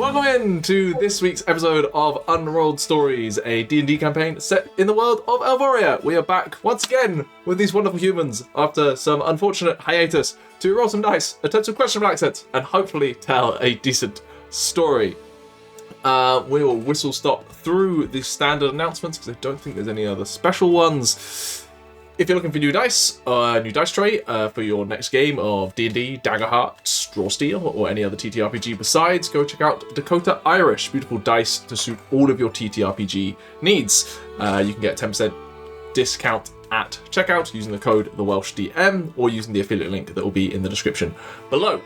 Welcome in to this week's episode of Unrolled Stories, a D&D campaign set in the world of Elvoria. We are back once again with these wonderful humans after some unfortunate hiatus to roll some dice, attempt some questionable accents, and hopefully tell a decent story. We will whistle stop through the standard announcements because I don't think there's any other special ones. If you're looking for new dice, a new dice tray for your next game of D&D, Daggerheart, Strawsteel, or any other TTRPG besides, go check out Dakota Irish. Beautiful dice to suit all of your TTRPG needs. You can get a 10% discount at checkout using the code TheWelshDM or using the affiliate link that will be in the description below.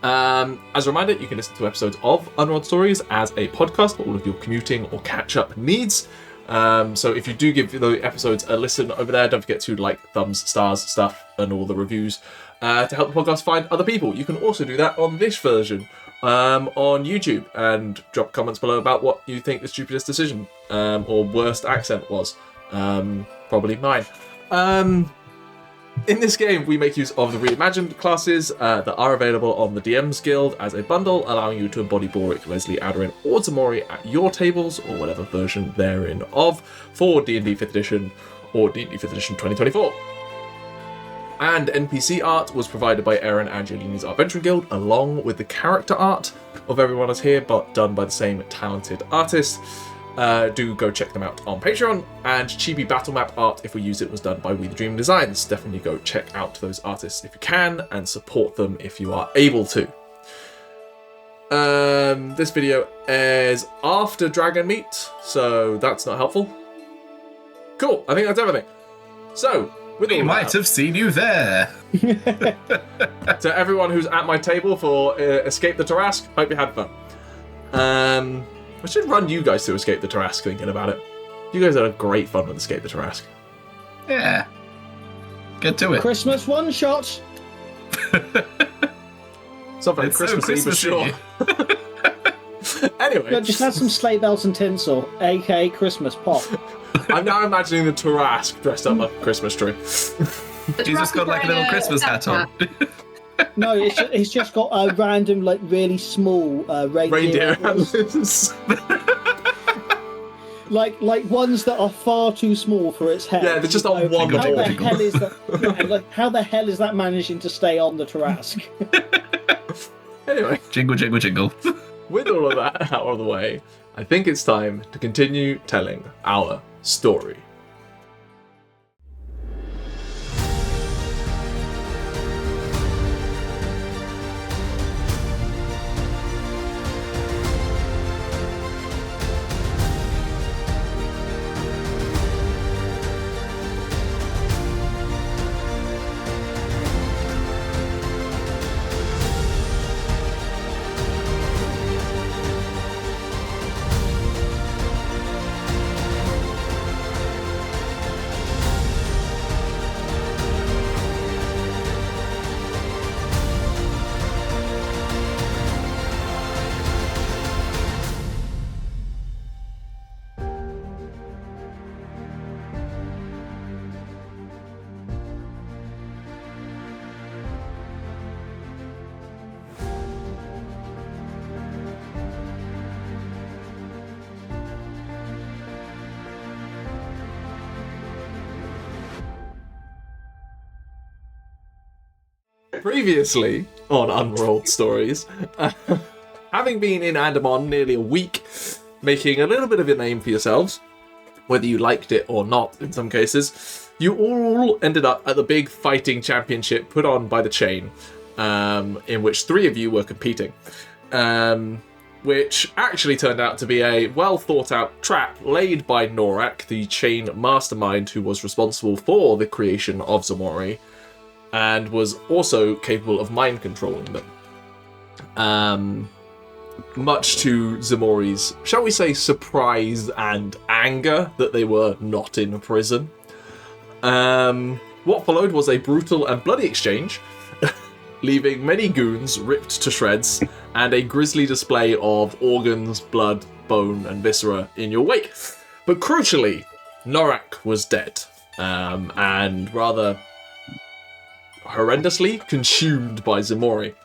As a reminder, you can listen to episodes of Unrolled Stories as a podcast for all of your commuting or catch-up needs. So if you do give the episodes a listen over there, don't forget to like, thumbs, stars, stuff, and all the reviews to help the podcast find other people. You can also do that on this version on YouTube and drop comments below about what you think the stupidest decision or worst accent was. Probably mine. In this game, we make use of the Reimagined Classes that are available on the DM's Guild as a bundle, allowing you to embody Balrick, Lesley, Aderyn, or Ximori at your tables, or whatever version therein of, for D&D 5th Edition or D&D 5th Edition 2024. And NPC Art was provided by Aderyn and Jolini's Adventuring Guild, along with the character art of everyone else here, but done by the same talented artist. Do go check them out on Patreon. And Chibi battle map art, if we use it, was done by WeTheDreamingDesigns. Definitely go check out those artists if you can and support them if you are able to. This video airs after Dragon Meet, so that's not helpful. Cool, I think that's everything. So, we might have seen you there. To everyone who's at my table for Escape the Tarrasque, hope you had fun. I should run you guys to Escape the Tarrasque, thinking about it. You guys had a great fun with Escape the Tarrasque. Yeah. Get to it. Christmas one shot. Something Christmassy for sure. Anyway. No, just add some sleigh bells and tinsel, aka Christmas pop. I'm now imagining the Tarrasque dressed up like a Christmas tree. Jesus got like a little Christmas hat on. No, it's just got a random, like, really small reindeer antlers. like ones that are far too small for its head. Yeah, they're just on one. How the hell is that? Yeah, like, how the hell is that managing to stay on the Tarrasque? Anyway, jingle, jingle, jingle. With all of that out of the way, I think it's time to continue telling our story. Previously on Unrolled Stories, having been in Andamon nearly a week, making a little bit of a name for yourselves, whether you liked it or not in some cases, you all ended up at the big fighting championship put on by the Chain, in which 3 of you were competing, which actually turned out to be a well thought out trap laid by Norak, the Chain mastermind who was responsible for the creation of Ximori, and was also capable of mind controlling them. Much to Ximori's, shall we say, surprise and anger that they were not in prison. What followed was a brutal and bloody exchange, leaving many goons ripped to shreds, and a grisly display of organs, blood, bone, and viscera in your wake. But crucially, Norak was dead, and rather horrendously consumed by Ximori.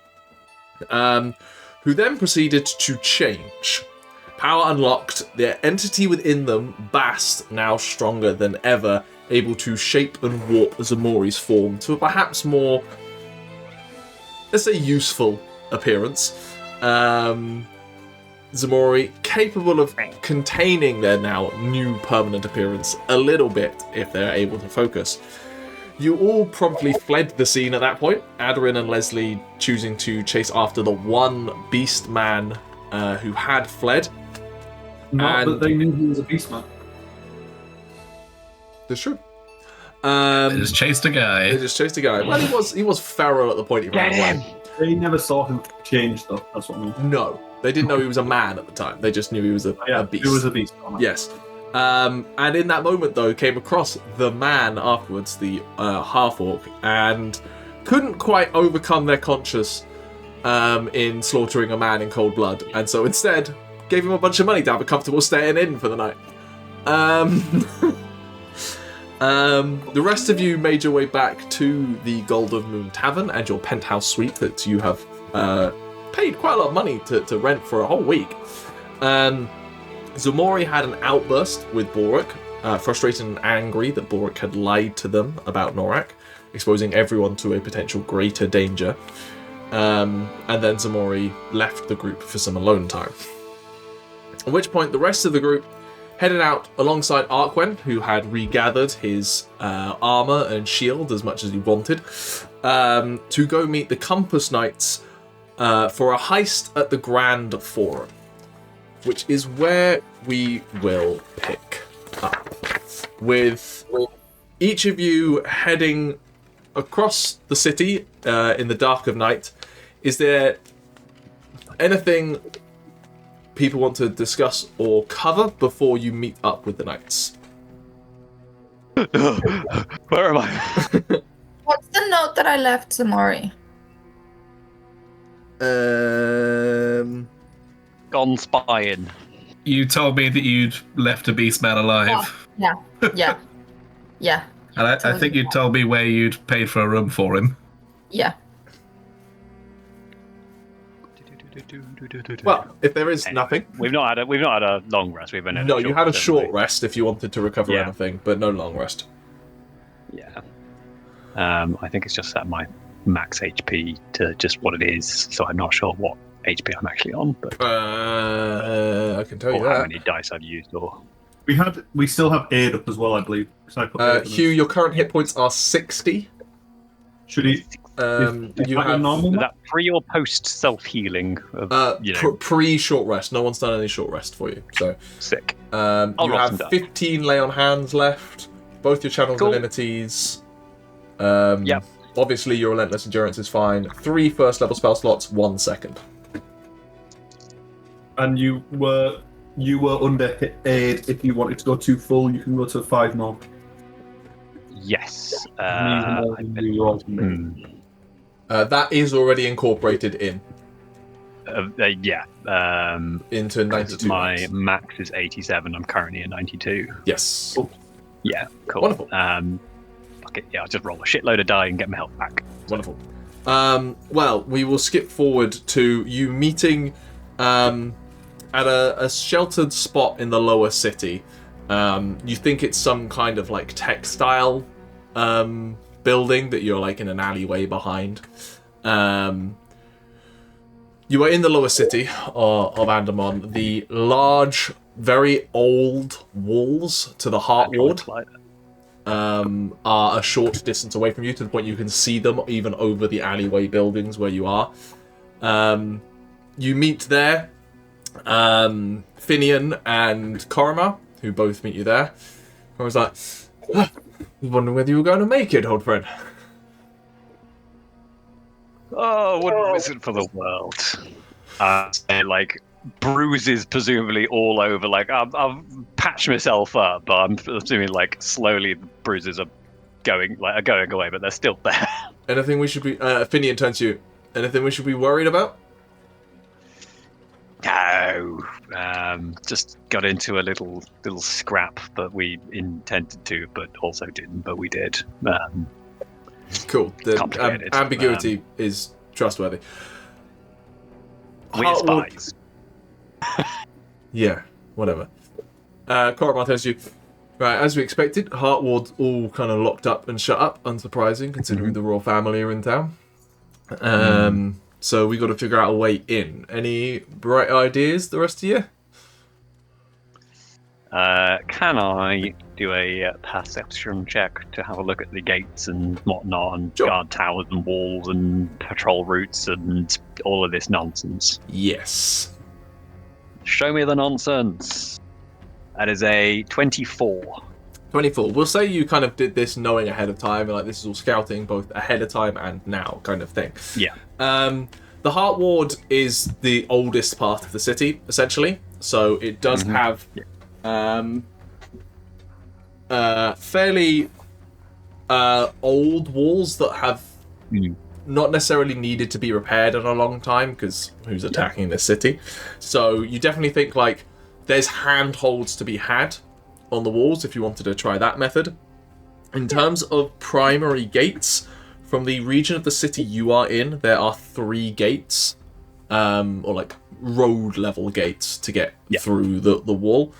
who then proceeded to change. Power unlocked, the entity within them, Bast, now stronger than ever, able to shape and warp Ximori's form to a perhaps more, let's say, useful appearance. Ximori capable of containing their now new permanent appearance a little bit if they're able to focus. You all promptly fled the scene at that point, Aderyn and Lesley choosing to chase after the one beast man who had fled. Not that they knew he was a beast man. That's true. They just chased a guy. Well, he was feral at the point he ran away. They never saw him change, though. That's what I mean. No, they didn't know he was a man at the time. They just knew he was a beast. He was a beast. Yes. And in that moment, though, came across the man afterwards, the half-orc, and couldn't quite overcome their conscience in slaughtering a man in cold blood. And so instead, gave him a bunch of money to have a comfortable staying in for the night. The rest of you made your way back to the Golden Moon Tavern and your penthouse suite that you have paid quite a lot of money to rent for a whole week. Ximori had an outburst with Balrick, frustrated and angry that Balrick had lied to them about Norak, exposing everyone to a potential greater danger. And then Ximori left the group for some alone time. At which point the rest of the group headed out alongside Arquen, who had regathered his armour and shield as much as he wanted, to go meet the Compass Knights for a heist at the Grand Forum, which is where we will pick up. With each of you heading across the city in the dark of night, is there anything people want to discuss or cover before you meet up with the knights? Where am I? What's the note that I left Ximori? Gone spying. You told me that you'd left a beast man alive. Yeah. And I think you told me where you'd paid for a room for him. Yeah. Well, if there is nothing, We've not had a long rest. We've been no, you had a short rest if you wanted to recover anything, but no long rest. Yeah. I think it's just at my max HP to just what it is, so I'm not sure what HP I'm actually on, but I can tell you how that. many dice I've used, or We still have aid up as well, I believe. So I put aid in Hugh, it. your current hit points are 60. Should he? You that a have normal? is that pre or post self healing? pre short rest. No one's done any short rest for you, so Sick. you roll some have dice. 15 lay on hands left. Both your channel Cool. divinities. Yep. Obviously, your relentless endurance is fine. 3 first level spell slots, 1 second. And you were under aid. If you wanted to go too full, you can go to 5 more. Yes. That is already incorporated in Yeah. into 92. My max is 87. I'm currently at 92. Yes. Yeah. Cool. Wonderful. Fuck it. Yeah. I'll just roll a shitload of die and get my health back. Wonderful. Well, we will skip forward to you meeting at a sheltered spot in the lower city. You think it's some kind of like textile building that you're like in an alleyway behind. You are in the lower city of Andamon. The large, very old walls to the Heart Ward are a short distance away from you, to the point you can see them even over the alleyway buildings where you are. You meet there Finian and Korma, who both meet you there. I was like, I was wondering whether you were going to make it, old friend. Oh, wouldn't miss it for the world. Like bruises, presumably all over. Like I've patched myself up, but I'm assuming like slowly the bruises are going away, but they're still there. Anything we should be? Finian turns to you. Anything we should be worried about? No, just got into a little scrap that we intended to, but also didn't. But we did. Cool. The Complicated. ambiguity is trustworthy. We're spies. Yeah, whatever. Koromar tells you, right, as we expected, Heartward's all kind of locked up and shut up, unsurprising considering the royal family are in town. So we got to figure out a way in. Any bright ideas, the rest of you? Can I do a perception check to have a look at the gates and whatnot, and guard towers and walls and patrol routes and all of this nonsense? Yes. Show me the nonsense. That is a 24. 24. We'll say you kind of did this knowing ahead of time, and like this is all scouting both ahead of time and now kind of thing. Yeah. The Heartward is the oldest part of the city, essentially. So it does have fairly old walls that have not necessarily needed to be repaired in a long time, because who's attacking this city? So you definitely think like there's handholds to be had on the walls if you wanted to try that method. In terms of primary gates, from the region of the city you are in, there are 3 gates, or like road level gates to get through the wall.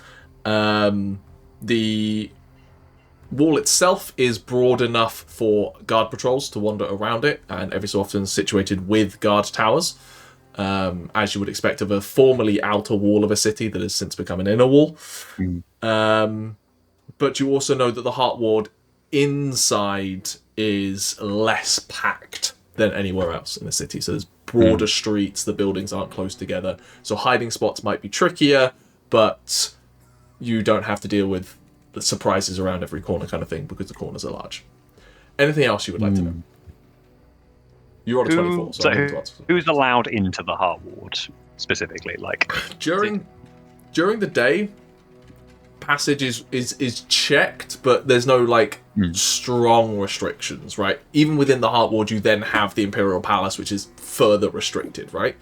The wall itself is broad enough for guard patrols to wander around it, and every so often situated with guard towers, as you would expect of a formerly outer wall of a city that has since become an inner wall. But you also know that the Heartward inside is less packed than anywhere else in the city. So there's broader streets, the buildings aren't close together, so hiding spots might be trickier, but you don't have to deal with the surprises around every corner kind of thing because the corners are large. Anything else you would like to know? You rolled a 24, so I need to answer. Who's allowed into the Heartward specifically? Like during the day, passage is checked, but there's no like strong restrictions, right? Even within the Heartward, you then have the Imperial Palace, which is further restricted, right?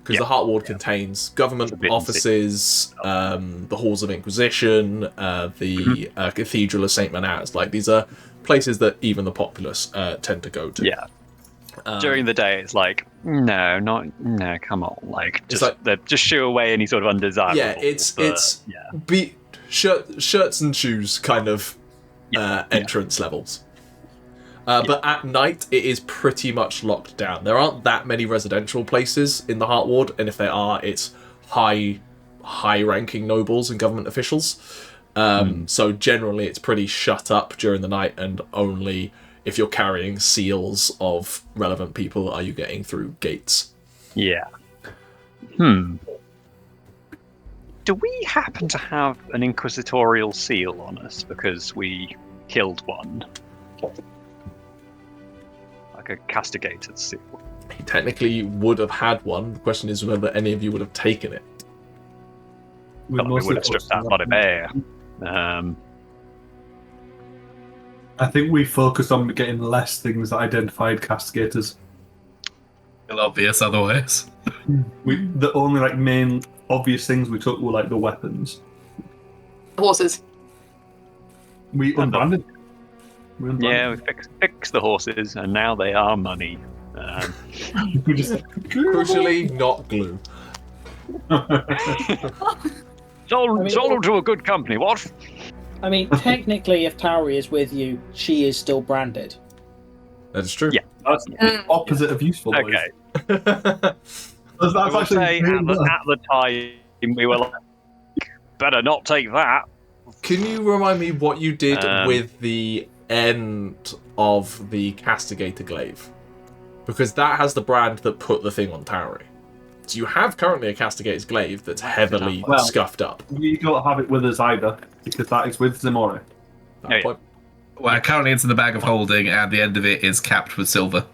Because the Heartward contains government offices, the Halls of Inquisition, the Cathedral of St. Manaz. Like, these are places that even the populace tend to go to. Yeah. During the day, it's like, no, come on. Like, just shoo away any sort of undesirable. Yeah, shirts and shoes kind of entrance levels. But at night, it is pretty much locked down. There aren't that many residential places in the Heartward, and if there are, it's high-ranking nobles and government officials. So generally, it's pretty shut up during the night, and only if you're carrying seals of relevant people are you getting through gates. Yeah. Do we happen to have an inquisitorial seal on us because we killed one? Like a castigated seal. He technically would have had one. The question is whether any of you would have taken it. We would have stripped that body bare. I think we focused on getting less things that identified castigators. Still obvious otherwise. The only like main obvious things we took were like the weapons. Horses. We unbranded. Yeah, we fixed the horses, and now they are money. We just Crucially, not glue. Sold them to a good company. What? I mean, technically, if Tauri is with you, she is still branded. That is true. Yeah. That's the opposite of useful. Okay. That's I will actually say at the time we were like, better not take that. Can you remind me what you did with the end of the Castigator glaive? Because that has the brand that put the thing on Tauri. So you have currently a Castigator's glaive that's heavily scuffed up. We don't have it with us either, because that is with Ximori. Well, currently it's in the bag of holding, and the end of it is capped with silver.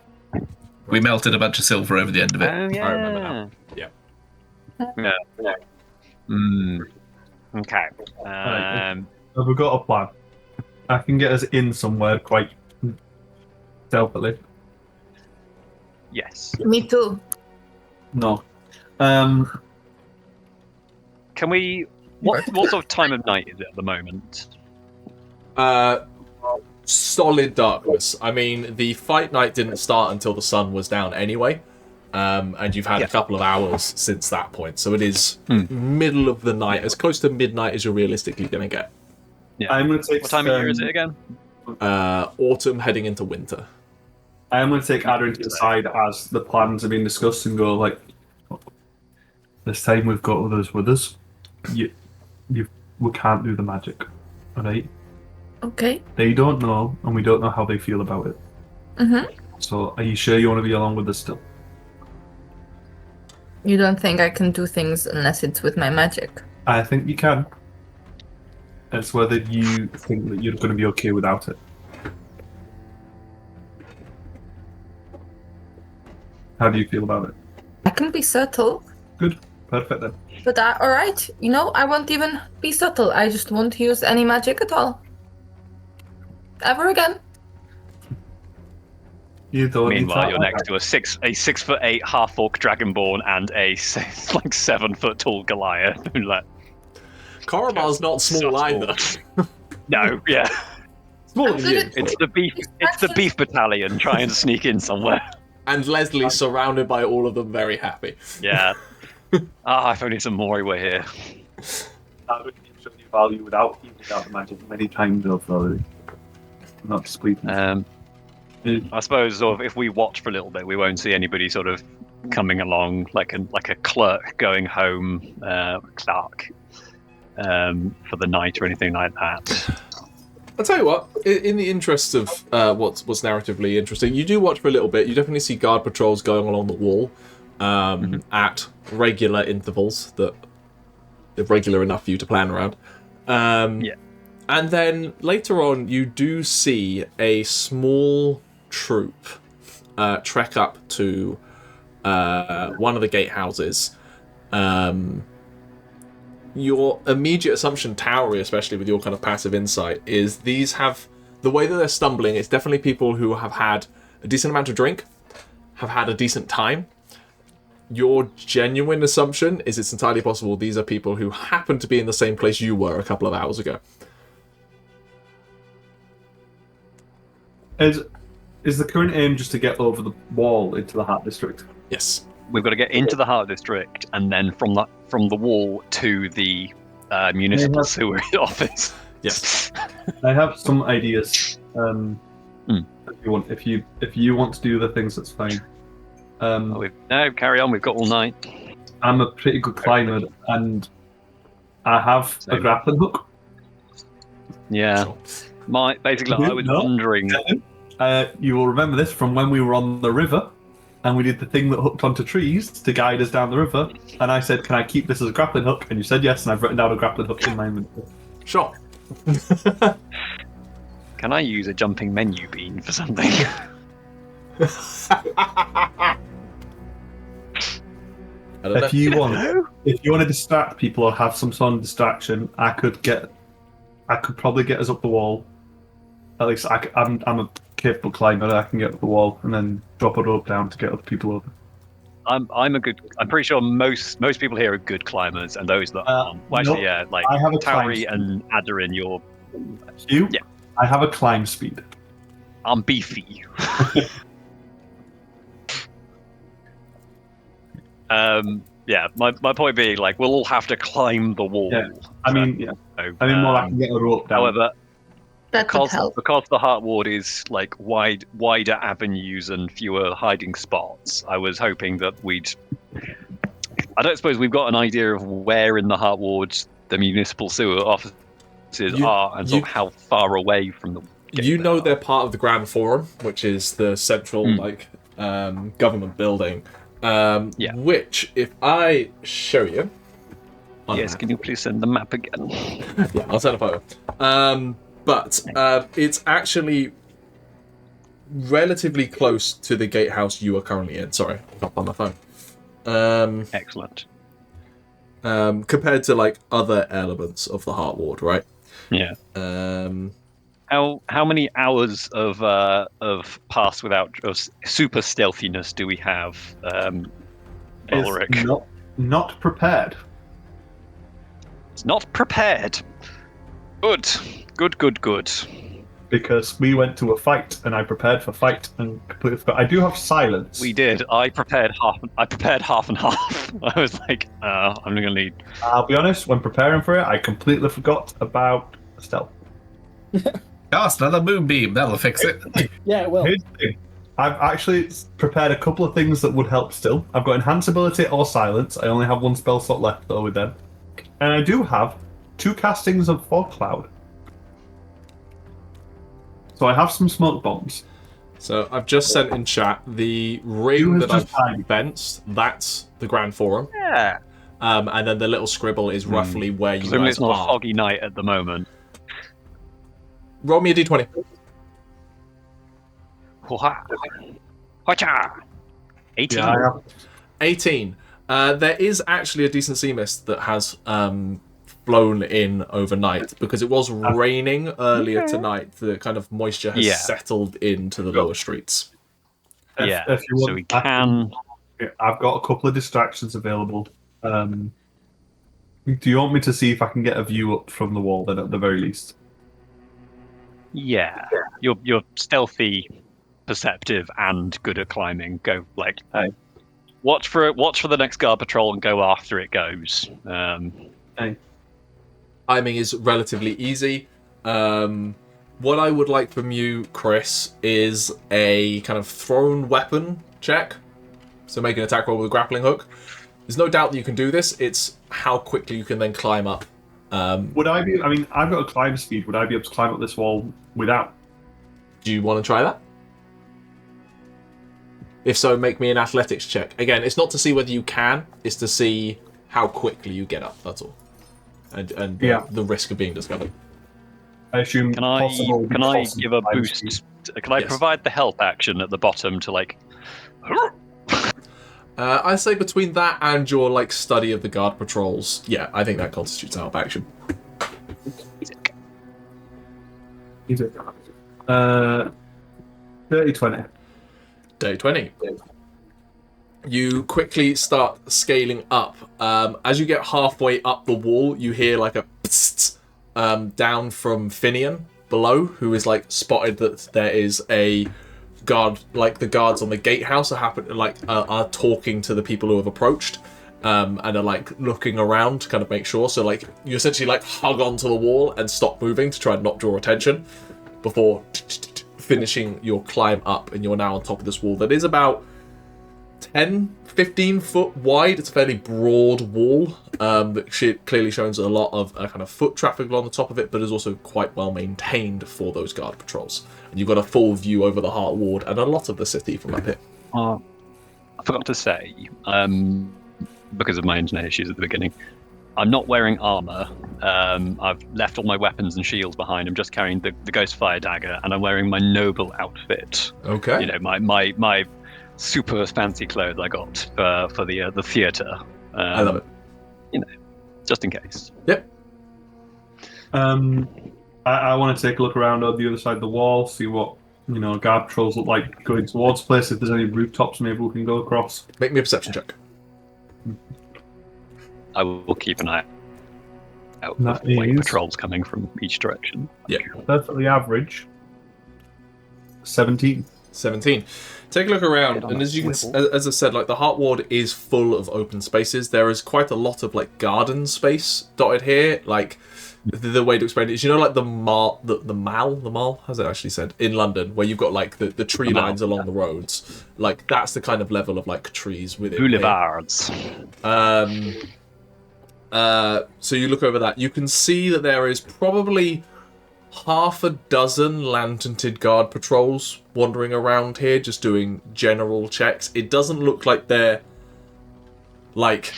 We melted a bunch of silver over the end of it. Oh, yeah. I remember now. Yeah. Okay. So we've got a plan. I can get us in somewhere quite stealthily. Yes. Me too. No. Can we... What sort of time of night is it at the moment? Solid darkness. I mean, the fight night didn't start until the sun was down anyway. and you've had a couple of hours since that point. So it is middle of the night, as close to midnight as you're realistically going to get. Yeah. I'm going to take. What time of year is it again? Autumn heading into winter. I am going to take Aderyn to the side as the plans are being discussed and go like, this time we've got others with us. We can't do the magic, alright? Okay. They don't know, and we don't know how they feel about it. So, are you sure you want to be along with us still? You don't think I can do things unless it's with my magic? I think you can. It's whether you think that you're going to be okay without it. How do you feel about it? I can be subtle. Good. Perfect then. But alright, I won't even be subtle. I just won't use any magic at all. Ever again. You don't Meanwhile, you're next to a 6'8" half-orc dragonborn and a 7 foot tall Goliath. Koromar's not small either. No, yeah. Smaller than you. It's the beef battalion trying to sneak in somewhere. And Lesley surrounded by all of them, very happy. Yeah. If only Ximori were here. That would show you value without the magic many times over already. Not displeased. I suppose sort of if we watch for a little bit, we won't see anybody sort of coming along like a clerk going home, clerk, for the night or anything like that. I'll tell you what, in the interest of what's narratively interesting, you do watch for a little bit. You definitely see guard patrols going along the wall at regular intervals that are regular enough for you to plan around. And then later on, you do see a small troop trek up to one of the gatehouses. Your immediate assumption, Tauri, especially with your kind of passive insight, is these have the way that they're stumbling. It's definitely people who have had a decent amount of drink, have had a decent time. Your genuine assumption is it's entirely possible these are people who happen to be in the same place you were a couple of hours ago. Is the current aim just to get over the wall into the Heart District? Yes. We've got to get into the Heart District and then from the wall to the municipal sewer office. Yes. I have some ideas. If you want to do the things, that's fine. No, carry on. We've got all night. I'm a pretty good climber, and I have a grappling hook. Yeah. I was wondering. You will remember this from when we were on the river, and we did the thing that hooked onto trees to guide us down the river. And I said, "Can I keep this as a grappling hook?" And you said yes, and I've written down a grappling hook in my inventory. Sure. Can I use a jumping menu bean for something? If you want to distract people or have some sort of distraction, I could probably get us up the wall. At least I'm a capable climber. I can get up the wall and then drop a rope down to get other people over. I'm pretty sure most people here are good climbers, and those that aren't. Well, actually, I have a Tauri and Aderyn, you're. You? Yeah. I have a climb speed. I'm beefy. My point being, we'll all have to climb the wall. Yeah. I mean, more I can get a rope down. However, That could help. because the Heart Ward is wider avenues and fewer hiding spots, I was hoping that I don't suppose we've got an idea of where in the Heart Ward the municipal sewer offices are and sort of how far away from the. They're part of the Grand Forum, which is the central government building. Which, if I show you, yes, can you please send the map again? Yeah, I'll send a photo. But it's actually relatively close to the gatehouse you are currently in. Sorry, not on my phone. Excellent. Compared to other elements of the Heart Ward, right? Yeah. How many hours of pass without super stealthiness do we have, Balrick? Not prepared. It's not prepared. Good. Basically, because we went to a fight and I prepared for fight and completely forgot. I do have silence. We did. I prepared half and half. I was like, I'm gonna need. I'll be honest. When preparing for it, I completely forgot about stealth. Cast another moonbeam. That'll fix it. Yeah, it will. Here's the thing. I've actually prepared a couple of things that would help still. I've got enhance ability or silence. I only have one spell slot left though with them. And I do have 2 castings of fog cloud. So I have some smoke bombs. So I've just sent in chat the ring that I've fenced. That's the Grand Forum. Yeah. And then the little scribble is roughly where you Presumably guys it's not a are. foggy night at the moment. Roll me a d20. Hoo-ha. 18. Yeah, I have. 18. There is actually a decent sea mist that has blown in overnight because it was raining earlier tonight. The kind of moisture has settled into the lower streets. If you want, so we can. I've got a couple of distractions available. Do you want me to see if I can get a view up from the wall then, at the very least? Yeah. You're stealthy, perceptive, and good at climbing. Go like, watch for the next guard patrol and go after it goes. Timing is relatively easy. What I would like from you, Chris, is a kind of thrown weapon check. So make an attack roll with a grappling hook. There's no doubt that you can do this. It's how quickly you can then climb up. Would I be? I mean, I've got a climb speed. Would I be able to climb up this wall without? Do you want to try that? If so, make me an athletics check. Again, it's not to see whether you can. It's to see how quickly you get up. That's all. And the risk of being discovered. I assume. Can I give a boost? Can I provide the help action at the bottom to like? I'd say between that and your like study of the guard patrols, yeah, I think that constitutes a help action. 30-20. Day 20. You quickly start scaling up. As you get halfway up the wall, you hear like a psst, down from Finian below, who is like spotted that there is a guard, like the guards on the gatehouse are talking to the people who have approached, and are like looking around to kind of make sure. So like you essentially like hug onto the wall and stop moving to try and not draw attention before finishing your climb up, and you're now on top of this wall that is about 10-15 foot wide. It's a fairly broad wall that clearly shows a lot of kind of foot traffic along the top of it, but is also quite well maintained for those guard patrols. And you've got a full view over the Heart Ward and a lot of the city from up here. I forgot to say, because of my internet issues at the beginning, I'm not wearing armor. I've left all my weapons and shields behind. I'm just carrying the Ghost Fire Dagger, and I'm wearing my noble outfit. Okay. You know, my super fancy clothes I got for the theatre. I love it. You know, just in case. Yep. I want to take a look around on the other side of the wall, see what guard patrols look like going towards the place. If there's any rooftops, maybe we can go across. Make me a perception check. I will keep an eye out for white patrols coming from each direction. Yeah. Perfectly average. 17. Take a look around, and as I said, like the Heart Ward is full of open spaces. There is quite a lot of like garden space dotted here. Like the way to explain it is, like the mall, how's it actually said, in London, where you've got like the tree lines along the roads. Like that's the kind of level of like trees within boulevards. So you look over that, you can see that there is probably half a dozen lanterned guard patrols wandering around here, just doing general checks. It doesn't look like they're like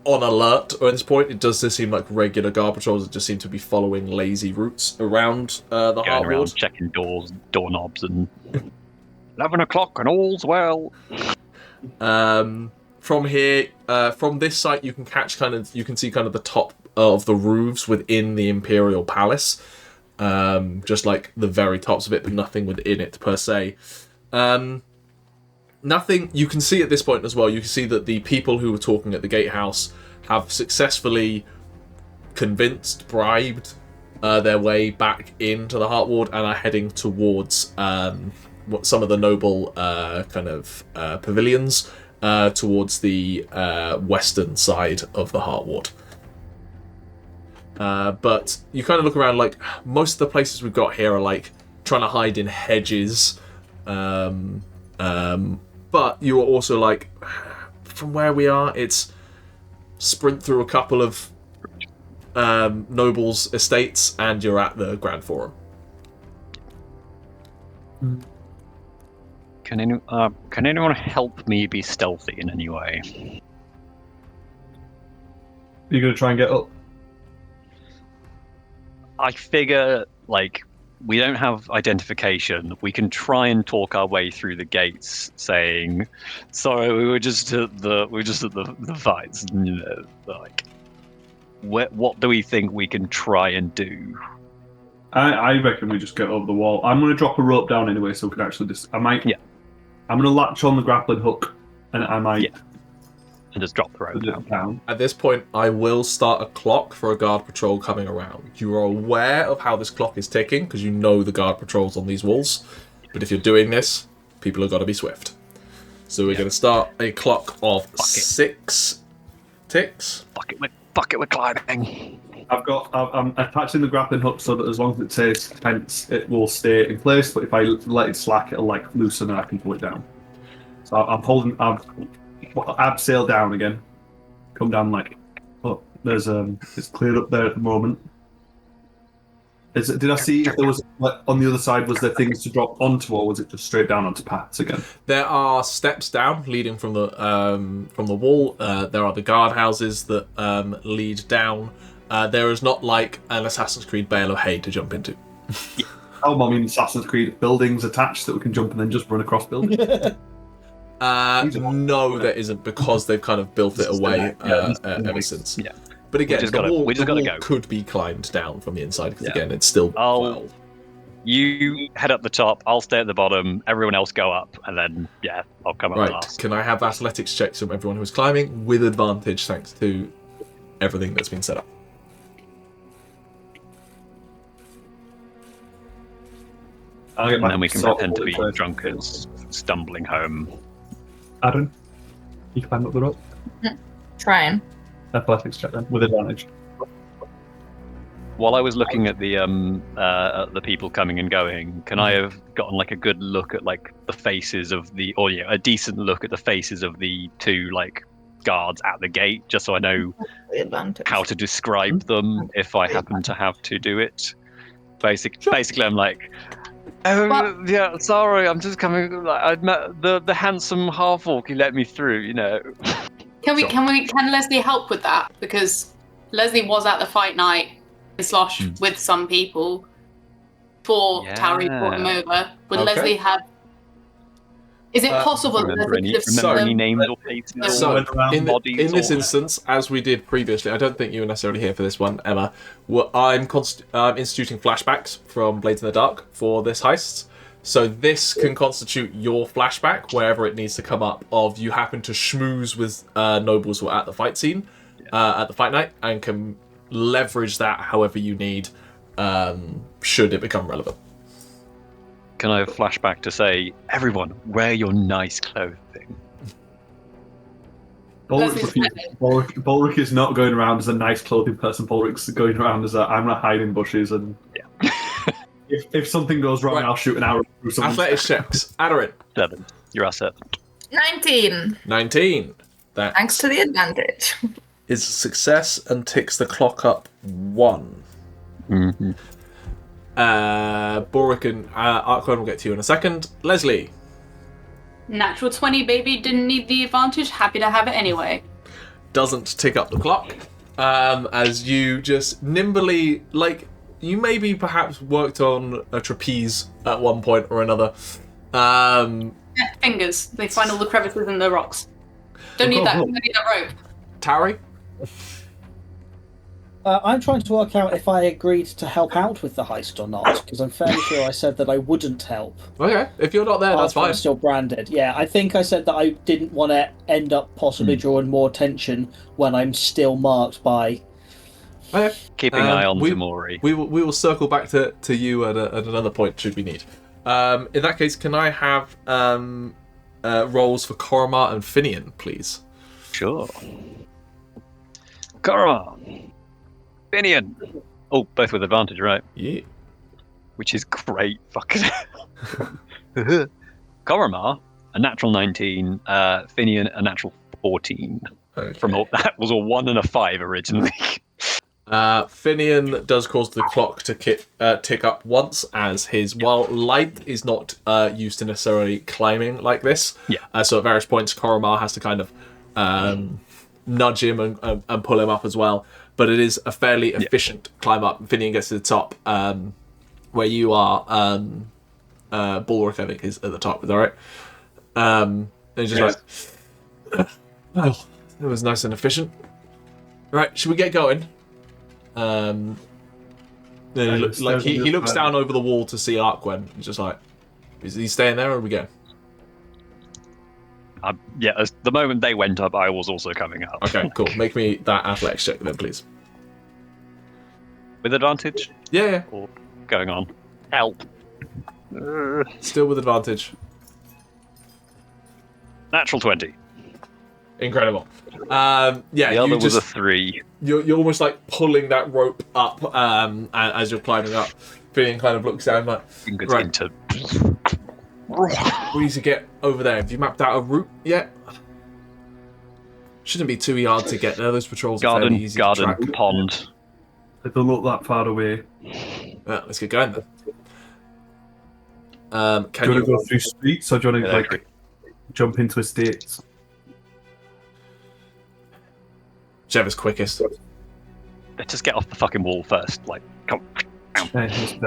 on alert at this point. It does just seem like regular guard patrols that just seem to be following lazy routes around the Heart Ward, checking doorknobs, and 11 o'clock and all's well. From here, from this site, you can see the top of the roofs within the Imperial Palace. Just like the very tops of it, but nothing within it per se. Nothing you can see at this point as well. You can see that the people who were talking at the gatehouse have successfully convinced, bribed their way back into the Heart Ward and are heading towards some of the noble pavilions towards the western side of the Heart Ward. But you kind of look around, like, most of the places we've got here are, like, trying to hide in hedges. But you are also, like, from where we are, it's sprint through a couple of nobles' estates, and you're at the Grand Forum. Can anyone help me be stealthy in any way? Are you going to try and get up? I figure, like, we don't have identification. We can try and talk our way through the gates, saying, "Sorry, we were just at the fights." You know, like, what do we think we can try and do? I reckon we just get over the wall. I'm going to drop a rope down anyway, so we can actually just. I'm going to latch on the grappling hook, and I might. Yeah. And just drop the rope down. At this point, I will start a clock for a guard patrol coming around. You are aware of how this clock is ticking because you know the guard patrols on these walls. But if you're doing this, people have got to be swift. So we're going to start a clock of 6 ticks. Fuck it, we're climbing. I'm attaching the grappling hook so that as long as it says tense, it will stay in place. But if I let it slack, it'll like loosen and I can pull it down. So I'm holding. Abseil down again. Come down like. Oh, there's it's cleared up there at the moment. Did I see if there was on the other side? Was there things to drop onto, or was it just straight down onto paths again? There are steps down leading from the wall. There are the guardhouses that lead down. There is not like an Assassin's Creed bale of hay to jump into. Oh, I mean Assassin's Creed buildings attached that we can jump and then just run across buildings. No, there isn't, because they've kind of built it away ever since. Yeah. But again, the wall could be climbed down from the inside, because again, it's still quite old. You head up the top, I'll stay at the bottom, everyone else go up, and then, I'll come up last. Can I have athletics checks from everyone who's climbing with advantage thanks to everything that's been set up? And then we can pretend to be drunkards stumbling home. Aderyn, you climb up the rope? Trying. Athletics check then, with advantage. While I was looking at the people coming and going, can I have gotten like a good look at like the faces of a decent look at the faces of the two like guards at the gate, just so I know how to describe them if I happen to have to do it? Basically, I'm like, oh yeah, sorry, I'm just coming. Like, I met the handsome half-orc who let me through. You know. Can Lesley help with that? Because Lesley was at the fight night with some people before Tauri brought him over. Would Lesley have? Is it possible that remember any names or faces? So, in this instance, as we did previously, I don't think you were necessarily here for this one, Emma. I'm instituting flashbacks from Blades in the Dark for this heist. So this can constitute your flashback wherever it needs to come up of you happen to schmooze with nobles who are at the fight scene, at the fight night, and can leverage that however you need, should it become relevant. Can I have a flashback to say, everyone, wear your nice clothing? Balrick is not going around as a nice clothing person. Balrick's going around as I'm not hiding bushes and... Yeah. If something goes wrong, I'll shoot an arrow through someone's... Athletics checks. Aderyn. 7. You're asset. 19. 19. That thanks to the advantage. Is a success and ticks the clock up 1. Mm-hmm. Balrick and Arquen will get to you in a second. Lesley. Natural 20, baby. Didn't need the advantage. Happy to have it anyway. Doesn't tick up the clock. As you just nimbly, like, you maybe perhaps worked on a trapeze at one point or another. Fingers. They find all the crevices in the rocks. Don't need that. Don't need that rope. Tauri? I'm trying to work out if I agreed to help out with the heist or not, because I'm fairly sure I said that I wouldn't help. Okay, if you're not there, that's fine. I'm still branded. Yeah, I think I said that I didn't want to end up possibly drawing more attention when I'm still marked by Okay. Keeping an eye on Ximori. We will circle back to you at another point should we need. In that case, can I have rolls for Koromar and Finian, please? Sure. Koromar. Finian. Oh, both with advantage, right? Yeah. Which is great. Fucking. Koromar, a natural 19. Finian, a natural 14. Okay. That was a 1 and a 5 originally. Finian does cause the clock to tick up once, as while light is not used to necessarily climbing like this. Yeah. So at various points, Koromar has to kind of nudge him and pull him up as well. But it is a fairly efficient climb up. Finian gets to the top, where you are. Balrick, I think, is at the top. Is that right? And he's just like, oh, it was nice and efficient. Right, should we get going? Then he looks down over the wall to see Arquen. He's just like, is he staying there or are we going? The moment they went up, I was also coming up. Okay, cool. Make me that athletics check then, please. With advantage? Yeah. Or going on? Help. Still with advantage. Natural 20. Incredible. The other was a 3. You're almost like pulling that rope up as you're climbing up. Finian kind of looks down like, right. We need to get over there. Have you mapped out a route yet? Shouldn't be too hard to get there. Those patrols are fairly easy to track. Pond. They don't look that far away. Let's get going then. Do you want to go through streets or do you want to jump into estates? Whichever's quickest. Let's just get off the fucking wall first. Like, come.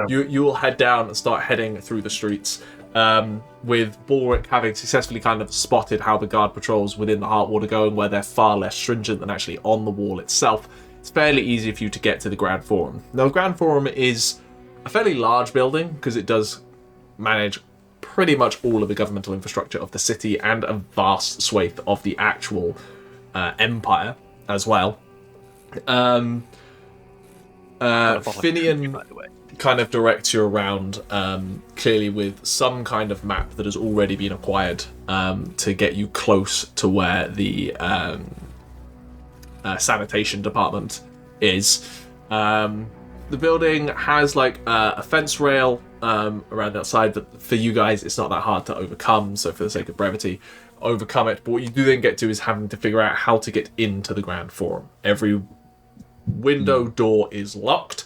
You will head down and start heading through the streets. With Balrick having successfully kind of spotted how the guard patrols within the Heartward are going, where they're far less stringent than actually on the wall itself. It's fairly easy for you to get to the Grand Forum. Now, the Grand Forum is a fairly large building because it does manage pretty much all of the governmental infrastructure of the city and a vast swathe of the actual empire as well. Finian kind of directs you around, clearly with some kind of map that has already been acquired to get you close to where the sanitation department is. The building has like a fence rail around outside, but for you guys it's not that hard to overcome, so for the sake of brevity, overcome it. But what you do then get to is having to figure out how to get into the Grand Forum. Every window door is locked.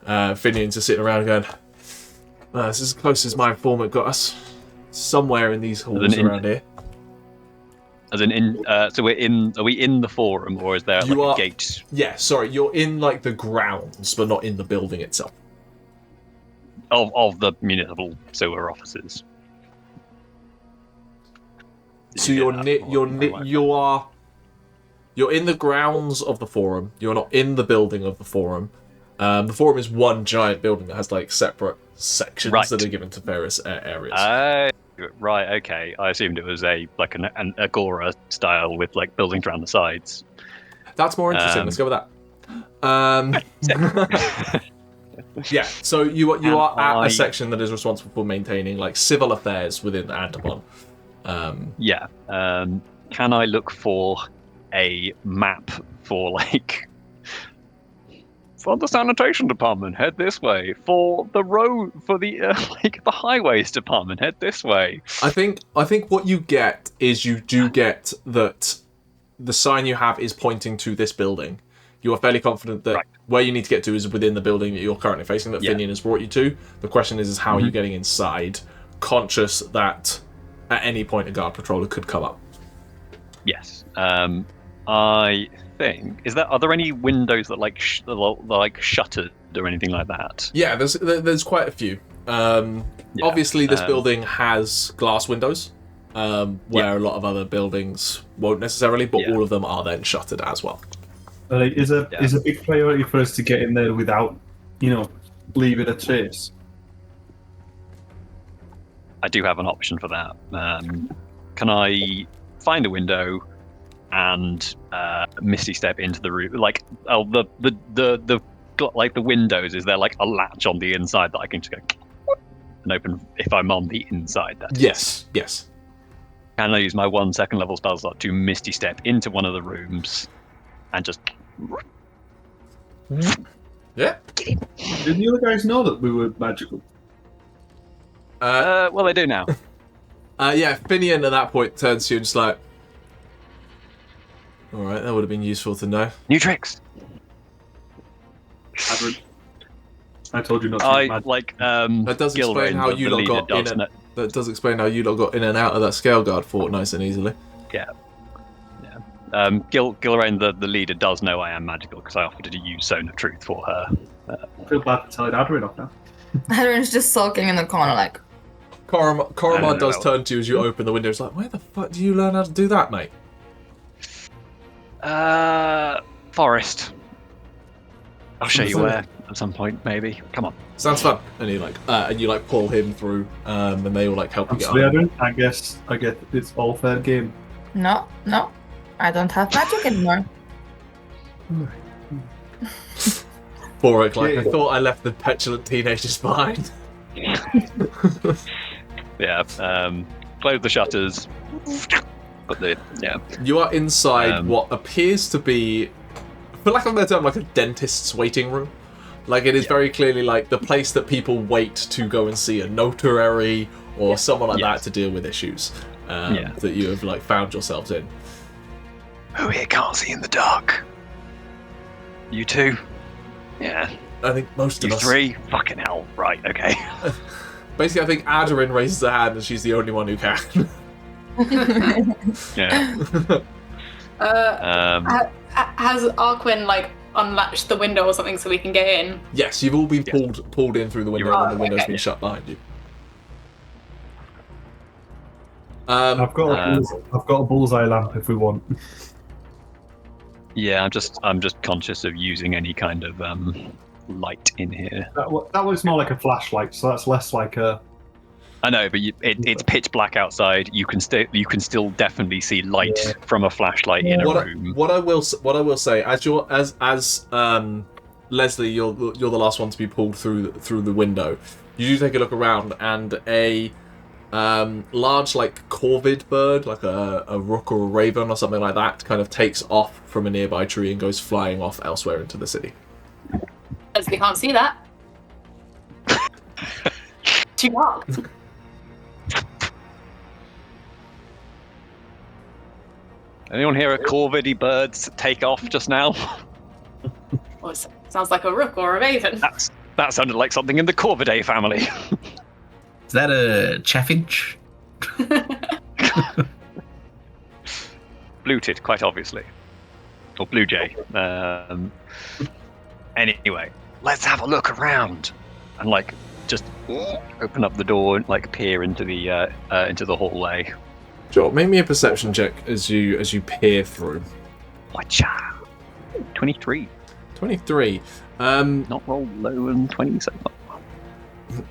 Finian's just sitting around going, this is as close as my informant got us. Somewhere in these halls around here. As in, so are we in the forum, or is there a gate? Yeah, sorry, you're in like the grounds, but not in the building itself. Of the municipal sewer offices. So you're in the grounds of the forum. You're not in the building of the forum. The forum is one giant building that has like separate sections that are given to various areas. Right, okay. I assumed it was an agora style with like buildings around the sides. That's more interesting. Let's go with that. Yeah, so you are at a section that is responsible for maintaining like civil affairs within Antipon. Can I look for a map for like for the sanitation department, head this way. For the road, for the the highways department, head this way. I think what you get is you do get that the sign you have is pointing to this building. You are fairly confident that where you need to get to is within the building that you're currently facing, that Finian has brought you to. The question is how are you getting inside, conscious that at any point a guard patroller could come up. Yes. I think are there any windows that like shuttered or anything like that? Yeah, there's quite a few. Obviously this building has glass windows, where a lot of other buildings won't necessarily, but all of them are then shuttered as well. Is a big priority for us to get in there without, leaving a trace? I do have an option for that. Can I find a window, and misty step into the room. Like, the windows, is there like a latch on the inside that I can just go and open if I'm on the inside? Yes. Can I use my 1 second level spell slot to misty step into one of the rooms and just? Yeah. Did the other guys know that we were magical? Well, they do now. Yeah, Finian at that point turns to you and just like, all right, that would have been useful to know. New tricks. Aderyn, I told you not to. That does explain how you lot got in. That does explain how you lot got in and out of that scale guard fort nice and easily. Yeah. Gilraine, the leader, does know I am magical because I offered to use Zone of Truth for her. I feel bad for telling Aderyn off now. Aderyn's just sulking in the corner, like. Koromar does turn to you as you open the window. It's like, where the fuck do you learn how to do that, mate? Forest. I'll show you where at some point, maybe. Come on. Sounds fun. And you pull him through, and they all help you get Sorry, on. Aderyn, I guess it's all fair game. No, I don't have magic anymore. Balrick, I thought I left the petulant teenagers behind. Yeah. Close the shutters. You are inside what appears to be, for lack of a better term, like a dentist's waiting room. Like, it is very clearly like the place that people wait to go and see a notary or someone like that to deal with issues that you have found yourselves in. Who here can't see in the dark? You two? Yeah. I think most of us. You three? Fucking hell. Right, okay. Basically, I think Aderyn raises her hand and she's the only one who can. Yeah. Has Arquen unlatched the window or something so we can get in? Yes, you've all been pulled in through the window and the window's been shut behind you. I've got a bullseye lamp if we want. Yeah, I'm just conscious of using any kind of light in here. That looks more like a flashlight, so that's less like a. I know, but it's pitch black outside. You can still definitely see light from a flashlight in a room. What I will say, as Lesley, you're the last one to be pulled through the window. You do take a look around, and a large corvid bird, like a rook or a raven or something like that, kind of takes off from a nearby tree and goes flying off elsewhere into the city. As we can't see that. Too dark. Anyone hear a corvidy bird take off just now? Well, sounds like a rook or a raven. That sounded like something in the Corvidae family. Is that a chaffinch? Blue-tit, quite obviously. Or blue jay. Anyway, let's have a look around. And just open up the door and peer into the hallway. Sure, make me a perception check as you peer through. Watcha. 23. 23. Not roll low and 20 so far.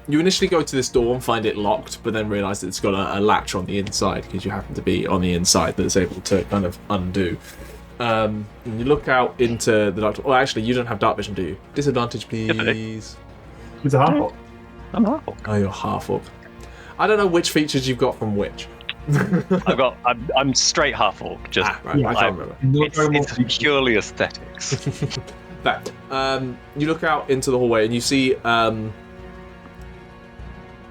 You initially go to this door and find it locked, but then realise that it's got a latch on the inside because you happen to be on the inside that's able to kind of undo. And you look out into the dark. Oh, actually, you don't have dark vision, do you? Disadvantage, please. He's a half-orc. I'm a half-orc. Oh, you're half-orc. I don't know which features you've got from which. I'm straight half-orc. Just right, I can't remember. It's purely aesthetics. Fact. You look out into the hallway and you see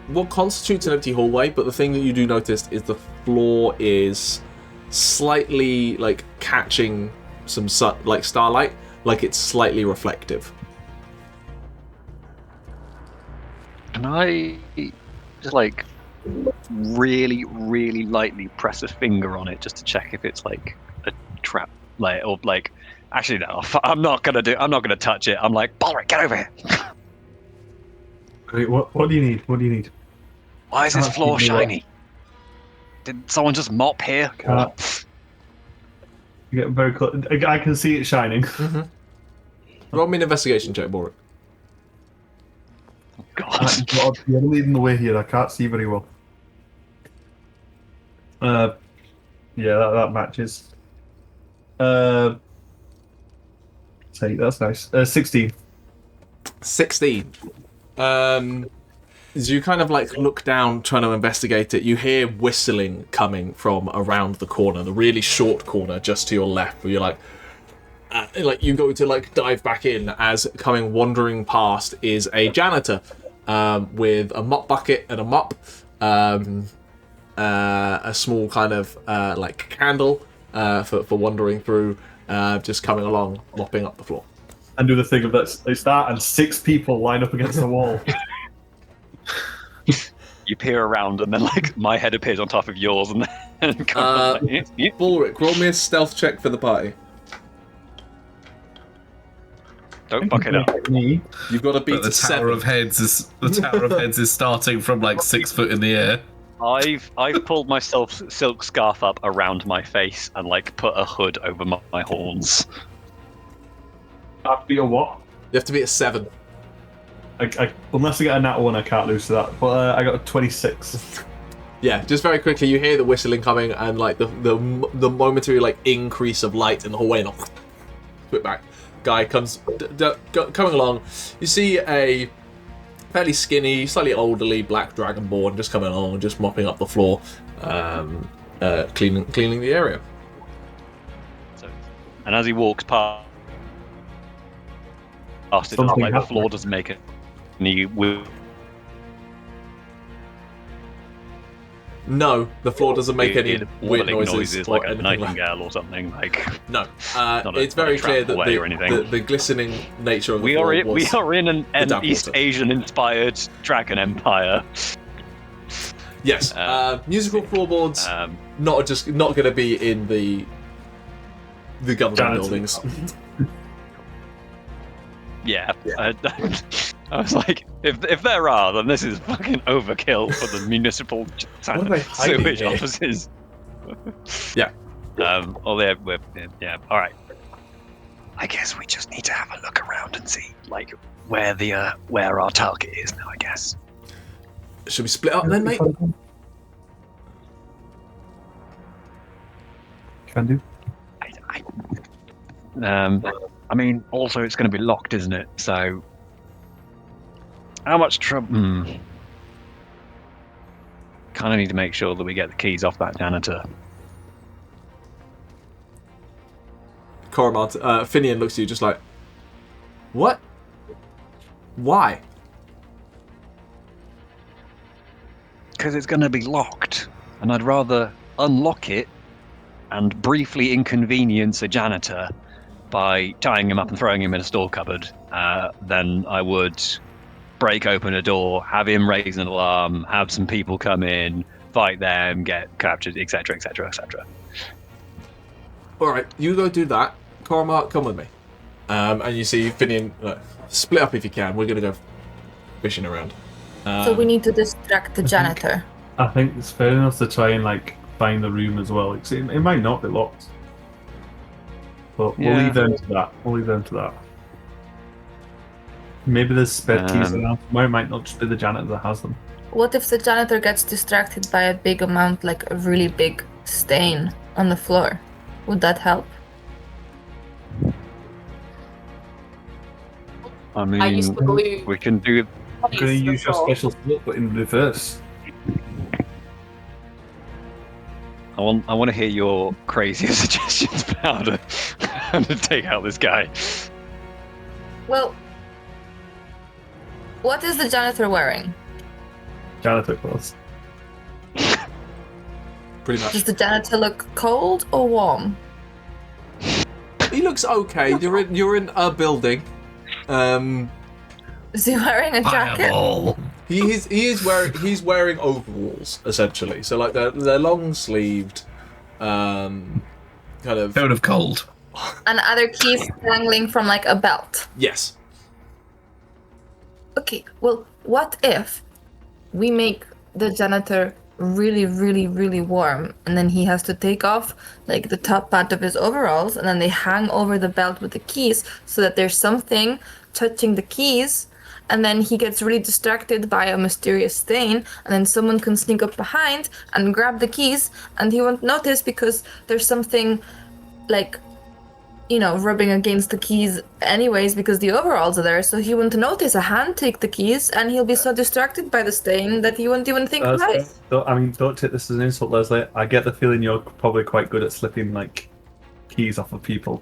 what constitutes an empty hallway, but the thing that you do notice is the floor is slightly catching some starlight, it's slightly reflective. Can I just really, really lightly press a finger on it just to check if it's a trap, actually no, I'm not gonna touch it. I'm like, Balrick, get over here. Wait, what do you need? What do you need? Why is this floor shiny? Did someone just mop here? You get very close. I can see it shining. Mm-hmm. Roll me an investigation check, Balrick. God. You're leading the way here. I can't see very well. Yeah, that matches. Say that's nice. 16. 16. As you kind of like look down trying to investigate it, you hear whistling coming from around the corner, the really short corner just to your left, where you're like you go to like dive back in, as coming wandering past is a janitor with a mop bucket and a mop, a small kind of like candle for wandering through, just coming along, mopping up the floor. And do the thing of that, it's that and 6 people line up against the wall. You peer around, and then like my head appears on top of yours, and then Balrick, roll me a stealth check for the party. Don't fuck it up. Me. You've got to beat The Tower of Heads is starting from like 6 foot in the air. I've pulled my silk scarf up around my face and like put a hood over my horns. Have to be a what? You have to beat a 7. Unless I get a nat 1, I can't lose to that. But I got a 26. Yeah, just very quickly, you hear the whistling coming, and like the momentary like increase of light in the hallway, and flip back. Guy comes coming along. You see a fairly skinny, slightly elderly black dragonborn just coming along, just mopping up the floor, cleaning the area. And as he walks past, it looks like the floor doesn't make it. No, the floor doesn't make any weird noises like a anything nightingale or something. Like no, it's very clear that the glistening nature of the floor we are in an East Asian inspired dragon empire. Yes, musical floorboards not going to be in the government buildings. Yeah. I was like, if there are, then this is fucking overkill for the municipal sewage offices. Yeah. Yeah. All right. I guess we just need to have a look around and see, like, where our target is now. I guess. Should we split up then, mate? Can do. I mean, also it's going to be locked, isn't it? So, how much trouble? Kind of need to make sure that we get the keys off that janitor. Coromant, Finian looks at you just like, what? Why? Because it's going to be locked, and I'd rather unlock it and briefly inconvenience a janitor by tying him up and throwing him in a store cupboard than I would break open a door, have him raise an alarm, have some people come in, fight them, get captured, etc., etc., etc. All right, you go do that. Coromant, come with me. And you see Finian, split up if you can. We're going to go fishing around. So we need to distract the janitor. I think it's fair enough to try and like find the room as well. It might not be locked. But we'll leave them to that. Maybe there's spare keys around. It might not just be the janitor that has them. What if the janitor gets distracted by a big amount, like a really big stain on the floor? Would that help? I mean, I used to believe we can do. I'm going to use your special skill, but in reverse. I want to hear your crazier suggestions about how to take out this guy. Well, what is the janitor wearing? Janitor clothes. Pretty much. Does the janitor look cold or warm? He looks okay. You're in a building. Is he wearing a jacket? Fireball. He's wearing overalls essentially. So like they're long sleeved, kind of. Out of cold. And other keys dangling from like a belt. Yes. Okay, well, what if we make the janitor really, really, really warm, and then he has to take off like the top part of his overalls, and then they hang over the belt with the keys so that there's something touching the keys, and then he gets really distracted by a mysterious stain, and then someone can sneak up behind and grab the keys, and he won't notice because there's something like rubbing against the keys anyways because the overalls are there, so he wouldn't notice a hand take the keys, and he'll be so distracted by the stain that he wouldn't even think twice. Don't take this as an insult, Lesley. I get the feeling you're probably quite good at slipping like keys off of people.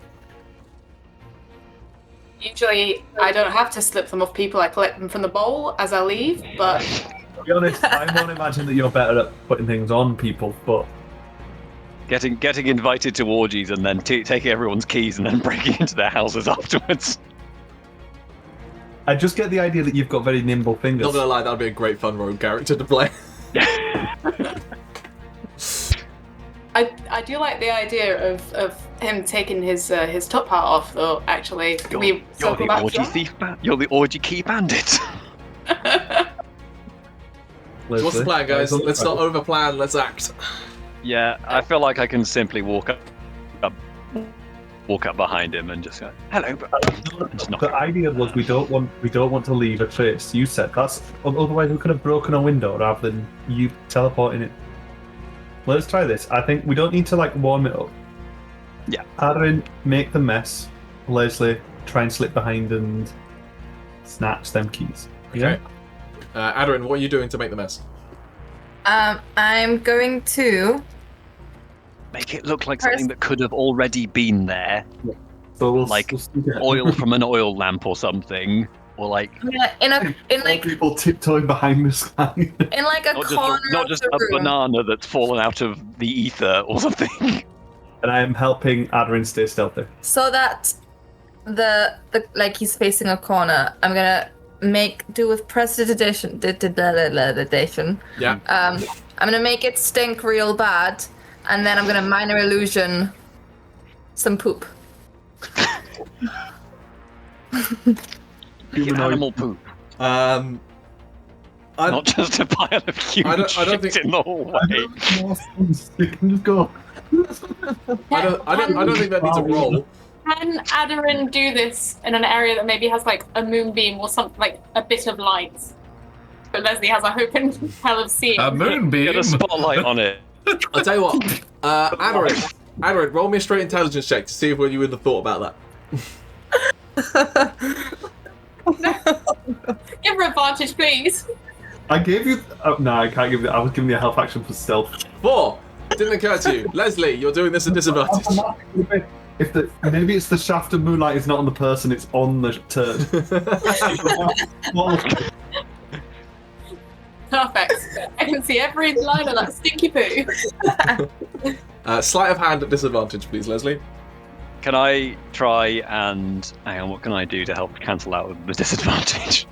Usually, I don't have to slip them off people. I collect them from the bowl as I leave, but... To be honest, I won't imagine that you're better at putting things on people, but... Getting invited to orgies and then taking everyone's keys and then breaking into their houses afterwards. I just get the idea that you've got very nimble fingers. Not gonna lie, that'd be a great fun rogue character to play. I do like the idea of him taking his top hat off, though. Actually, you're the orgy thief. You're the orgy key bandit. What's the plan, guys? Let's not overplan. Let's act. Yeah, I feel like I can simply walk up behind him and just go, "Hello." The idea was we don't want to leave a trace. You said that's otherwise we could have broken a window rather than you teleporting it. Let's try this. I think we don't need to warm it up. Yeah. Aderyn, make the mess. Lesley, try and slip behind and snatch them keys. Okay. Aderyn, what are you doing to make the mess? I'm going to make it look like something that could have already been there. Yeah. So we'll oil from an oil lamp or something. Or in people tiptoeing behind this guy. In a corner not just a banana that's fallen out of the ether or something. And I am helping Aderyn stay stealthy. So that the he's facing a corner, I'm gonna make do with prestidigitation. Yeah. I'm gonna make it stink real bad, and then I'm gonna minor illusion some poop. Animal poop. Not just a pile of human shit in the hallway. You can just go. I don't think that needs a roll. Can Aderyn do this in an area that maybe has a moonbeam or something, a bit of light? But Lesley has a open hell of seeing. A moonbeam? Get a spotlight on it. I'll tell you what. Aderyn, roll me a straight intelligence check to see if you would have thought about that. Give her advantage, please. I gave you... no, I can't give you... I was giving you a health action for stealth. 4. Didn't occur to you. Lesley, you're doing this at disadvantage. Maybe it's the shaft of moonlight is not on the person, it's on the turd. Perfect. I can see every line of that stinky poo. Sleight of hand at disadvantage, please, Lesley. Can I try and... Hang on, what can I do to help cancel out the disadvantage?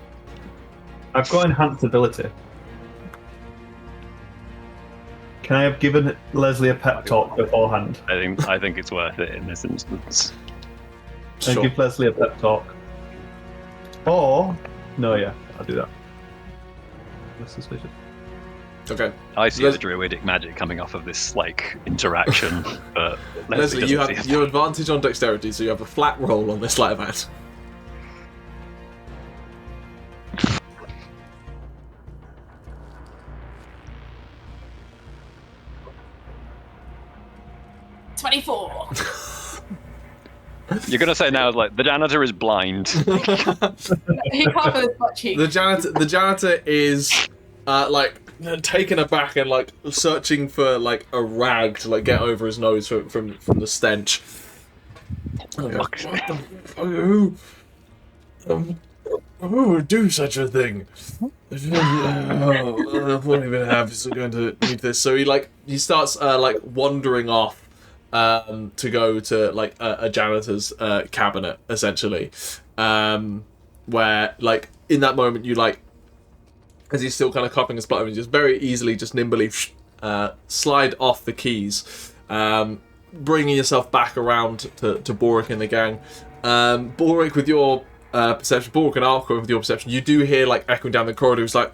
I've got enhanced ability. Can I have given Lesley a pep talk beforehand? I think it's worth it in this instance. And give Lesley a pep talk. Or... No, yeah, I'll do that. That's suspicious. Okay. I see the druidic magic coming off of this interaction, but Lesley, you have your advantage on dexterity, so you have a flat roll on this sleight of hand. You're gonna say now the janitor is blind. He can't with his butt cheek. The janitor is taken aback and searching for a rag to get over his nose from the stench. Who would do such a thing? I won't even have going to need this. So he starts wandering off to go to a janitor's cabinet essentially, where in that moment you as he's still kind of coughing and spluttering, just very easily, just nimbly slide off the keys, bringing yourself back around to Balrick and the gang. Balrick, with your perception, Balrick and Arquen with your perception, you do hear echoing down the corridor. It's oh,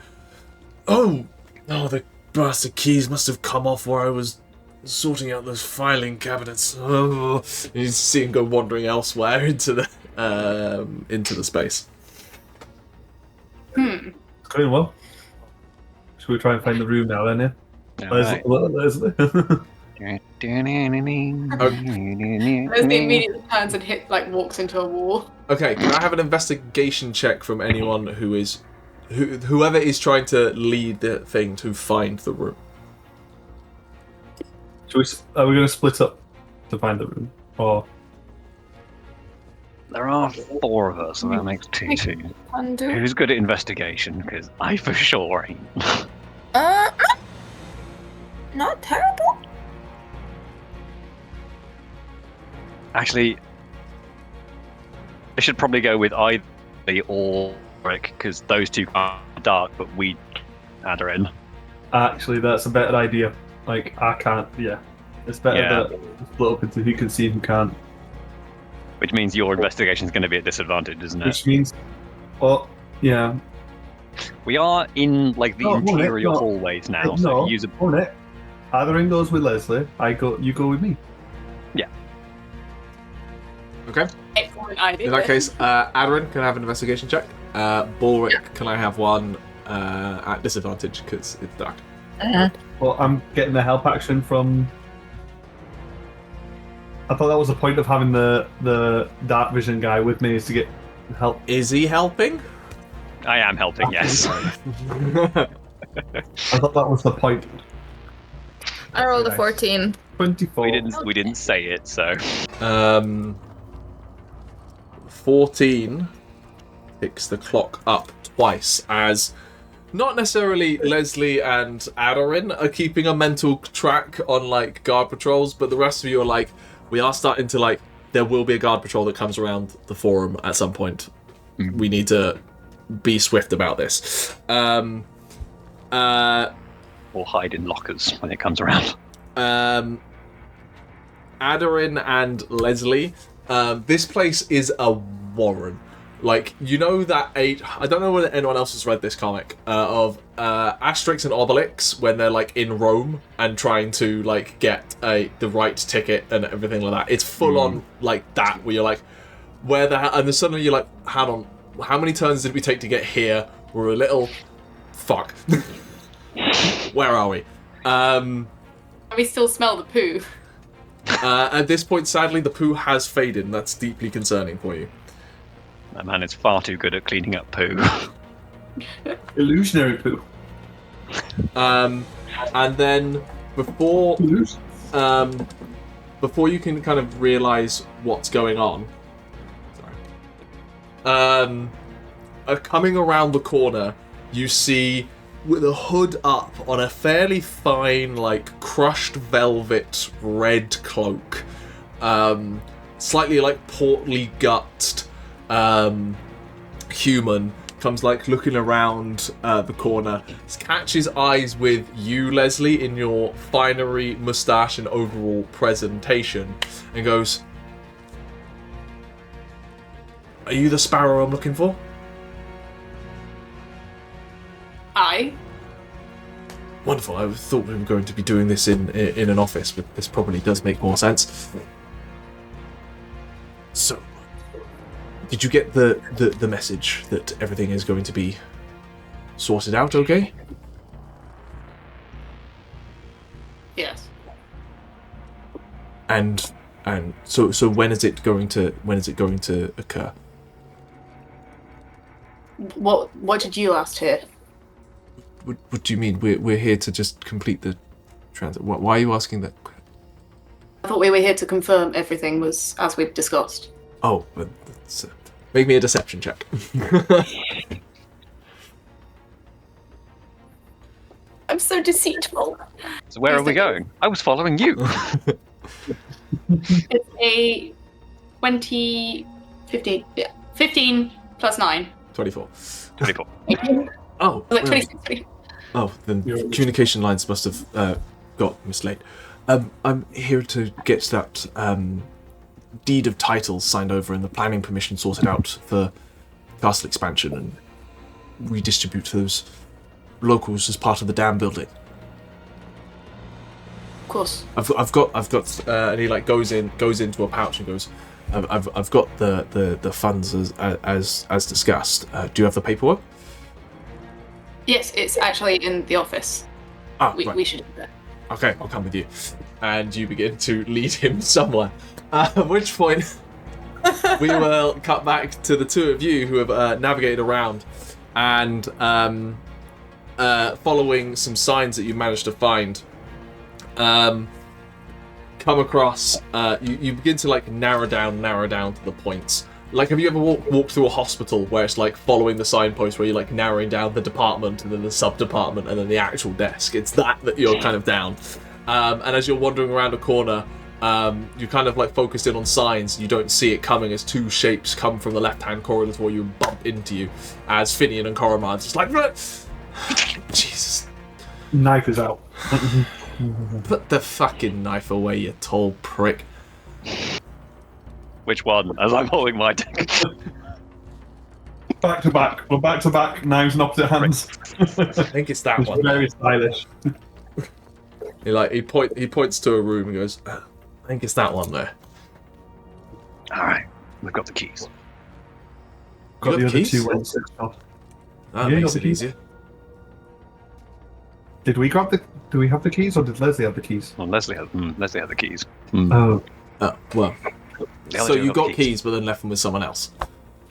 the bastard keys must have come off while I was sorting out those filing cabinets. Oh, and you see him go wandering elsewhere into the space. It's going well. Should we try and find the room now then, yeah? Right. Lesley. immediately turns and walks into a wall. Okay, can I have an investigation check from anyone whoever is trying to lead the thing to find the room? Are we going to split up to find the room, or? There are 4 of us, so that makes 2. Who's good at investigation? Because I for sure ain't. Not terrible. Actually, I should probably go with either or Rick, because those 2 are dark, but we Aderyn. Actually, that's a better idea. Like, I can't. Yeah, it's better that split up into who can see and who can't. Which means your investigation is going to be at disadvantage, isn't it? Which means, yeah. We are in the interior hallways now. So use a. Aderyn goes with Lesley. You go with me. Yeah. Okay. Excellent idea. In that case, Aderyn, can I have an investigation check? Balrick, can I have one at disadvantage because it's dark? Well, I'm getting the help action from. I thought that was the point of having the dark vision guy with me, is to get help. Is he helping? I am helping, yes. I thought that was the point. I rolled a 14. 24. We didn't say it, so. 14 ticks the clock up twice as not necessarily Lesley and Aderyn are keeping a mental track on guard patrols, but the rest of you are we are starting to there will be a guard patrol that comes around the forum at some point. We need to be swift about this. Or hide in lockers when it comes around. Aderyn and Lesley, this place is a warren. That I don't know whether anyone else has read this comic of Asterix and Obelix when they're in Rome and trying to get the right ticket and everything like that. It's full on that where you're where the and then suddenly you're hang on, how many turns did we take to get here? We're a little fuck. Where are we? We still smell the poo. At this point, sadly, the poo has faded, and that's deeply concerning for you. That man is far too good at cleaning up poo. Illusionary poo. And then before you can kind of realise what's going on, coming around the corner, you see with a hood up on a fairly fine, crushed velvet red cloak, slightly portly gutsed human comes looking around the corner, catches eyes with you, Lesley, in your finery, moustache and overall presentation, and goes, "Are you the sparrow I'm looking for?" Aye. Wonderful. I thought we were going to be doing this in an office, but this probably does make more sense. So, did you get the message that everything is going to be sorted out okay? Yes. And so when is it going to occur? What did you ask here? What do you mean? We're here to just complete the transit. Why are you asking that? I thought we were here to confirm everything was as we'd discussed. Oh, but that's, make me a deception check. I'm so deceitful. So where are we going? I was following you. It's a 15 plus 9. 24. 24. Oh. 26. Oh, then communication lines must have got mislaid. I'm here to get that deed of titles signed over and the planning permission sorted out for castle expansion and redistribute those locals as part of the dam building. Of course. I've got, and he goes into a pouch and goes, I've got the funds as discussed. Do you have the paperwork? Yes, it's actually in the office. Right. We should do that. okay, I'll come with you. And you begin to lead him somewhere. At which point, we will cut back to the two of you who have navigated around and following some signs that you managed to find. Come across, you begin to like narrow down to the points. Like, have you ever walked through a hospital where it's like following the signpost where you're like narrowing down the department and then the sub-department and then the actual desk? It's that you're kind of down. And as you're wandering around a corner, you kind of like focused in on signs. You don't see it coming as two shapes come from the left-hand corridor before you bump into you. As Finian and Koromar just like, Jesus. Knife is out. Put the fucking knife away, you tall prick. Which one? As I'm holding my deck. Back to back. We're back to back. Knives in opposite hands. I think it's that It's one. very stylish. He points to a room and goes, I think it's that one there. All right, we've got the keys. Got You the got other keys? two ones switched off. That Yeah, makes got it the keys. easier. Did we grab the? Do we have the keys, or did Lesley have the keys? Well, Lesley had the keys. Oh, Oh, well. The other So two you got the keys, but then left them with someone else. What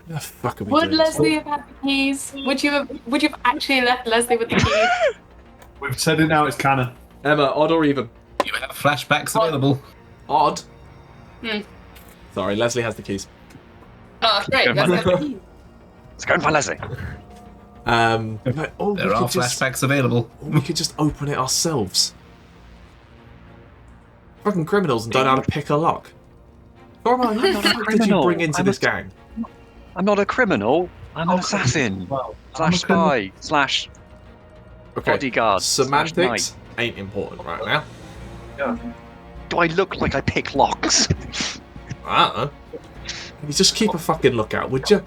the fuck are we Would doing? Lesley have had the keys? Would you have actually left Lesley with the keys? we've said it now. It's canon. Emma, odd or even? You have flashbacks available. Odd. Hmm. Sorry, Lesley has the keys. Oh, great. Lesley had the keys. Let's go and find Lesley. Like, oh, There are flashbacks available. We could just open it ourselves. Fucking criminals and don't know how to pick a lock. Koromar, who the fuck did you bring into this gang? I'm not a criminal. I'm an assassin. Well, Slash spy. Slash Okay, bodyguard. slash semantics knight. ain't important right now. Do I look like I pick locks? I don't know. You just keep a fucking lookout, would you?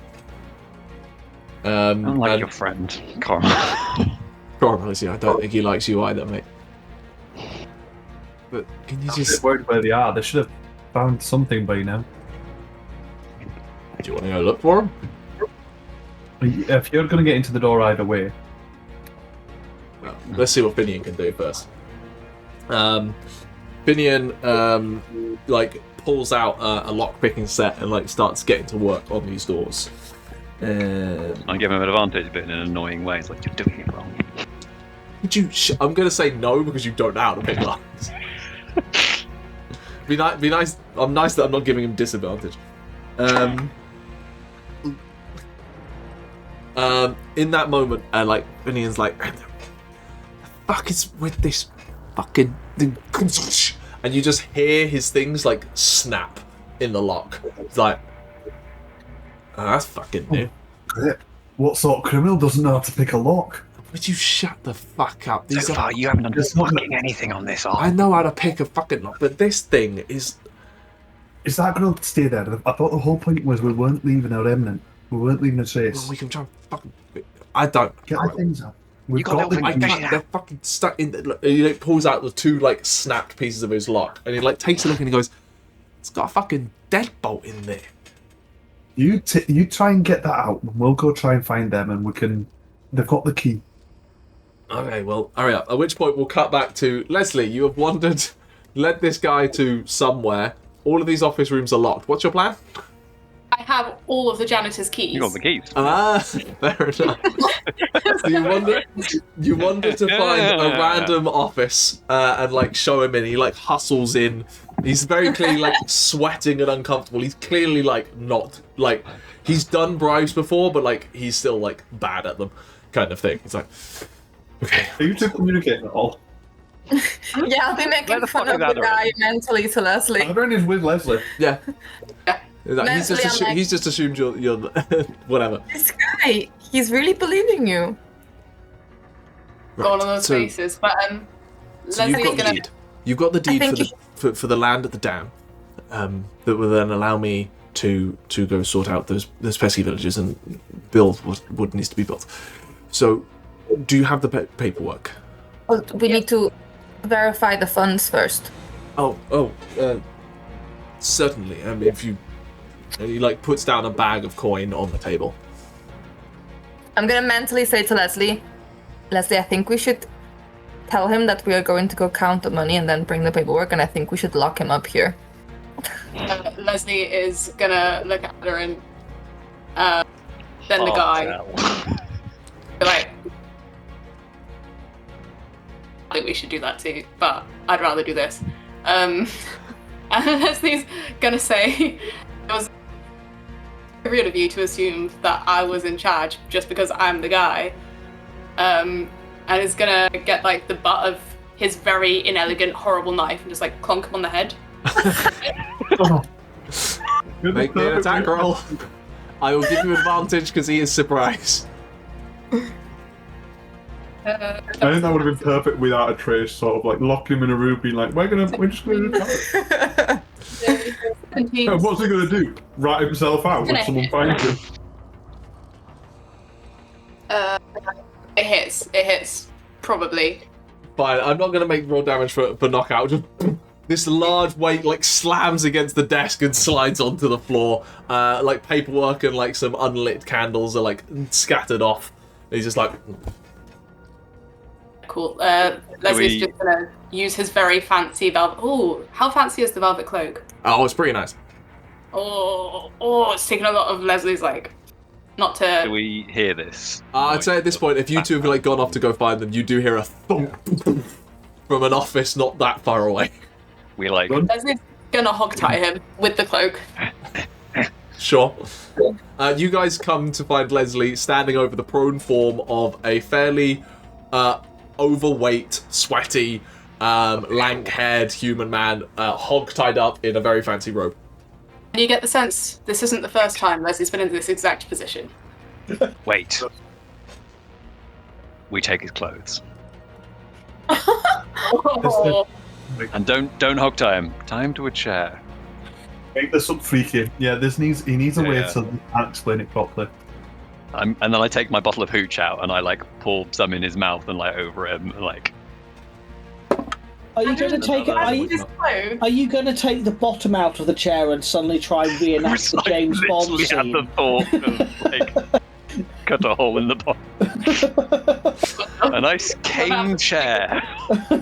I'm like and your friend, Carl. Koromar, I don't think he likes you either, mate. But can you I'm a bit just... worried where they are. They should have found something by now. Do you want to go look for him? If you're going to get into the door either way, Well, let's see what Finian can do first. Finian like pulls out a lock-picking set and like starts getting to work on these doors. I give him an advantage, but in an annoying way. It's like, you're doing it wrong. Would you? I'm gonna say no because you don't know how to pick locks. Be nice. I'm nice that I'm not giving him disadvantage. In that moment, like Finian's like, "The fuck is with this fucking thing?" And you just hear his things like snap in the lock. It's like, oh, that's fucking new. what sort of criminal doesn't know how to pick a lock? Would you shut the fuck up? These So are, far, you haven't done It's not- fucking anything on this, I Art. know how to pick a fucking lock, but this thing is. Is that going to stay there? I thought the whole point was we weren't leaving our remnant. We weren't leaving a trace. Well, we can try and fucking. I don't. Get the things up. We've got got the little I thing. keys. can't. They're fucking stuck in. Look, he like, pulls out the two like snapped pieces of his lock, and he like takes a look and he goes, "It's got a fucking deadbolt in there." You try and get that out, and we'll go try and find them, and we can. They've got the key. Okay, well, hurry up. At which point we'll cut back to Lesley. You have wandered, led this guy to somewhere. All of these office rooms are locked. What's your plan? I have all of the janitor's keys. You got the keys. Ah, fair enough. So you wander to find a random office and like show him in. He like hustles in. He's very clearly like sweating and uncomfortable. He's clearly like not like he's done bribes before, but like he's still like bad at them, kind of thing. He's like, okay. Are you two communicating at all? Yeah, I'll be Where making the fun fuck of is the Aderyn? guy mentally to Lesley. Aderyn is with Lesley. Yeah. He's, like, Mentally, I'm like- he's just assumed you're whatever. This guy, he's really believing you. All of those so- faces. But So you've Lesley's got the gonna. deed. You've got the deed think for the land at the dam. That will then allow me to go sort out those pesky villages and build what needs to be built. So, do you have the paperwork? Well, we need to verify the funds first. Certainly. If you, he like puts down a bag of coin on the table. I'm gonna mentally say to Lesley, I think we should tell him that we are going to go count the money and then bring the paperwork, and I think we should lock him up here. Lesley is gonna look at Aderyn, then the guy. Be like, I think we should do that too, but I'd rather do this. And Leslie's gonna say, it was rude of you to assume that I was in charge just because I'm the guy. And is gonna get like the butt of his very inelegant, horrible knife and just like clonk him on the head. Make me an attack roll. I will give you advantage because he is surprised. I think that would have been perfect without a trace, sort of like locking him in a room, being like, we're just gonna attack. And what's he gonna do? Rat himself out when someone finds him? It hits, probably. Fine, I'm not gonna make raw damage for knockout. Just this large weight like slams against the desk and slides onto the floor. Like paperwork and like some unlit candles are like scattered off. He's just like. Cool. Leslie's just gonna use his very fancy velvet. Oh, how fancy is the velvet cloak? Oh, it's pretty nice. Oh, it's taking a lot of Leslie's like. Not to. Do we hear this? I'd say at this point, if you two have like gone off to go find them, you do hear a thump from an office not that far away. We like. Leslie's gonna hog tie him with the cloak. Sure. You guys come to find Lesley standing over the prone form of a fairly overweight, sweaty, lank-haired human man, hog tied up in a very fancy robe. You get the sense this isn't the first time Leslie's been in this exact position. Wait. We take his clothes. Oh. And don't hog tie him. Tie him to a chair. Make this look freaky. Yeah, he needs a way so you can't explain it properly. And then I take my bottle of hooch out and I like pour some in his mouth and like over him and like. Are you going to take it? Are you going to take the bottom out of the chair and suddenly try and reenact the James Bond scene? Had the thought of like cut a hole in the bottom. A nice cane chair. A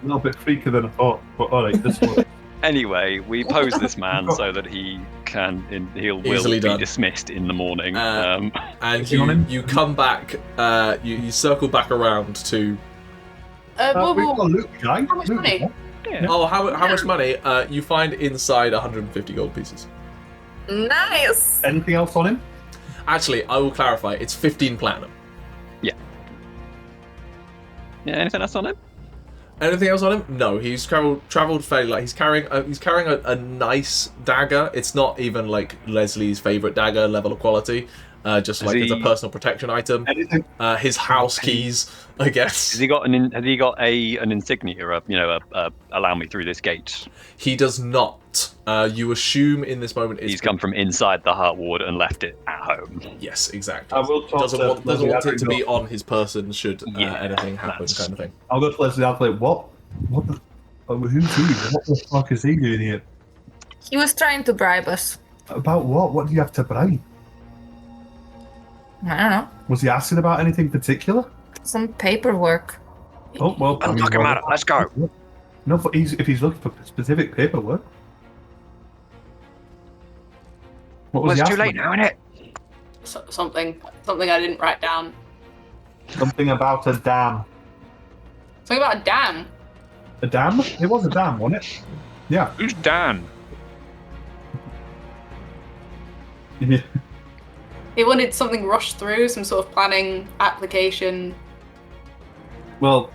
little bit freakier than I thought, but alright, this one. Anyway, we pose this man so that he will be dismissed in the morning. And you come back. You circle back around to. How much money? Yeah. Oh, how much money? You find inside 150 gold pieces. Nice. Anything else on him? Actually, I will clarify. It's 15 platinum. Yeah. Yeah. Anything else on him? Anything else on him? No. He's traveled fairly light. He's carrying a nice dagger. It's not even like Leslie's favorite dagger level of quality. Just like it's a personal protection item. His house keys, I guess. Has he got an insignia? Allow me through this gate. He does not. You assume in this moment he's come from inside the Heart Ward and left it at home. Yes, exactly. I will talk doesn't want it to be on his person should anything happen, kind of thing. I'll go to Lesley. I'll be like, what? Who's he? What the fuck is he doing here? He was trying to bribe us. About what? What do you have to bribe? I don't know. Was he asking about anything particular? Some paperwork. Oh, well. I'm talking about it. Let's go. No, but if he's looking for specific paperwork. What was he it's asking? Too late now, isn't it? Something I didn't write down. Something about a dam. Something about a dam. A dam? It was a dam, wasn't it? Yeah. Who's Dan? Yeah. He wanted something rushed through, some sort of planning application. Well,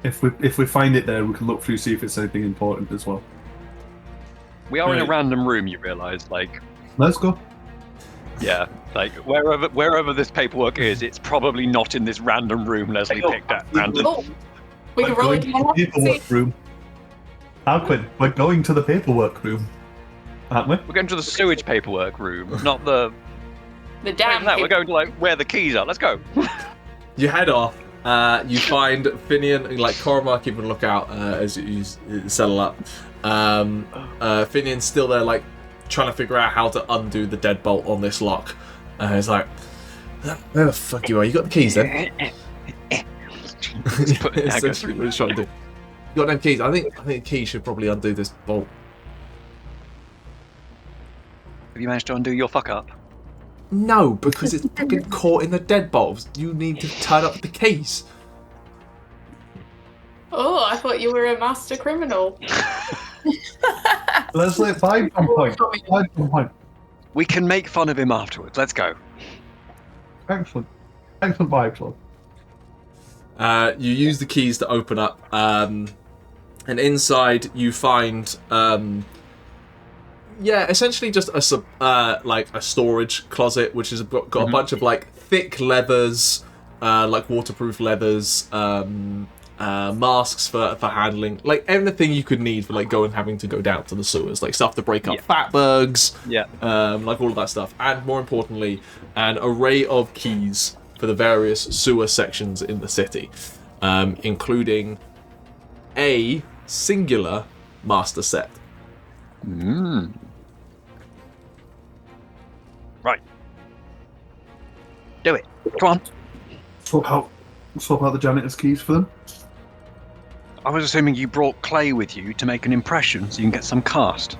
if we find it there, we can look through, see if it's anything important as well. We are in a random room, you realise, like. Let's go. Yeah, like wherever this paperwork is, it's probably not in this random room Lesley picked at random. Oh, we can roll it to the paperwork room. Arquen, we're going to the paperwork room, aren't we? We're going to the sewage paperwork room, not the dam. We're going to like where the keys are. Let's go. You head off. You find Finian, like Cormac, keeping a lookout as you settle up. Finian's still there, like trying to figure out how to undo the deadbolt on this lock. He's like, "Where the fuck you are? You got the keys then?" Essentially what he's trying to do. You got them keys. I think the key should probably undo this bolt. Have you managed to undo your fuck up? No, because it's fucking caught in the deadbolt. You need to turn up the keys. Oh, I thought you were a master criminal. Lesley, 5 point. 5 point. We can make fun of him afterwards. Let's go. Excellent. Excellent vibe, Club. You use the keys to open up, and inside you find, essentially just a storage closet, which has got a bunch of like thick leathers, like waterproof leathers, masks for handling, like everything you could need for like having to go down to the sewers, like stuff to break up fat bugs, like all of that stuff, and more importantly, an array of keys for the various sewer sections in the city, including a singular master set. Right. Do it. Come on. Swap out the janitor's keys for them. I was assuming you brought clay with you to make an impression so you can get some cast.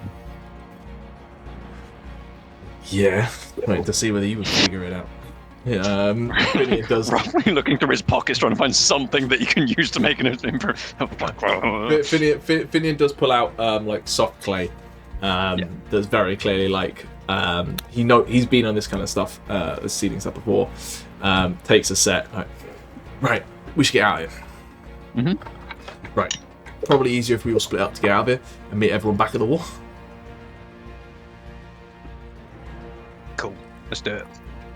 Yeah, waiting to see whether you would figure it out. Finian does. Roughly looking through his pockets, trying to find something that you can use to make an impression. Finian does pull out like soft clay. That's very clearly like he's been on this kind of stuff, this seeding stuff before. Takes a set. Like, right, we should get out of here. Right. Probably easier if we all split up to get out of here and meet everyone back at the wall. Cool. Let's do it.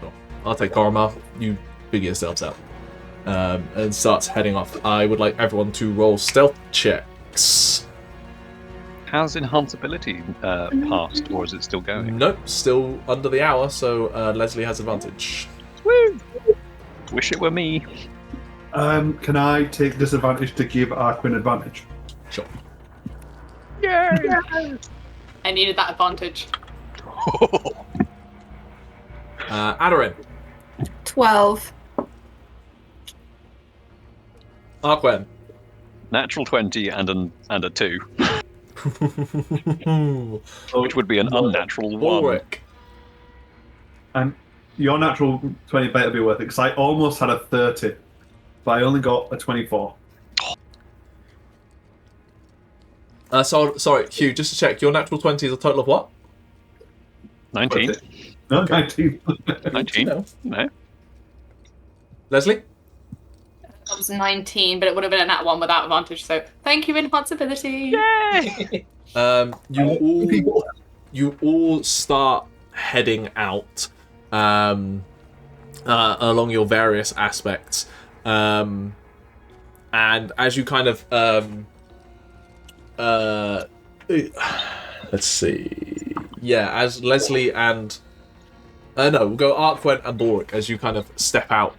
Cool. I'll take Coromar. You figure yourselves out. And starts heading off. I would like everyone to roll stealth checks. How's enhanceability passed, or is it still going? Nope, still under the hour, so Lesley has advantage. Woo! Wish it were me. Can I take disadvantage to give Arquen advantage? Sure. Yay! I needed that advantage. Aderyn. 12. Arquen. Natural 20 and a 2. Which would be an unnatural 1. Balrick. And your natural 20 better be worth it, because I almost had a 30, but I only got a 24. Sorry, Hugh, just to check, your natural 20 is a total of what? 19. No, 19. 19? No. Lesley? That was 19, but it would have been a nat 1 without advantage, so thank you, enhanceability. Yay! You all start heading out along your various aspects, and as you kind of let's see, as Lesley and we'll go Arquen and Balrick as you kind of step out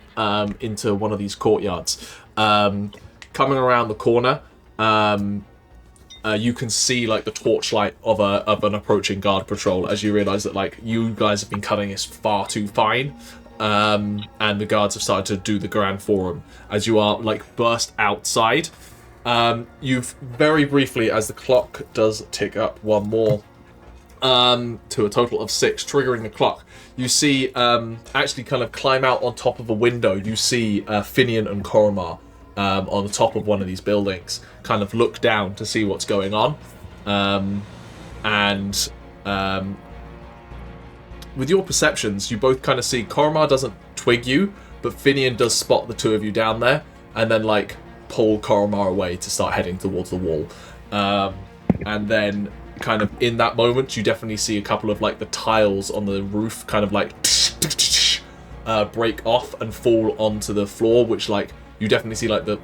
into one of these courtyards. Coming around the corner, you can see like the torchlight of an approaching guard patrol as you realise that like you guys have been cutting this far too fine, and the guards have started to do the grand forum as you are like burst outside. You've very briefly, as the clock does tick up one more to a total of 6, triggering the clock. You see, actually kind of climb out on top of a window, you see Finian and Coromar on the top of one of these buildings, kind of look down to see what's going on. With your perceptions, you both kind of see Coromar doesn't twig you, but Finian does spot the two of you down there, and then like pull Coromar away to start heading towards the wall. And then kind of in that moment, you definitely see a couple of like the tiles on the roof kind of like break off and fall onto the floor, which like you definitely see like the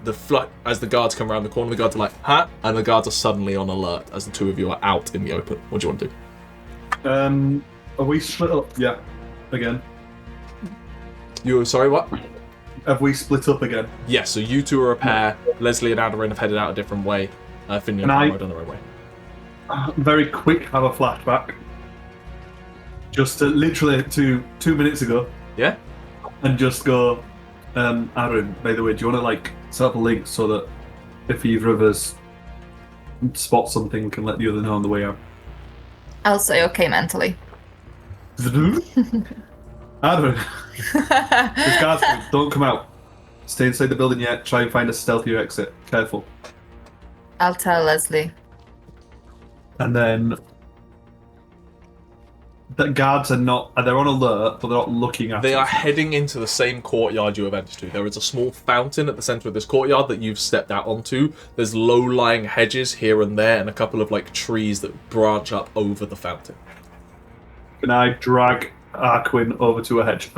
as the guards come around the corner, the guards are like, huh? And the guards are suddenly on alert as the two of you are out in the open. What do you want to do? Are we split up? Yeah, again. You sorry, what? Have we split up again? Yes, so you two are a pair. Lesley and Aderyn have headed out a different way. Finian and Coromar on their own way. Very quick, have a flashback. Just literally to 2 minutes ago. Yeah? And just go, Aderyn, by the way, do you want to like set up a link so that if either of us spot something, we can let the other know on the way out? I'll say okay mentally. Aderyn, there's guards coming. Don't come out. Stay inside the building yet. Try and find a stealthier exit. Careful. I'll tell Lesley. And then the guards are they're on alert, but they're not looking at us. They are heading into the same courtyard you have entered to. There is a small fountain at the centre of this courtyard that you've stepped out onto. There's low-lying hedges here and there, and a couple of like trees that branch up over the fountain. Can I drag Arquen over to a hedge?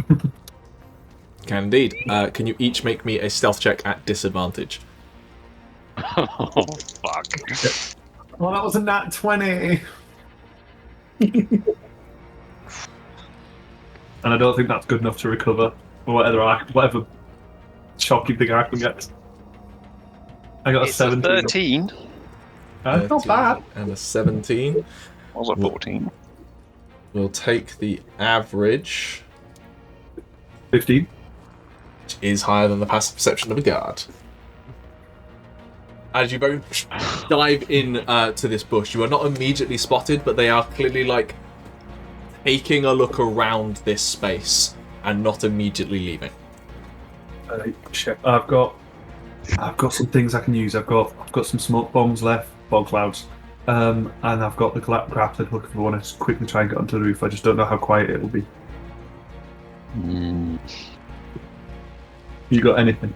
Can indeed. Can you each make me a stealth check at disadvantage? Oh, fuck. Well, that was a nat 20. And I don't think that's good enough to recover whatever shocking thing Arquen gets. I got a 17. 13. Not bad. And a 17. Was a 14. We'll take the average. 15. Which is higher than the passive perception of a guard. As you both dive in to this bush, you are not immediately spotted, but they are clearly like taking a look around this space and not immediately leaving. Shit. I've got some things I can use. I've got some smoke bombs left, fog clouds, and I've got the grappling hook if I want to quickly try and get onto the roof. I just don't know how quiet it will be. You got anything?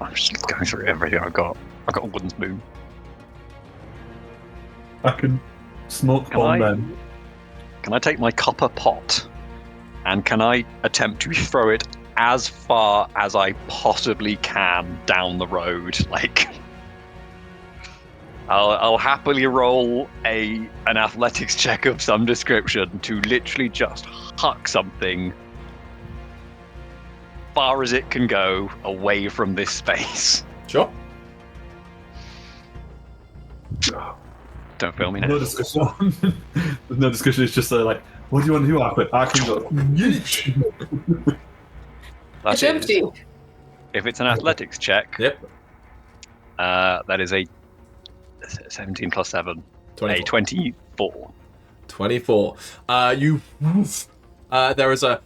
I'm just going through everything I've got. I've got a wooden spoon. I can smoke bomb them. Can I take my copper pot and can I attempt to throw it as far as I possibly can down the road? Like, I'll happily roll an athletics check of some description to literally just huck something far as it can go away from this space. Sure. Don't feel me now. No discussion. There's no discussion. It's just like, what do you want to do, Arquen? Arquen goes, yeesh. That is, if it's an athletics check, yep. That is a 17 plus 7. 24. A 24. 24. There is a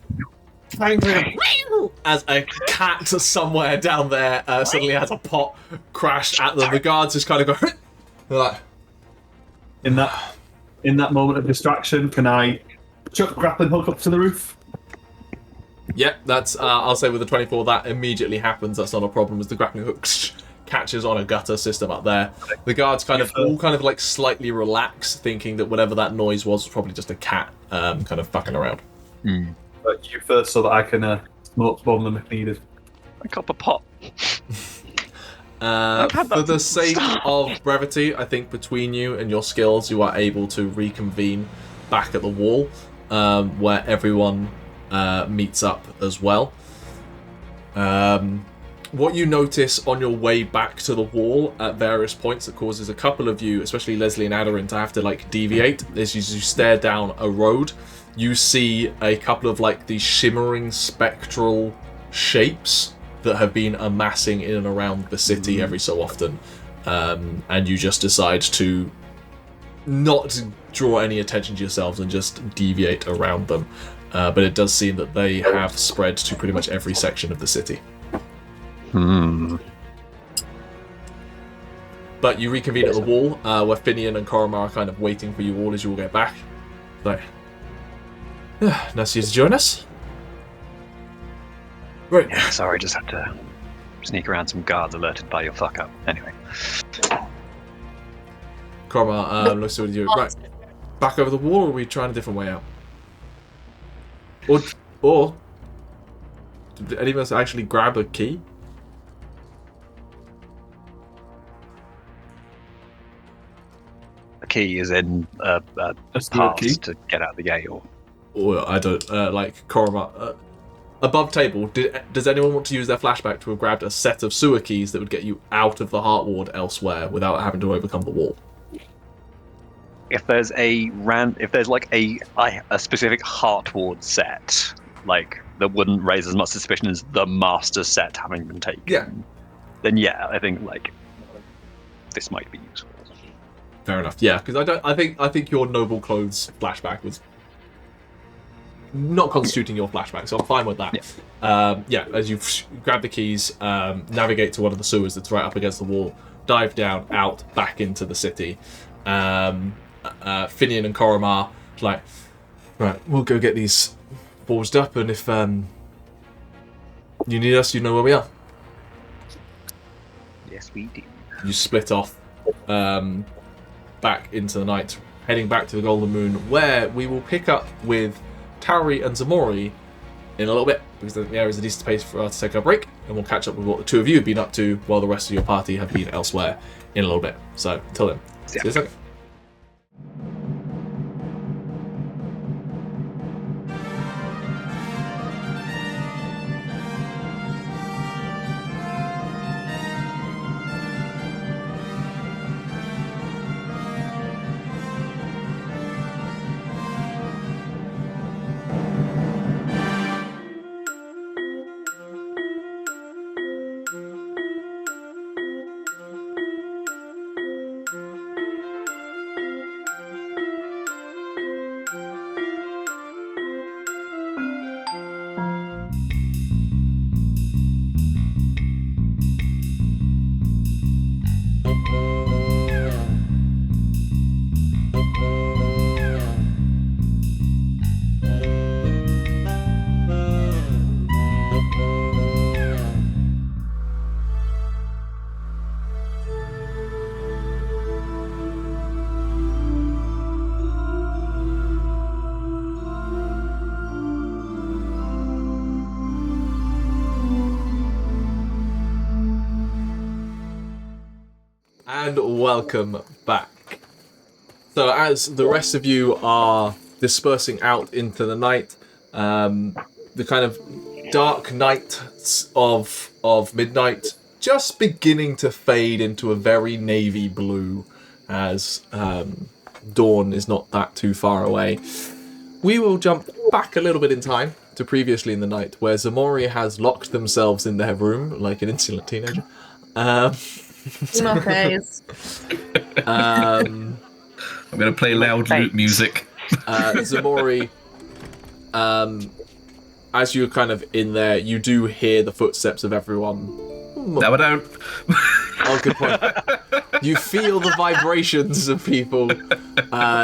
as a cat somewhere down there suddenly has a pot crash at them. The guards just kind of go like, in that moment of distraction, can I chuck the grappling hook up to the roof? Yep, that's I'll say with the 24 that immediately happens. That's not a problem as the grappling hook catches on a gutter system up there. The guards kind of like slightly relax, thinking that whatever that noise was probably just a cat kind of fucking around. But you first so that I can smoke bomb them if needed. A copper pot. For the sake of brevity, I think between you and your skills, you are able to reconvene back at the wall, where everyone meets up as well. What you notice on your way back to the wall at various points that causes a couple of you, especially Lesley and Aderyn, to have to like deviate, is as you stare down a road, you see a couple of like these shimmering spectral shapes that have been amassing in and around the city every so often, and you just decide to not draw any attention to yourselves and just deviate around them. But it does seem that they have spread to pretty much every section of the city. But you reconvene at the wall, where Finian and Koromar are kind of waiting for you all as you all get back. Like, nice of you to join us. Right. Yeah, sorry, just had to sneak around some guards alerted by your fuck up. Anyway. Koromar looks at you. Right. Back over the wall, or are we trying a different way out? Or did any of us actually grab a key? The key is in a pass to get out the gate, or I don't like Koromar. Above table, does anyone want to use their flashback to have grabbed a set of sewer keys that would get you out of the Heart Ward elsewhere without having to overcome the wall? If there's like a specific Heart Ward set, like that wouldn't raise as much suspicion as the master set having been taken. Yeah. Then I think like this might be useful. Fair enough. Yeah, because I think your noble clothes flashback was not constituting your flashback, so I'm fine with that. As you grab the keys, navigate to one of the sewers that's right up against the wall, dive down, out, back into the city. Finian and Koromar like, right, we'll go get these forged up, and if you need us, you know where we are. Yes, we do. You split off back into the night, heading back to the Golden Moon, where we will pick up with Tauri and Ximori in a little bit, because there is a decent space for us to take a break, and we'll catch up with what the two of you have been up to while the rest of your party have been elsewhere in a little bit. So, until then, see you in a second. And welcome back. So as the rest of you are dispersing out into the night, the kind of dark night of midnight just beginning to fade into a very navy blue as dawn is not that too far away. We will jump back a little bit in time to previously in the night, where Ximori has locked themselves in their room like an insolent teenager. Emo phase. I'm going to play loud lute music. Ximori, as you're kind of in there, you do hear the footsteps of everyone. No, I don't. Oh, good point. You feel the vibrations of people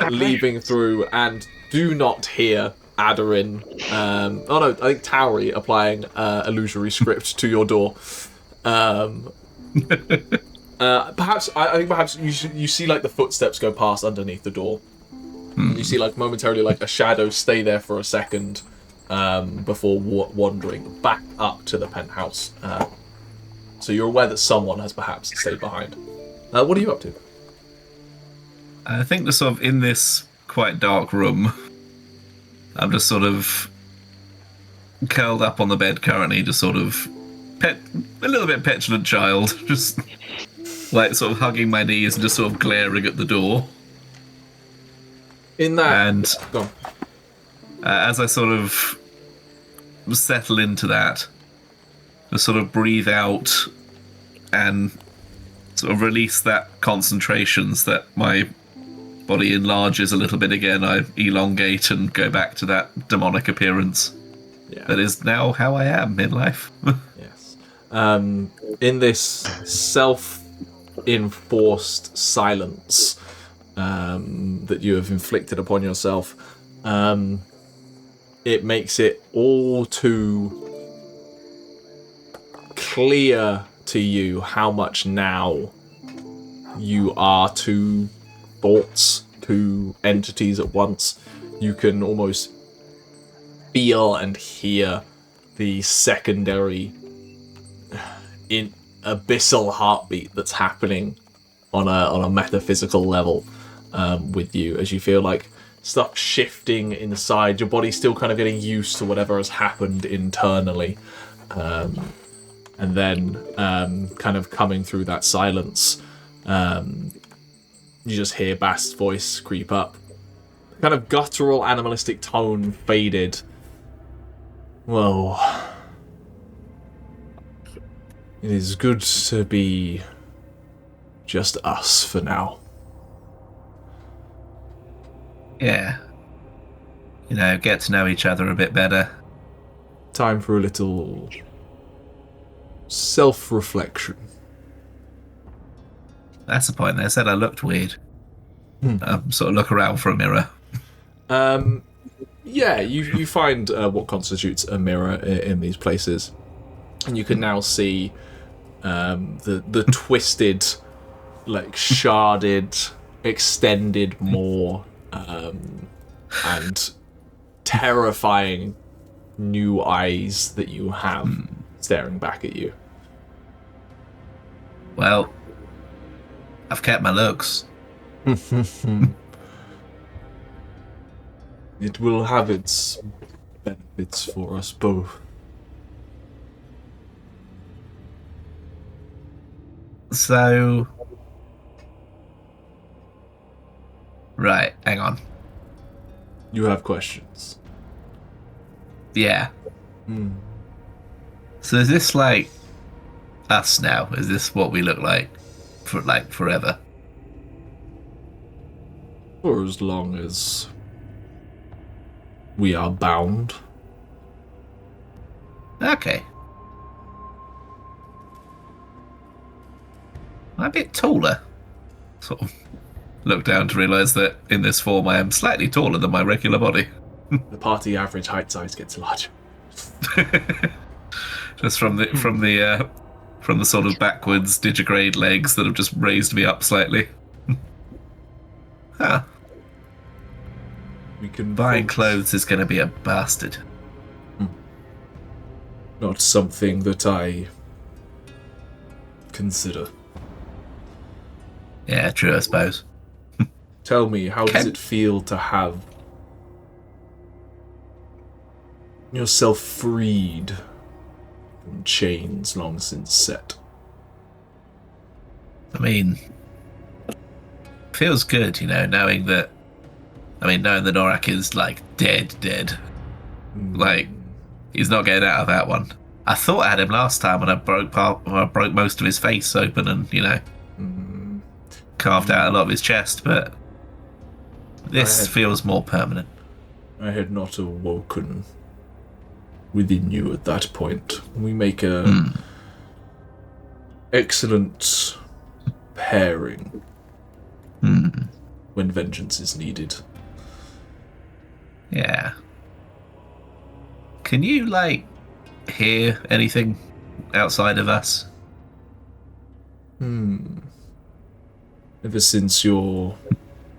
leaving through, and do not hear Aderyn. I think Tauri applying illusory script to your door. Perhaps you see like the footsteps go past underneath the door. You see like momentarily like a shadow stay there for a second before wandering back up to the penthouse. So you're aware that someone has perhaps stayed behind. What are you up to? I think just sort of in this quite dark room, I'm just sort of curled up on the bed currently, just sort of a little bit petulant child, just like sort of hugging my knees and just sort of glaring at the door. In that, and as I sort of settle into that, just sort of breathe out and sort of release that concentration so that my body enlarges a little bit again. I elongate and go back to that demonic appearance. Yeah. That is now how I am in life. Yes. In this self-enforced silence that you have inflicted upon yourself, it makes it all too clear to you how much now you are two thoughts, two entities at once. You can almost feel and hear the secondary abyssal heartbeat that's happening on a metaphysical level with you, as you feel like stuff shifting inside your body, still kind of getting used to whatever has happened internally, and then kind of coming through that silence, you just hear Bast's voice creep up. Kind of guttural animalistic tone faded. Well, it is good to be just us for now. Yeah. Get to know each other a bit better. Time for a little self-reflection. That's the point. They said I looked weird. Sort of look around for a mirror. Yeah, you find what constitutes a mirror in these places, and you can now see the twisted, like sharded, extended maw, and terrifying new eyes that you have staring back at you. Well, I've kept my looks. It will have its benefits for us both. So... Right, hang on. You have questions? Yeah. So is this like us now? Is this what we look like for like forever? For as long as we are bound. Okay. I'm a bit taller. Sort of look down to realise that in this form I am slightly taller than my regular body. The party average height size gets larger. Just from the sort of backwards digigrade legs that have just raised me up slightly. Huh. We can buying clothes is going to be a bastard. Not something that I consider. Yeah, true, I suppose. Tell me, how does it feel to have yourself freed from chains long since set? I mean, feels good, knowing that. Knowing that Norak is like dead. Like, he's not getting out of that one. I thought I had him last time when I broke most of his face open and carved out a lot of his chest, but this feels more permanent. I had not awoken within you at that point. We make a excellent pairing when vengeance is needed. Yeah. Can you, hear anything outside of us? Ever since your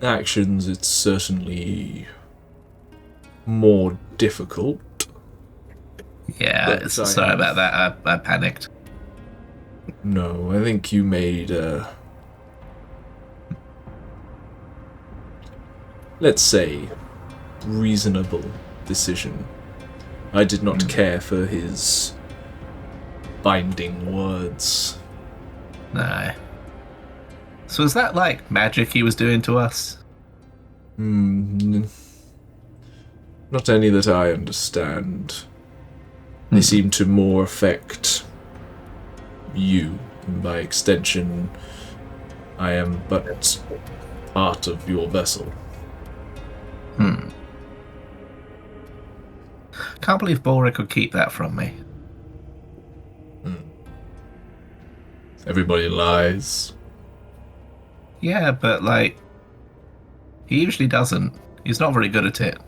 actions, it's certainly more difficult. Yeah, sorry about that. I panicked. No, I think you made a... let's say, reasonable decision. I did not care for his binding words. No. So is that magic he was doing to us? Not any that I understand. They seem to more affect you, and by extension, I am but part of your vessel. Can't believe Balrick would keep that from me. Everybody lies. Yeah, but he usually doesn't. He's not very good at it.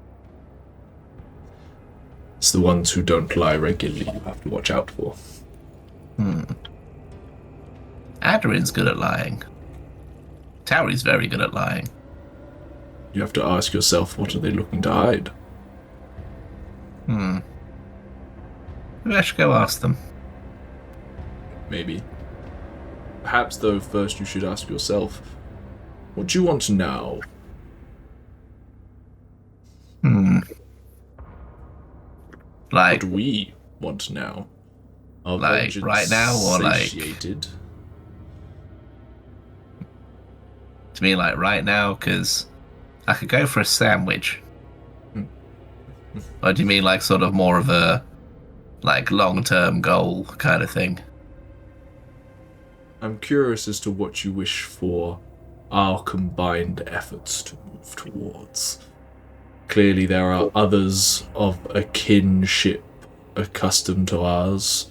It's the ones who don't lie regularly you have to watch out for. Aderyn's good at lying. Tauri's very good at lying. You have to ask yourself, what are they looking to hide? Maybe I should go ask them. Maybe. Perhaps, though, first you should ask yourself, what do you want now? What do we want now? Our vengeance right now, or satiated? To me, right now, because I could go for a sandwich. Or do you mean sort of more of a like long-term goal kind of thing. I'm curious as to what you wish for our combined efforts to move towards. Clearly there are others of a kinship accustomed to ours.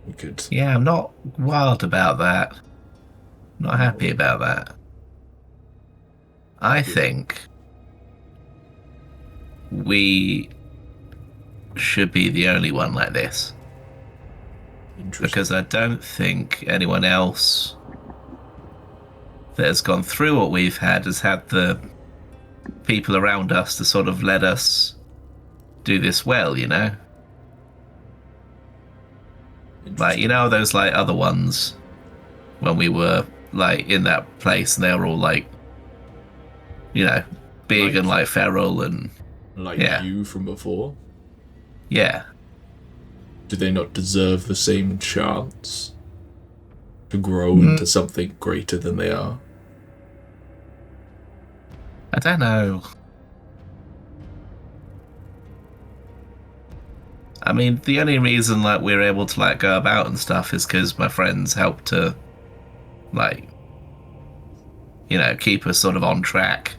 We could... Yeah, I'm not wild about that. Not happy about that. I think we should be the only one like this. Because I don't think anyone else that has gone through what we've had has had the people around us to sort of let us do this well, you know? Like, you know, those like other ones when we were like in that place and they were all like, you know, big and like feral and like you from before? Yeah. Do they not deserve the same chance to grow into something greater than they are? I don't know. I mean, the only reason like we're able to like go about and stuff is because my friends help to, like, you know, keep us sort of on track,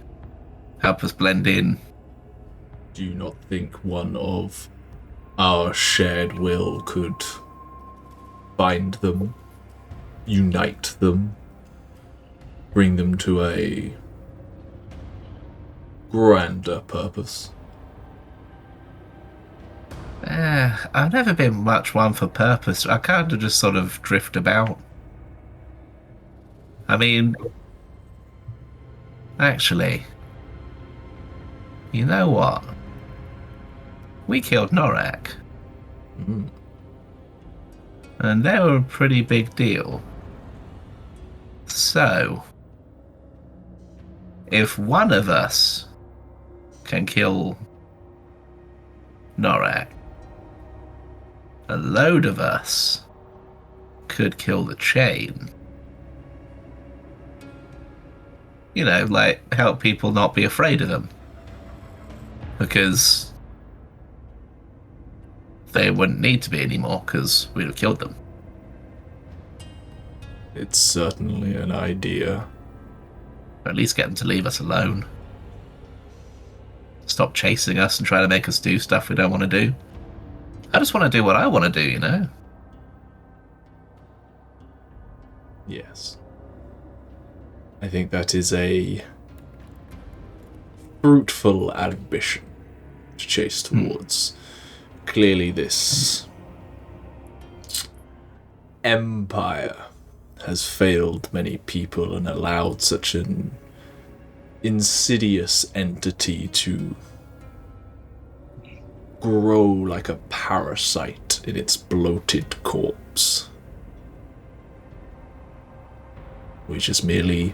help us blend in. Do you not think one of our shared will could bind them, unite them, bring them to a grander purpose? I've never been much one for purpose. I kind of just sort of drift about. I mean, actually, you know what? We killed Norak. And they were a pretty big deal. So, if one of us can kill Norak, a load of us could kill the chain. You know, like, help people not be afraid of them. Because they wouldn't need to be anymore, because we'd have killed them. It's certainly an idea. Or at least get them to leave us alone. Stop chasing us and trying to make us do stuff we don't want to do. I just want to do what I want to do, you know? Yes. I think that is a fruitful ambition to chase towards. Clearly this empire has failed many people and allowed such an insidious entity to grow like a parasite in its bloated corpse. We're just merely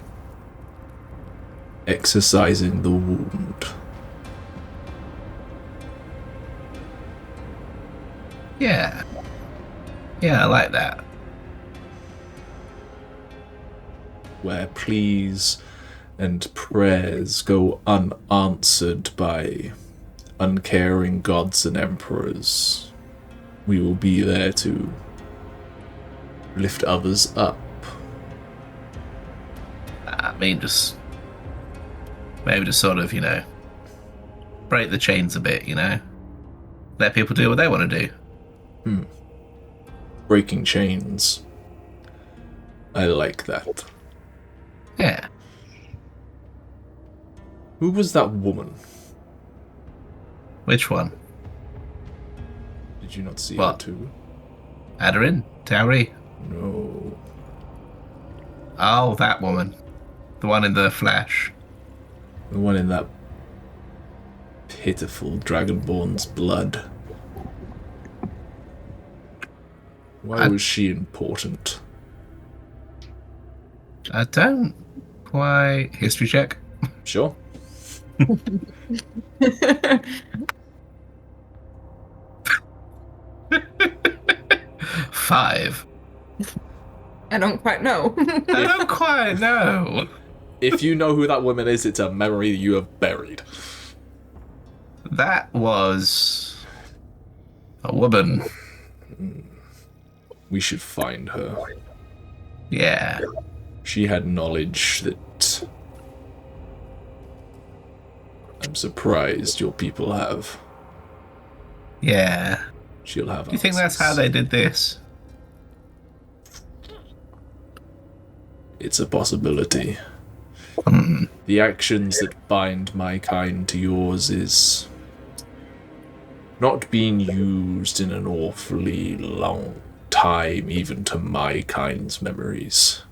exercising the wound. Yeah. Yeah, I like that. Where pleas and prayers go unanswered by uncaring gods and emperors, we will be there to lift others up. I mean, just maybe just sort of, you know, break the chains a bit, you know? Let people do what they want to do. Breaking chains. I like that. Yeah. Who was that woman? Which one? Did you not see What? her too? Aderyn? Tauri? No. Oh, that woman. The one in the flash. The one in that pitiful Dragonborn's blood. Why was she important? I don't quite... History check? Sure. 5. I don't quite know. I don't quite know. If you know who that woman is, it's a memory you have buried. That was A woman. We should find her. Yeah. She had knowledge that I'm surprised your people have. Yeah. She'll have. Do you think that's how they did this? It's a possibility. The actions that bind my kind to yours is not being used in an awfully long time, even to my kind's memories.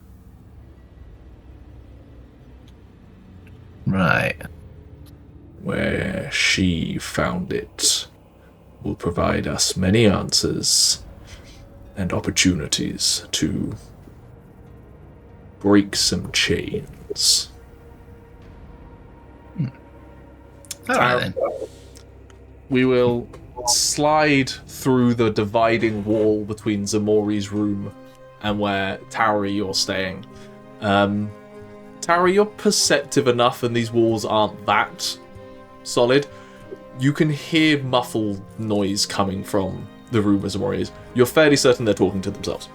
Right. Where she found it will provide us many answers and opportunities to break some chains. All right, then. We will slide through the dividing wall between Ximori's room and where Tauri you're staying. Tauri, you're perceptive enough and these walls aren't that solid. You can hear muffled noise coming from the room where Ximori is. You're fairly certain they're talking to themselves.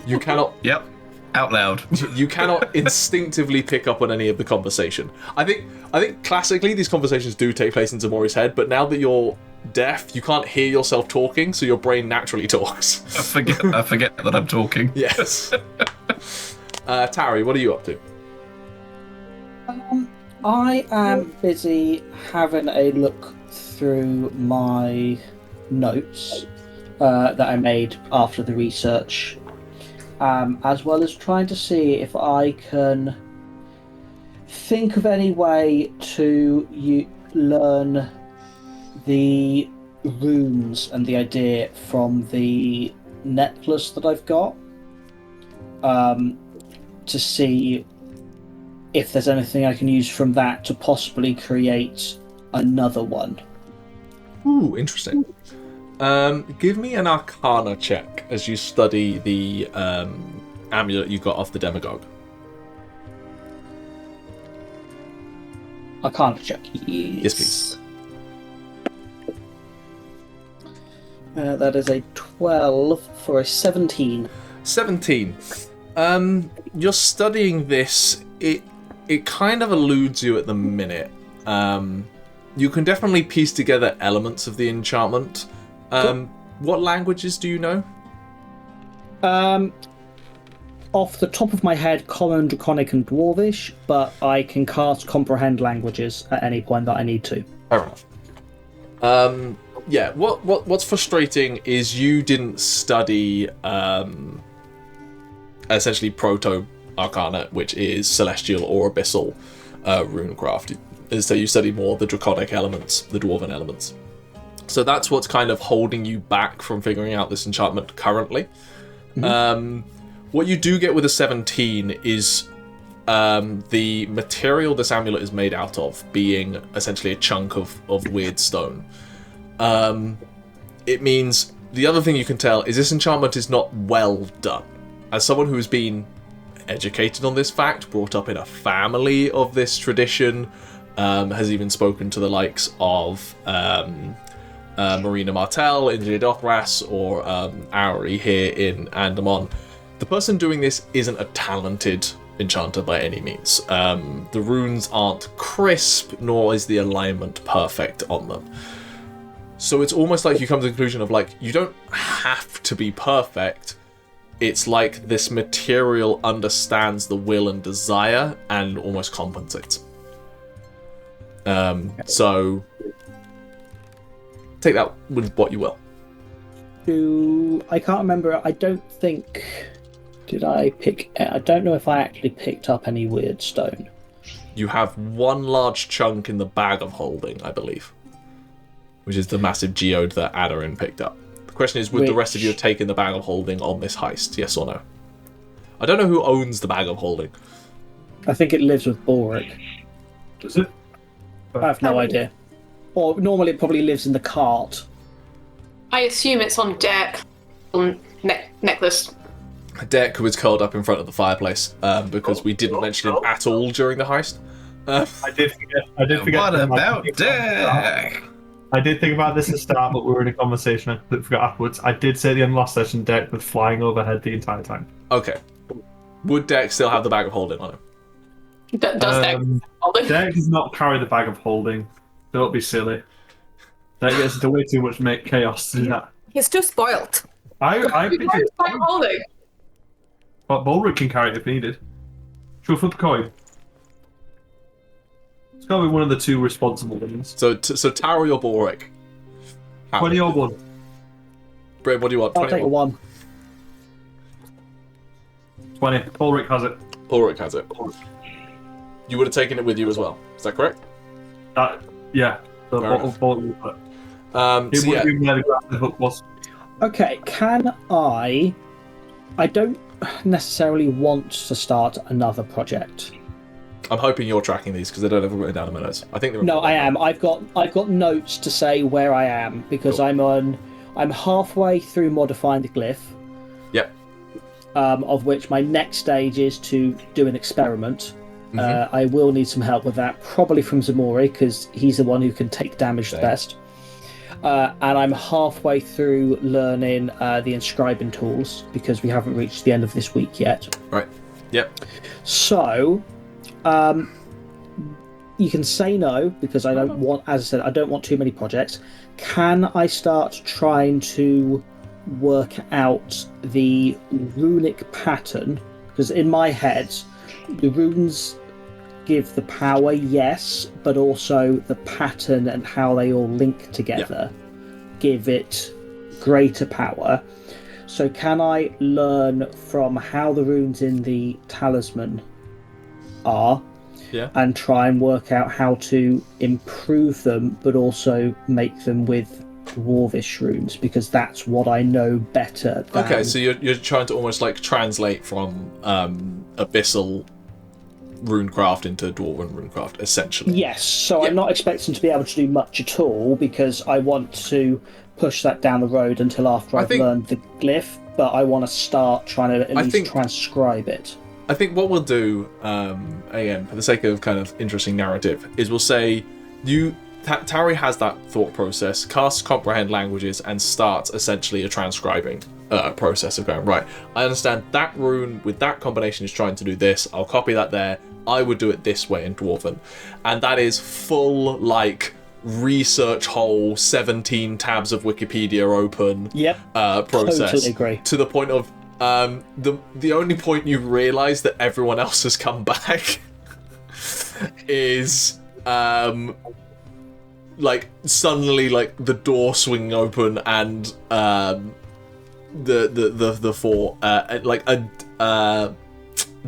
You cannot... Yep. Out loud. You cannot instinctively pick up on any of the conversation. I think classically these conversations do take place in Ximori's head, but now that you're deaf, you can't hear yourself talking, so your brain naturally talks. I forget that I'm talking. Yes. Tauri, what are you up to? I am busy having a look through my notes that I made after the research, as well as trying to see if I can think of any way to learn the runes and the idea from the necklace that I've got, to see if there's anything I can use from that to possibly create another one. Ooh, interesting. Give me an Arcana check as you study the amulet you got off the demagogue. Arcana check. Yes, please. That is a 12 for a 17. 17. You're studying this. It kind of eludes you at the minute. You can definitely piece together elements of the enchantment. What languages do you know? Off the top of my head, Common, Draconic, and Dwarvish, but I can cast Comprehend languages at any point that I need to. Fair enough. Yeah, what's frustrating is you didn't study essentially Proto-Arcana, which is Celestial or Abyssal runecraft. So you study more the Draconic elements, the Dwarven elements. So that's what's kind of holding you back from figuring out this enchantment currently. Mm-hmm. What you do get with a 17 is the material this amulet is made out of being essentially a chunk of weird stone. It means the other thing you can tell is this enchantment is not well done. As someone who has been educated on this fact, brought up in a family of this tradition, has even spoken to the likes of Marina Martell in Dothras or Auri here in Andamon. The person doing this isn't a talented enchanter by any means. The runes aren't crisp, nor is the alignment perfect on them. So it's almost like you come to the conclusion of, like, you don't have to be perfect. It's like this material understands the will and desire and almost compensates. So take that with what you will. I can't remember. I don't think... Did I pick... I don't know if I actually picked up any weird stone. You have one large chunk in the bag of holding, I believe, which is the massive geode that Aderyn picked up. The question is, would the rest of you have taken the bag of holding on this heist? Yes or no? I don't know who owns the bag of holding. I think it lives with Balrick. Does it? I have no idea. Or normally it probably lives in the cart. I assume it's on deck. On necklace. Deck was curled up in front of the fireplace because we didn't mention him at all during the heist. I did forget. What about Deck? I did think about this at the start, but we were in a conversation I completely forgot afterwards. I did say at the end of last session Deck was flying overhead the entire time. Okay. Would Deck still have the bag of holding on him? Does Deck holding? Deck does not carry the bag of holding. Don't be silly. Deck gets into way too much chaos to do that. He's too spoiled. I Who's think it's Deck holding? but Balrick can carry it if needed. Should we flip a coin? It's got to be one of the two responsible ones. So Tauri or Balrick? 20 or 1. Bryn, what do you want? I'll take a 1. 20. Balrick has it. Balrick has it. You would have taken it with you as well. Is that correct? Yeah. The Fair bottle enough. Balrick. So It would be where the grappling hook was. Okay, can I don't necessarily want to start another project. I'm hoping you're tracking these because I don't have it written down in my notes. I think they're No, I am. I've got notes to say where I am because Cool. I'm halfway through modifying the glyph. Yep. Of which my next stage is to do an experiment. I will need some help with that, probably from Ximori because he's the one who can take damage the best. And I'm halfway through learning the inscribing tools because we haven't reached the end of this week yet. Right. Yep. So, you can say no because I don't want, as I said, I don't want too many projects. Can I start trying to work out the runic pattern? Because in my head, the runes give the power, yes, but also the pattern and how they all link together give it greater power. So can I learn from how the runes in the talisman are and try and work out how to improve them but also make them with dwarvish runes because that's what I know better than... Okay, so you're trying to almost like translate from abyssal runecraft into dwarven runecraft, essentially. Yes, so I'm not expecting to be able to do much at all because I want to push that down the road until after I've learned the glyph, but I want to start trying to at least transcribe it. I think what we'll do, again, for the sake of kind of interesting narrative, is we'll say Tauri has that thought process, casts comprehend languages, and starts essentially a transcribing process of going, right, I understand that rune with that combination is trying to do this, I'll copy that there, I would do it this way in Dwarven. And that is full, like, research hole, 17 tabs of Wikipedia open process. Totally agree. To the point of, the only point you realise that everyone else has come back is, like, suddenly, like, the door swinging open and, the four, like, a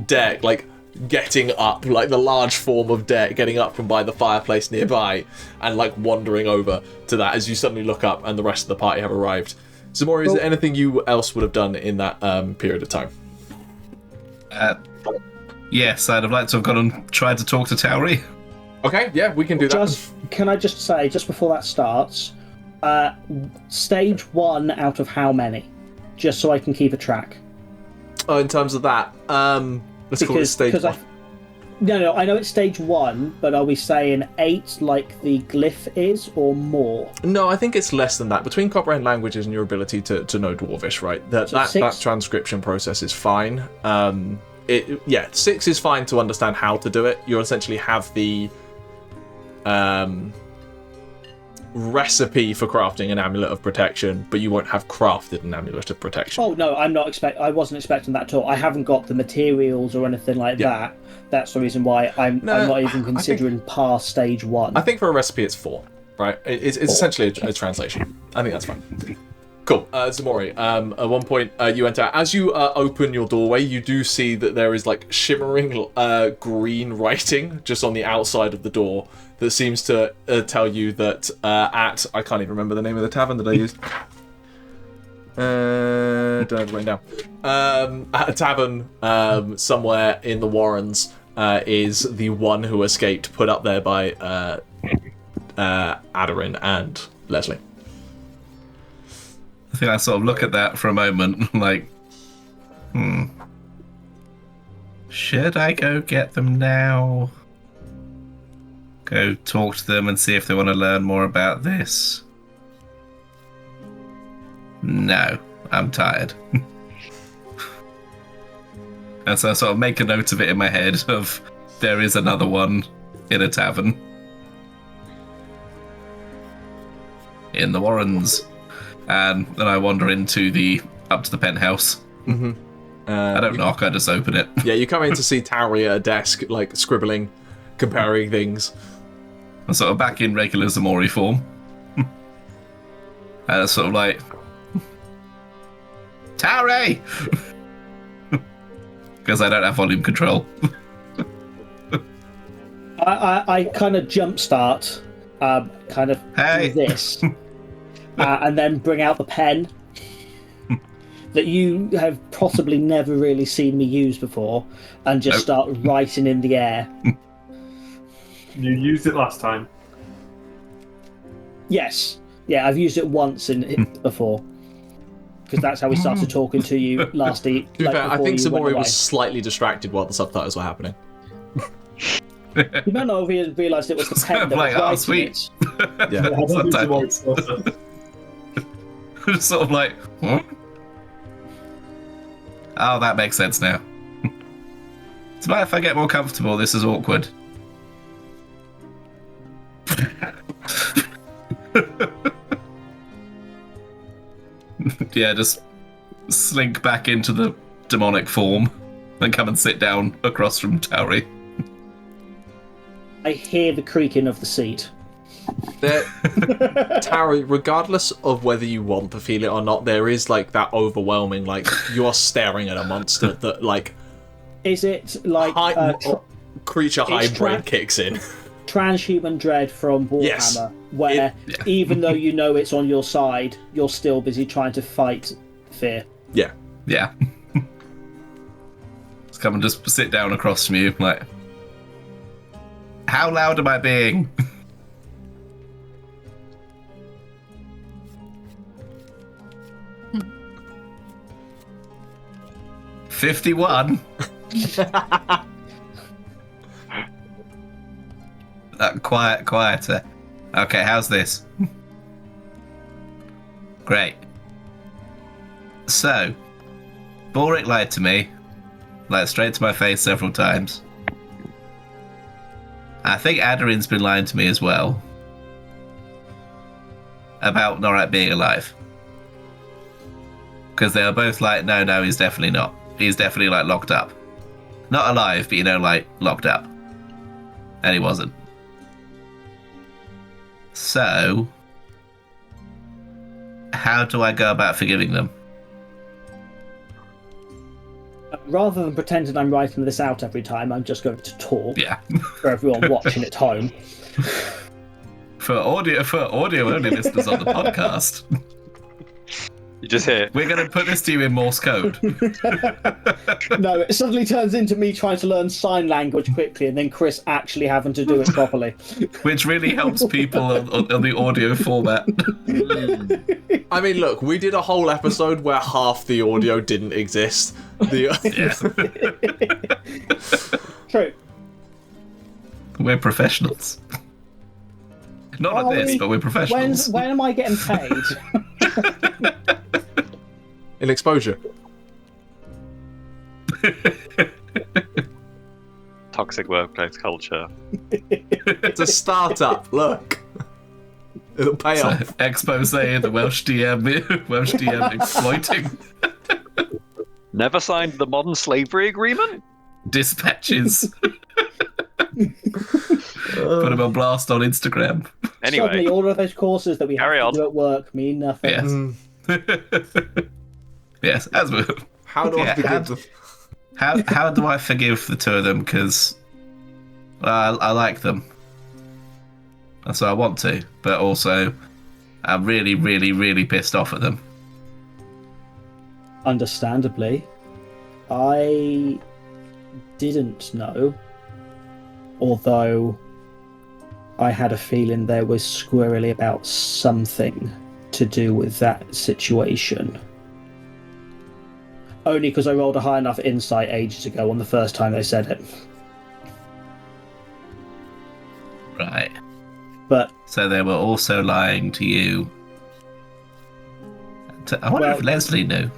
deck, like, getting up, like the large form of deck getting up from by the fireplace nearby and like wandering over to that as you suddenly look up and the rest of the party have arrived. Ximori, is there anything you else would have done in that period of time? Yes, I'd have liked to have gone and tried to talk to Tauri. Okay, yeah, we can do that. Can I just say, just before that starts, stage 1 out of how many? Just so I can keep a track. Oh, in terms of that, let's call it stage 1. No, I know it's stage 1, but are we saying 8 like the glyph is, or more? No, I think it's less than that. Between comprehend languages and your ability to know Dwarvish, right? That transcription process is fine. 6 is fine to understand how to do it. You essentially have the recipe for crafting an amulet of protection, but you won't have crafted an amulet of protection. Oh no, I wasn't expecting that at all. I haven't got the materials or anything like that. That's the reason why I'm not even considering past stage 1. I think for a recipe it's 4, right? It's essentially a translation. I think that's fine. Cool. Ximori, at one point you enter. As you open your doorway, you do see that there is like shimmering green writing just on the outside of the door that seems to tell you that at... I can't even remember the name of the tavern that I used. Don't have it written down. At a tavern somewhere in the Warrens is the one who escaped, put up there by Aderyn and Lesley. I think I sort of look at that for a moment, like, should I go get them now? go talk to them and see if they want to learn more about this. No, I'm tired. And so I sort of make a note of it in my head of there is another one in a tavern. In the Warrens. And then I wander up to the penthouse. Mm-hmm. I don't knock, I just open it. Yeah, you come in to see Tauri at a desk, like, scribbling, comparing things. I'm sort of back in regular Ximori form. And it's sort of like... Tauri! Because I don't have volume control. I kind of jumpstart, kind of Hey. do this, and then bring out the pen that you have possibly never really seen me use before, and just start writing in the air. You used it last time. Yes, yeah, I've used it once before. Because that's how we started talking to you last week. To be fair, I think Ximori was slightly distracted while the subtitles were happening. You might not have realised it was the pen that like, was oh, writing sweet. it. Yeah. Sometimes. Just sort of like, huh? Oh, that makes sense now. It's about if I get more comfortable, this is awkward. Yeah, just slink back into the demonic form and come and sit down across from Tauri. I hear the creaking of the seat. Tauri, regardless of whether you want to feel it or not, there is like that overwhelming, like you are staring at a monster that like. Is it like creature hybrid kicks in? Transhuman dread from Warhammer, Yes. where even though you know it's on your side, you're still busy trying to fight fear. Yeah. Yeah. Just come and just sit down across from you, like, how loud am I being? $51. Quieter. Okay, how's this? Great. So, Balrick lied to me, like straight to my face several times. I think Aderyn's been lying to me as well about Norak being alive. Because they are both like, no, he's definitely not. He's definitely like locked up. Not alive, but like locked up. And he wasn't. So, how do I go about forgiving them? Rather than pretending I'm writing this out every time, I'm just going to talk for everyone watching at home. For audio only listeners on the podcast. You just hear. We're going to put this to you in Morse code. No, it suddenly turns into me trying to learn sign language quickly, and then Chris actually having to do it properly. Which really helps people on the audio format. I mean, look, we did a whole episode where half the audio didn't exist. True. We're professionals. Not at this, but we're professionals. When am I getting paid? In exposure. Toxic workplace culture. It's a startup. Look, it'll pay off. Expose the Welsh DM exploiting. Never signed the modern slavery agreement? Dispatches. Put him on blast on Instagram. Anyway. Suddenly, all of those courses that we have Carry to on. do at work mean nothing. Yes. Yes, as we. How do I forgive them? How do I forgive the two of them? Because I like them, and so I want to, but also I'm really, really, really pissed off at them. Understandably, I didn't know, although I had a feeling there was squirrely about something to do with that situation. Only because I rolled a high enough insight ages ago on the first time they said it. Right. But So they were also lying to you. I wonder if Lesley knew.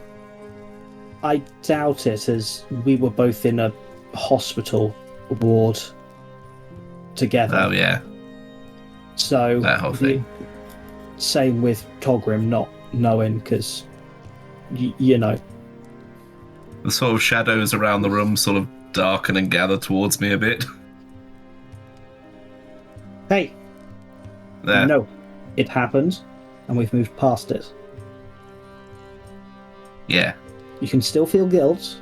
I doubt it, as we were both in a hospital ward together. Oh, yeah. So That whole thing. Same with Togrim not knowing, because you know. The sort of shadows around the room sort of darken and gather towards me a bit. Hey, There. no, it happened, and we've moved past it. Yeah. You can still feel guilt,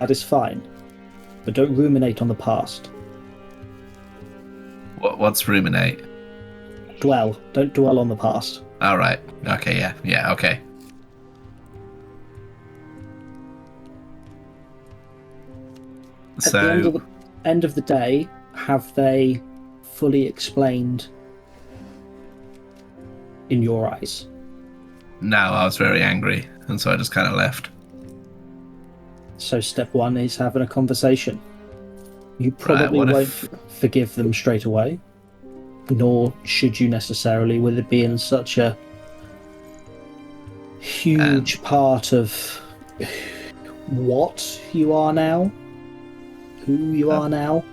that is fine, but don't ruminate on the past. What's ruminate? Don't dwell on the past. All right. Okay. Yeah. Yeah. Okay. At the end of the day, have they fully explained in your eyes? No, I was very angry, and so I just kind of left. So step one is having a conversation. You probably won't forgive them straight away, nor should you necessarily, with it being such a huge part of what you are now, who you are now.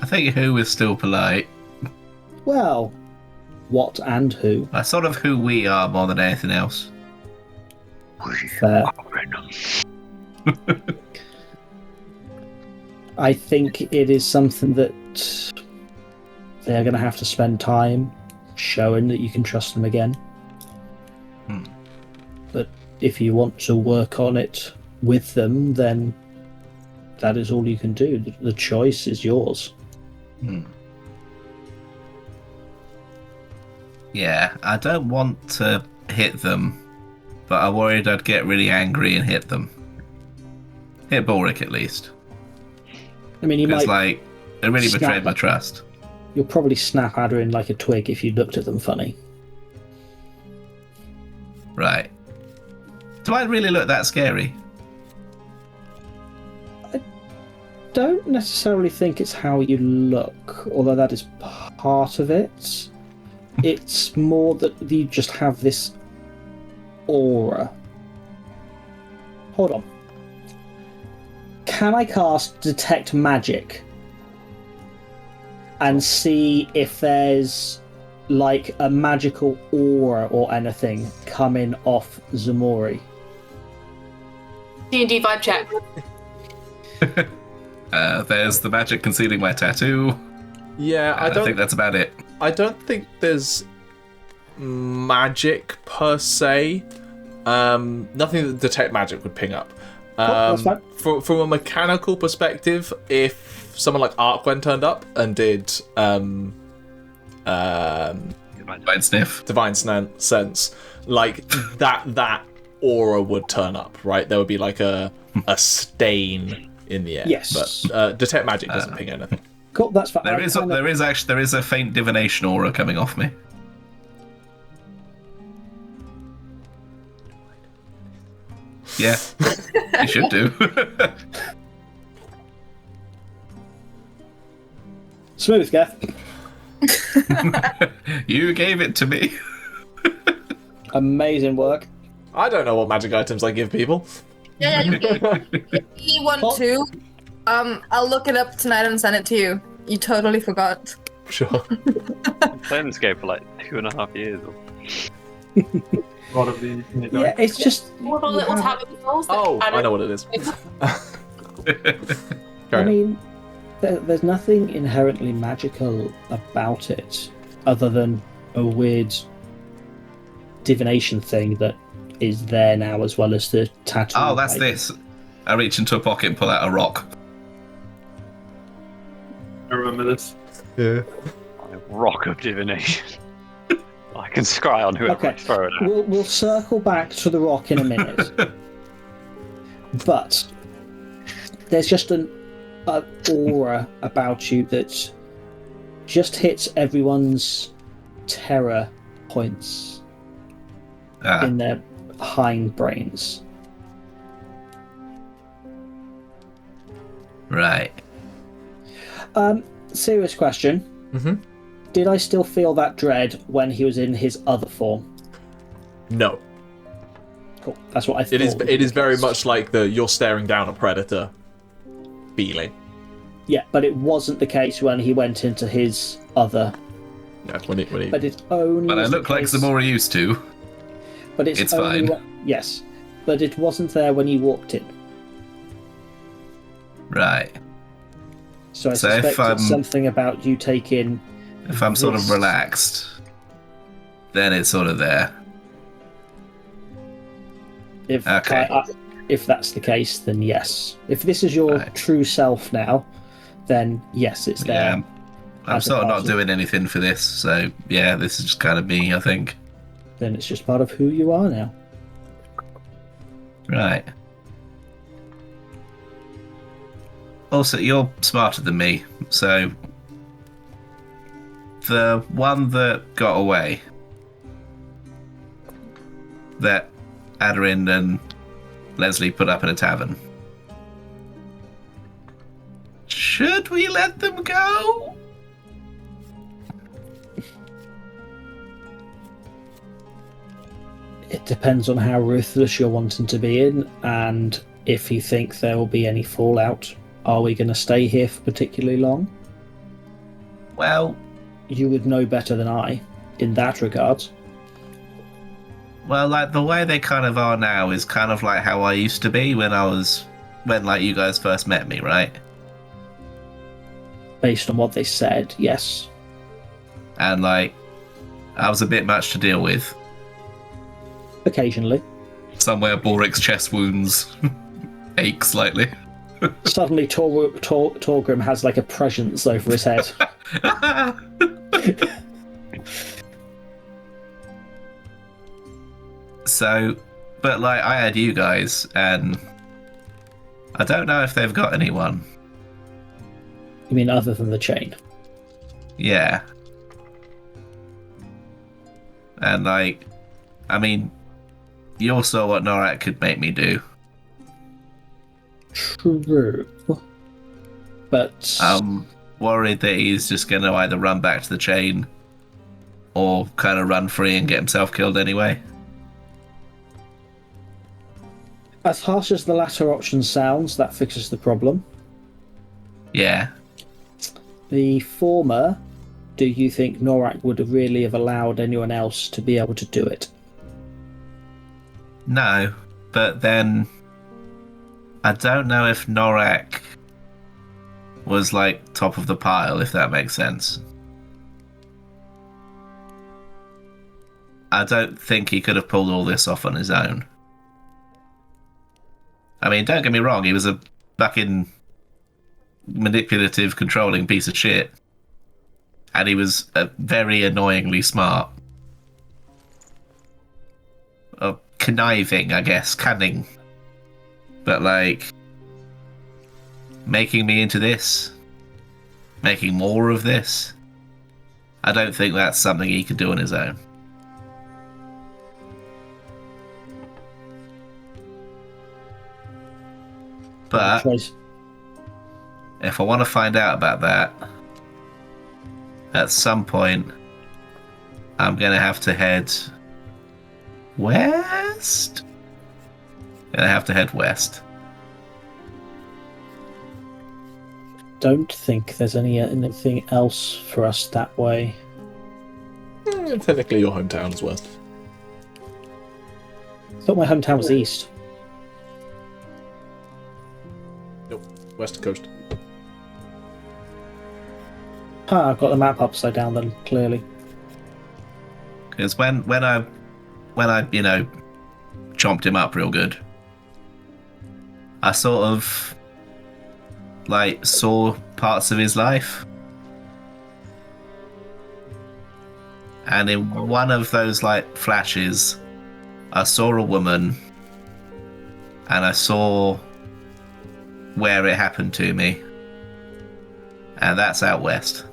I think who is still polite. Well, what and who. Sort of who we are more than anything else. Fair. I think it is something that they're going to have to spend time showing that you can trust them again. But if you want to work on it with them, then that is all you can do. The choice is yours. Yeah, I don't want to hit them, but I worried I'd get really angry and hit them. Hit Balrick at least. I mean, you Because, might... it really snap betrayed my at- trust. You'll probably snap Aderyn like a twig if you looked at them funny. Right. Do I really look that scary? Don't necessarily think it's how you look, although that is part of it. It's more that you just have this aura. Hold on. Can I cast Detect Magic and see if there's like a magical aura or anything coming off Ximori? D&D vibe check. There's the magic concealing my tattoo. Yeah, I think that's about it. I don't think there's magic per se. Nothing that detect magic would ping up. That's fine. From a mechanical perspective, if someone like Arquen turned up and did Divine Sniff. Divine Sense, like that aura would turn up, right? There would be like a stain in the air. Yes. But detect magic doesn't ping anything. Cool, that's fine. There is a faint divination aura coming off me. Yeah, you should do. Smooth, Gaff. You gave it to me. Amazing work. I don't know what magic items I give people. Yeah, you can. If you want to, I'll look it up tonight and send it to you. You totally forgot. Sure. Playing this game for like 2.5 years. Yeah, it's just... What are little tablet dolls? Oh, I know what it is. I mean, there's nothing inherently magical about it, other than a weird divination thing that is there now, as well as the tattoo. Oh, that's this. I reach into a pocket and pull out a rock. I remember this. Yeah. Rock of divination. I can scry on whoever I throw it at. We'll circle back to the rock in a minute. But there's just an aura about you that just hits everyone's terror points in their hind brains. Right. Serious question. Mm-hmm. Did I still feel that dread when he was in his other form? No. Cool. That's what I thought. It is very much like you're staring down a predator feeling. Yeah, but it wasn't the case when he went into his other. No, when he. But it only. But I look like Ximori used to. But it's only fine. Yes, but it wasn't there when you walked in. Right. So I So suspect if I'm- it's something about you taking. If I'm sort of this- relaxed, then it's sort of there. If Okay. if that's the case, then yes. If this is your Right. true self now, then yes, it's there. Yeah. I'm as a sort of part not doing anything for this, so yeah, this is just kind of me, I think. Then it's just part of who you are now. Right. Also, you're smarter than me, so the one that got away, that Aderyn and Lesley put up in a tavern, should we let them go? It depends on how ruthless you're wanting to be in, and if you think there will be any fallout. Are we going to stay here for particularly long? Well, You would know better than I in that regard. like the way they kind of are now is kind of like how I used to be when like you guys first met me, right? Based on what they said, yes. And like, I was a bit much to deal with. Occasionally. Somewhere Balrick's chest wounds ache slightly. Suddenly Torgrim has like a presence over his head. So, but like, I had you guys, and I don't know if they've got anyone. You mean other than the chain? Yeah. And like, I mean, you all saw what Norak could make me do. True. But I'm worried that he's just going to either run back to the chain or kind of run free and get himself killed anyway. as harsh as the latter option sounds, that fixes the problem. Yeah. The former, do you think Norak would really have allowed anyone else to be able to do it? No, but then I don't know if Norak was like top of the pile, if that makes sense. I don't think he could have pulled all this off on his own. I mean, don't get me wrong, he was a fucking manipulative, controlling piece of shit. And he was very annoyingly smart. Conniving, I guess, cunning. But like, making me into this, making more of this, I don't think that's something he could do on his own. But if I want to find out about that, at some point, I'm going to have to head west? Gonna have to head west. Don't think there's anything else for us that way. Technically your hometown is west. I thought my hometown was east. Nope, west coast. I've got the map upside down then, clearly. Because when I chomped him up real good, I sort of like saw parts of his life. And in one of those like flashes, I saw a woman and I saw where it happened to me. And that's out west.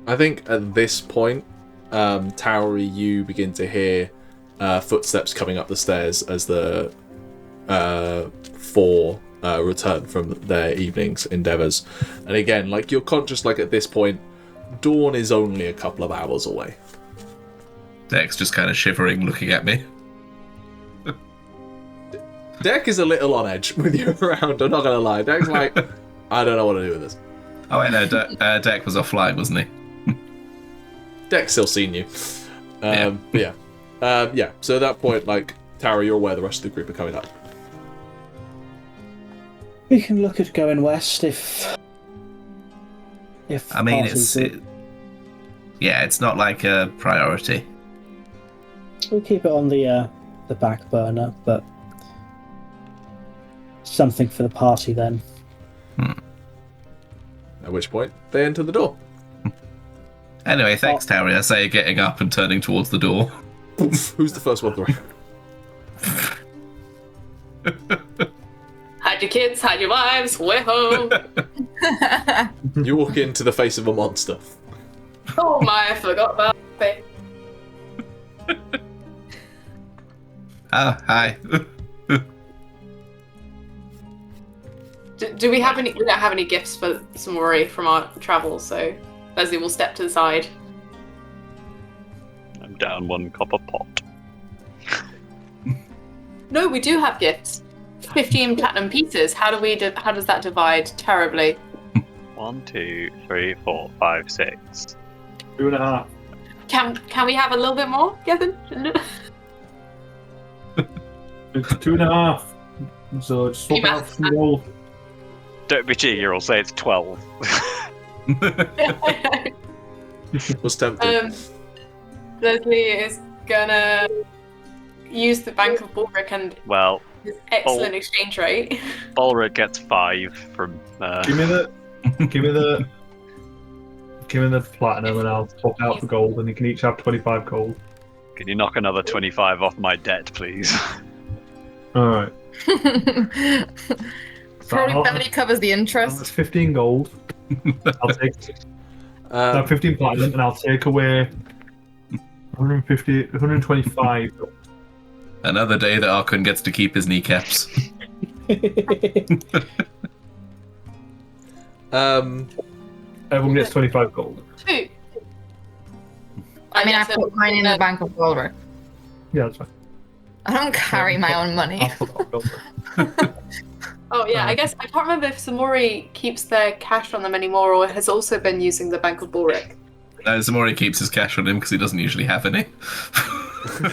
I think at this point, Tauri, you begin to hear footsteps coming up the stairs as the four return from their evening's endeavours. And again, like, you're conscious, like, at this point, dawn is only a couple of hours away. Deck's just kind of shivering, looking at me. Deck is a little on edge with you around, I'm not going to lie. Deck's like, I don't know what to do with this. Oh, wait, no, Deck was offline, wasn't he? Deck's still seen you. Yeah. So at that point, like, Tauri, you're aware the rest of the group are coming up. We can look at going west if I mean, parties it's not like a priority. we'll keep it on the back burner, but something for the party then. At which point, they enter the door. Anyway, thanks, Tauri. I say, getting up and turning towards the door. Who's the first one through? Hide your kids, hide your wives, we're home. You walk into the face of a monster. Oh my, I forgot about it. Oh, hi. Do we have any? We don't have any gifts for Ximori from our travels, so Lesley will step to the side. I'm down 1 copper pot. No, we do have gifts. 15 platinum pieces. How does that divide terribly? 1, 2, 3, 4, 5, 6. 2.5. Can we have a little bit more, Gavin? It's 2.5. So just swap out some gold. Don't be cheeky, I'll say it's 12. Was tempted. Lesley is gonna use the Bank of Balrick and Well, his excellent exchange rate. Balrick gets 5 from. Give me the platinum, and I'll swap out the gold, and you can each have 25 gold. Can you knock another 25 off my debt, please? All right. Probably covers the That's interest. 15 gold. I'll take 15 platinum, and I'll take away 125. Another day that Arquen gets to keep his kneecaps. Everyone gets 25 gold. 2. I mean, I put mine in the Bank of Balrick. Yeah, that's fine. I don't carry my own money. I'll put gold. Oh yeah, I guess I can't remember if Ximori keeps their cash on them anymore or has also been using the Bank of Balrick. Ximori keeps his cash on him because he doesn't usually have any.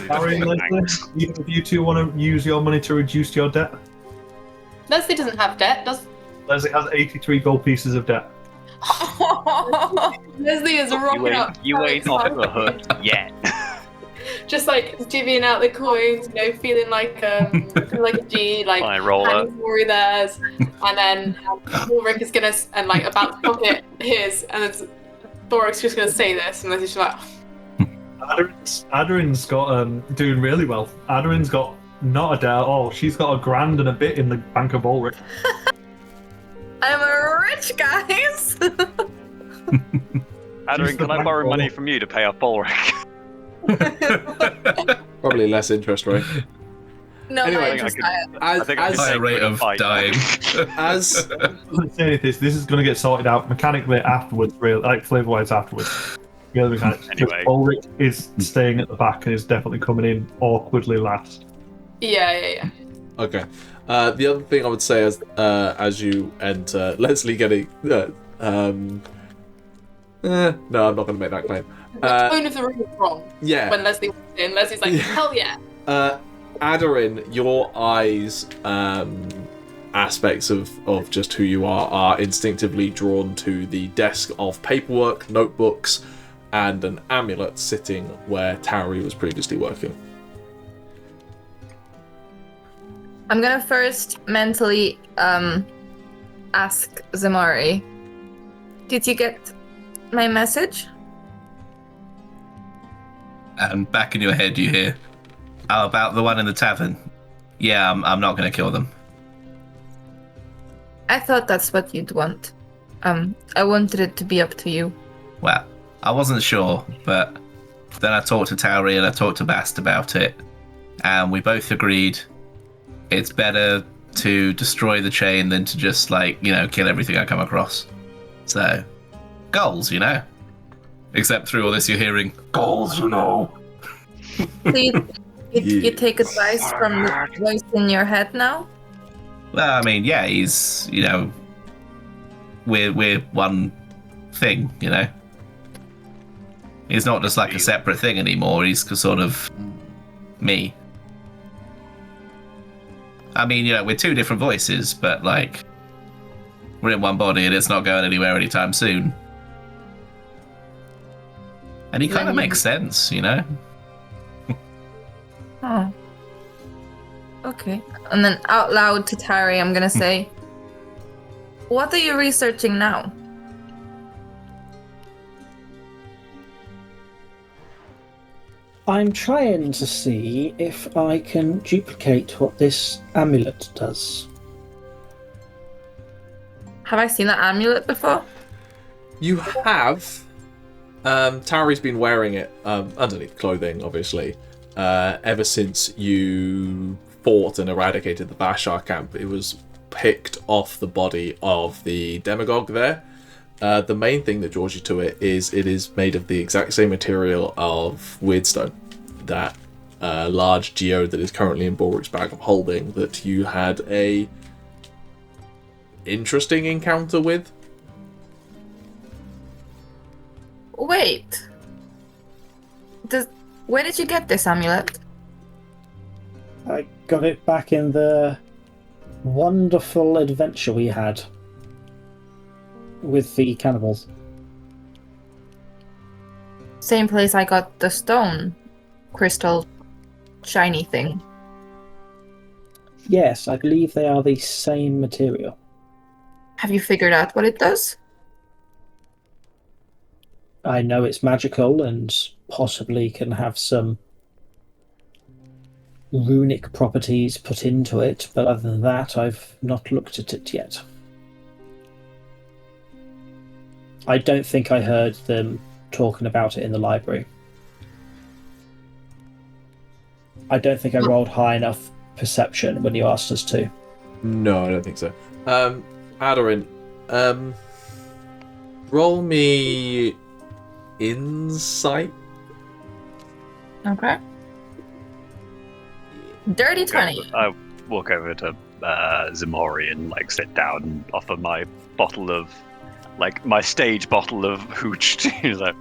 Harry and Lesley, either of you two want to use your money to reduce your debt? Lesley doesn't have debt, does Lesley has 83 gold pieces of debt. Leslie is rocking up. You ain't off the hook yet. Just like divvying out the coins, feeling like a G, like Fine, roll handing Ximori theirs, and then Balrick is gonna about to pocket his, and then Balrick's just gonna say this, and then he's just like. Aderyn's got doing really well. Aderyn's got not a debt at all. She's got $1,000 and a bit in the Bank of Balrick. I'm a rich, guys. Aderyn, can I borrow money from you to pay off Balrick? Probably less interest rate. No, Anyway, I just I think I Higher rate of dying. As Doesn't say anything. This is going to get sorted out mechanically afterwards, really, like flavor-wise afterwards. Really mechanics. Anyway. Balric is staying at the back and is definitely coming in awkwardly last. Yeah. okay. The other thing I would say as you enter, Lesley getting no, I'm not going to make that claim. The tone of the room was wrong. Yeah. When Lesley walked in, Lesley's like, hell yeah. Aderyn, your eyes, aspects of just who you are instinctively drawn to the desk of paperwork, notebooks, and an amulet sitting where Tauri was previously working. I'm gonna first mentally ask Ximori, did you get my message? And back in your head you hear, oh, about the one in the tavern. Yeah, I'm not going to kill them. I thought that's what you'd want. I wanted it to be up to you. Well, I wasn't sure, but then I talked to Tauri and I talked to Bast about it, and we both agreed it's better to destroy the chain than to just, like, you know, kill everything I come across. So, goals, you know? Except through all this you're hearing, goals, you know? So you take advice from the voice in your head now? Well, I mean, yeah, he's, you know, we're one thing, you know? He's not just like a separate thing anymore, he's sort of me. I mean, you know, we're two different voices, but, like, we're in one body and it's not going anywhere anytime soon. And he kind of makes sense, you know? Oh. Okay. And then out loud to Tauri, I'm gonna say, what are you researching now? I'm trying to see if I can duplicate what this amulet does. Have I seen that amulet before? You have. Tauri's been wearing it underneath clothing, obviously, ever since you fought and eradicated the Bashar camp. It was picked off the body of the demagogue there. The main thing that draws you to it is made of the exact same material of Weirdstone, that large geode that is currently in Balrick's bag of holding that you had a interesting encounter with. Wait. Where did you get this amulet? I got it back in the wonderful adventure we had with the cannibals. Same place I got the stone crystal shiny thing. Yes, I believe they are the same material. Have you figured out what it does? I know it's magical and possibly can have some runic properties put into it, but other than that, I've not looked at it yet. I don't think I heard them talking about it in the library. I don't think I rolled high enough perception when you asked us to. No, I don't think so. Aderyn, roll me insight. Okay. Dirty 20. I walk over to Ximori and like sit down and offer my bottle of, like, my stage bottle of hooch. He's like,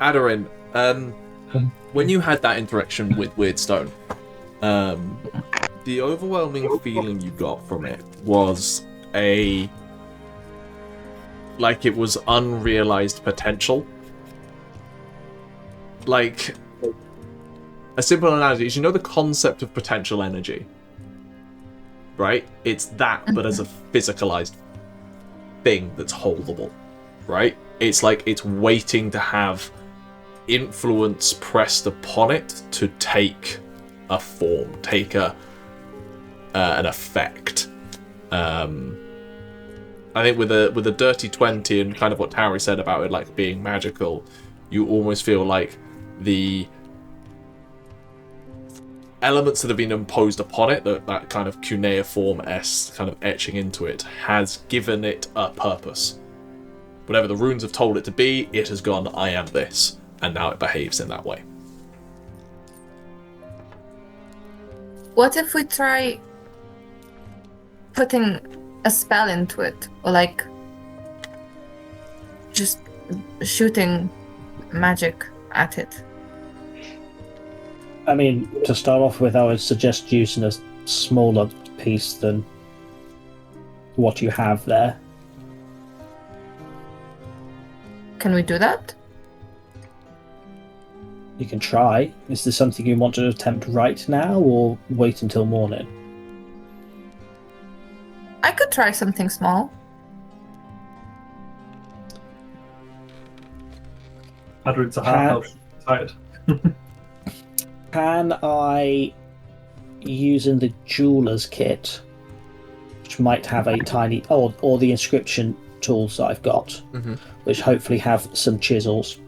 Aderyn, when you had that interaction with Weirdstone, the overwhelming feeling you got from it was like it was unrealized potential. Like, a simple analogy is, you know the concept of potential energy, right? It's that, but as a physicalized thing that's holdable, right? It's like it's waiting to have influence pressed upon it to take a form, take an effect. I think with a dirty 20 and kind of what Tauri said about it, like being magical, you almost feel like the elements that have been imposed upon it, that kind of cuneiform-esque kind of etching into it, has given it a purpose. Whatever the runes have told it to be, it has gone, I am this, and now it behaves in that way. What if we try putting a spell into it, or like just shooting magic at it? I mean, to start off with, I would suggest using a smaller piece than what you have there. Can we do that? You can try. Is this something you want to attempt right now, or wait until morning? I could try something small. Aderyn's a half tired. Can I, using the jeweler's kit, which might have a tiny, or the inscription tools that I've got, which hopefully have some chisels,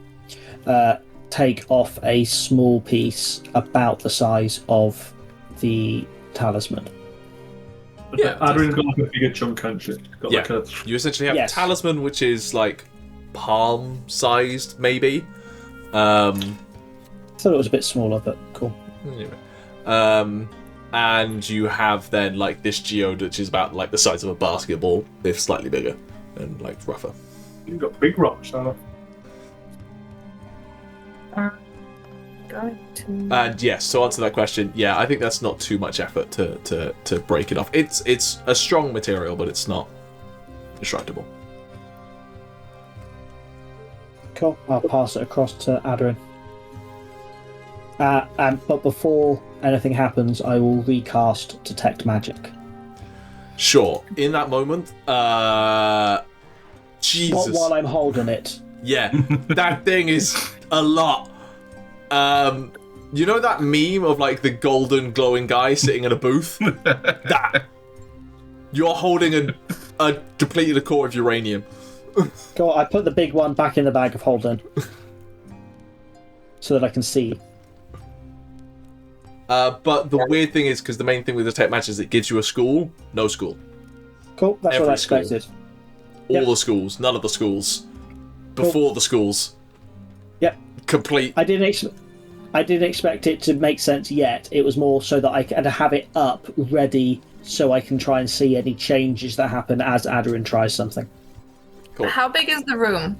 take off a small piece about the size of the talisman. Yeah, Aderyn's got like a bigger chunk, hasn't she? Got Yeah. like a... You essentially have Yes. a talisman, which is like palm-sized, maybe. Thought it was a bit smaller, but cool. Anyway. And you have then like this geode, which is about like the size of a basketball, if slightly bigger and like rougher. You've got big rocks, haven't Going to... And yes, to answer that question, yeah, I think that's not too much effort to break it off. It's a strong material, but it's not destructible. Cool. I'll pass it across to Aderyn. But before anything happens, I will recast Detect Magic. Sure. In that moment, Jesus. Not while I'm holding it. Yeah, that thing is a lot. You know that meme of like the golden glowing guy sitting in a booth? That. You're holding a depleted core of uranium. Go on, I put the big one back in the bag of holding. So that I can see. But the weird thing is, because the main thing with the tech match is it gives you a school, no school. Cool, that's Every what I school. expected. All Yep. the schools, none of the schools. Before the schools. Yep. Complete. I didn't expect it to make sense yet. It was more so that I can have it up, ready, so I can try and see any changes that happen as Aderyn tries something. Cool. How big is the room?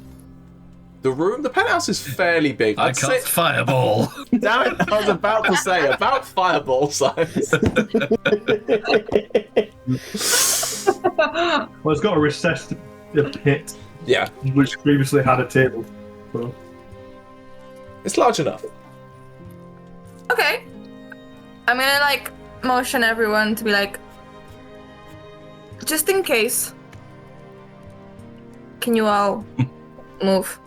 The penthouse is fairly big. I I'd cast say, fireball. damn it, I was about to say, about fireball size. Well, it's got a recessed pit, Yeah, which previously had a table. So. it's large enough. Okay. I'm gonna like motion everyone to be like, just in case. Can you all move?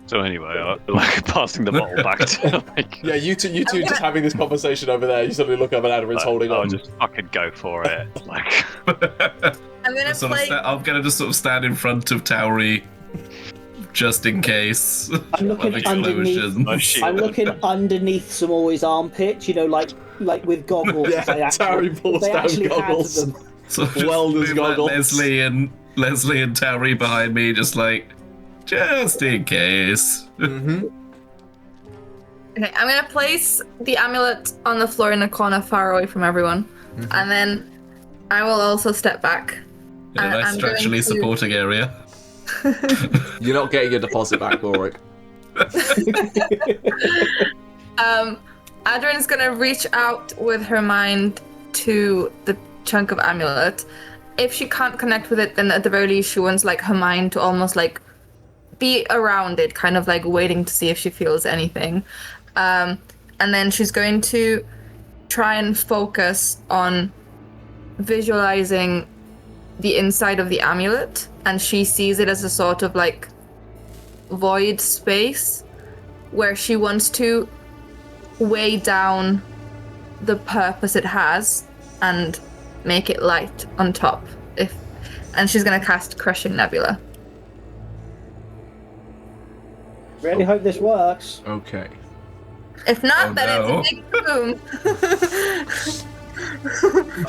So anyway, like passing the bottle back to like. Yeah, you two just having this conversation over there. You suddenly look up and Aderyn's holding I'll on. just fucking go for it. Like, I'm gonna play. I'm gonna just sort of stand in front of Tauri, just in case. I'm looking of underneath. explosions. I'm looking underneath Ximori's armpit, you know, like with goggles. Yeah, they Tauri pulls they down actually had goggles. them. So just Welder's move like goggles. Lesley and Tauri behind me, just in case. Mm-hmm. Okay, I'm gonna place the amulet on the floor in a corner far away from everyone, Mm-hmm. and then I will also step back. In a nice I'm going structurally to- supporting area. You're not getting your deposit back, Balrick. Aderyn's gonna reach out with her mind to the chunk of amulet. If she can't connect with it, then at the very least she wants like her mind to almost like be around it, kind of like waiting to see if she feels anything. And then she's going to try and focus on visualizing the inside of the amulet, and she sees it as a sort of like void space where she wants to weigh down the purpose it has and make it light on top. And she's gonna cast Crushing Nebula. Really hope this works. Okay. If not, Oh, then no. it's a big boom.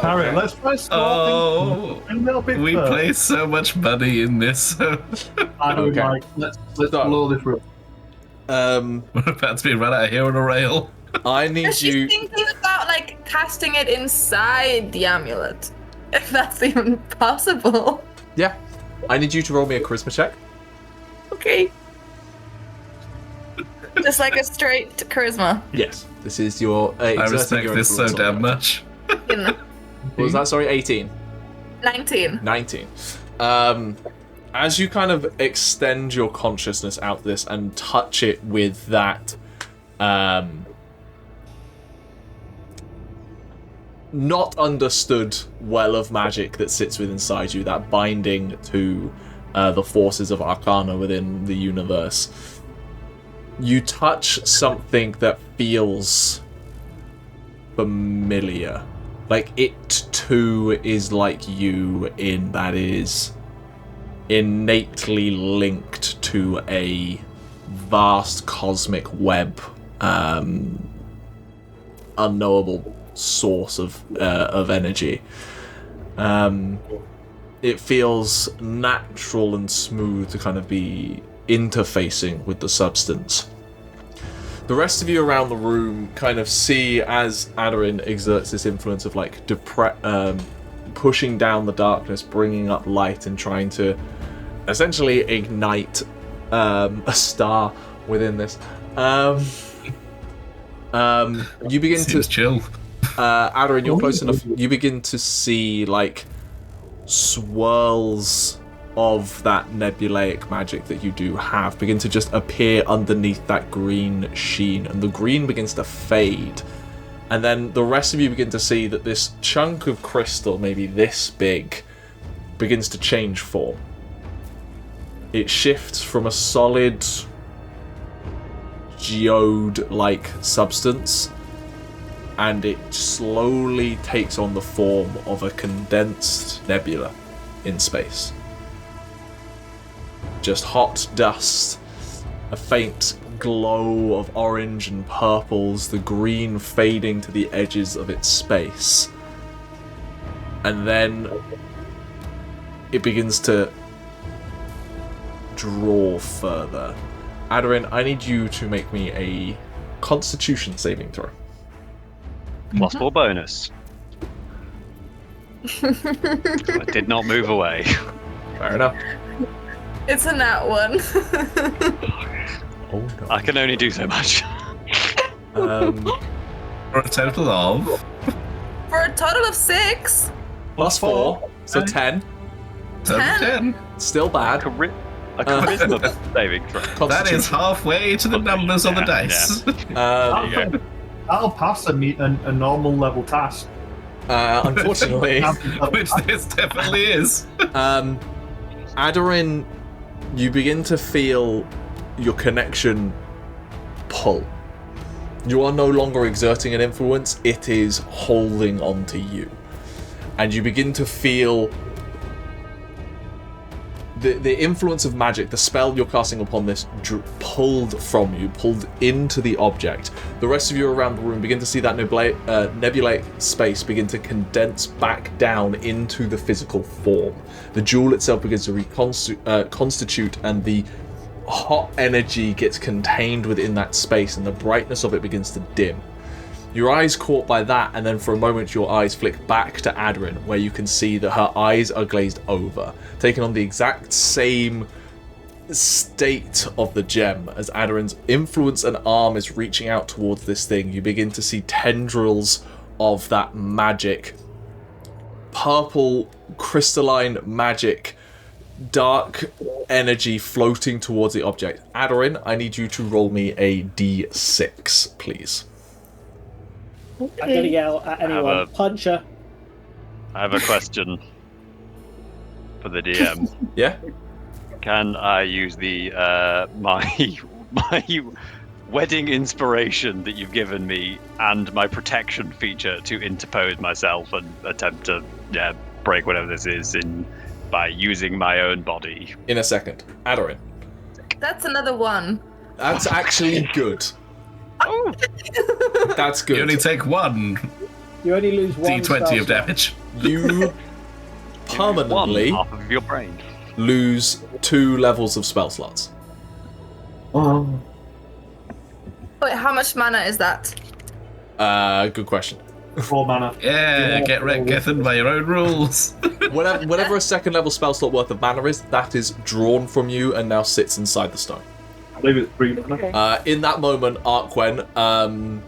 Harry, let's try Oh, a little bit we first. place so much money in this. Aderyn, Okay. like, let's So- blow this room. We're about to be run out of here on a rail. I need She's you. thinking about like casting it inside the amulet, if that's even possible. Yeah. I need you to roll me a charisma check. Okay. Just like a straight charisma. Yes. This is your. I exerting respect your this so influence on damn that. much. What was that? Sorry, 18. 19. 19. As you kind of extend your consciousness out this and touch it with that not understood well of magic that sits within inside you, that binding to the forces of Arcana within the universe, you touch something that feels familiar. Like it too is like you in that is innately linked to a vast cosmic web, unknowable source of energy. It feels natural and smooth to kind of be interfacing with the substance. The rest of you around the room kind of see as Aderyn exerts this influence of like pushing down the darkness, bringing up light, and trying to essentially ignite a star within this. You begin Seems to chill. Aderyn, you're close enough. You begin to see like swirls of that nebulaic magic that you do have begin to just appear underneath that green sheen, and the green begins to fade. And then the rest of you begin to see that this chunk of crystal, maybe this big, begins to change form. It shifts from a solid geode-like substance, and it slowly takes on the form of a condensed nebula in space. Just hot dust, a faint glow of orange and purples, the green fading to the edges of its space. And then it begins to draw further. Aderyn, I need you to make me a Constitution saving throw. +4 bonus. I did not move away. Fair enough. It's a nat one. Oh no. I can only do so much. For a total of... For a total of 6. +4, so 10. Total 10. Still bad. A charisma saving throw. That is halfway to the numbers on the dice. There you go. That'll pass a normal level task. Unfortunately, Which this definitely is. Aderyn, you begin to feel your connection pull. You are no longer exerting an influence, it is holding on to you. And you begin to feel the influence of magic, the spell you're casting upon this, pulled from you, pulled into the object. The rest of you around the room begin to see that nebulaic space begin to condense back down into the physical form. The jewel itself begins to reconstitute, and the hot energy gets contained within that space, and the brightness of it begins to dim. Your eyes caught by that, and then for a moment your eyes flick back to Aderyn, where you can see that her eyes are glazed over, taking on the exact same state of the gem. As Aderyn's influence and arm is reaching out towards this thing, you begin to see tendrils of that magic, purple, crystalline magic, dark energy floating towards the object. Aderyn, I need you to roll me a d6, please. I'm gonna yell at anyone. Punch her. I have a question for the DM. Yeah? Can I use the my wedding inspiration that you've given me and my protection feature to interpose myself and attempt to break whatever this is by using my own body? In a second. Aderyn. That's another 1. That's actually good. Oh, That's good. You only take 1 You only lose 1 d20 spell of slot. damage. You permanently half of your brain. lose 2 levels of spell slots. Oh. Wait, how much mana is that? Good question. 4 mana. Yeah, get wrecked, Gethin, by your own rules. Whatever a second level spell slot worth of mana is, that is drawn from you and now sits inside the stone. I believe it's 3 mana. In that moment, Arquen,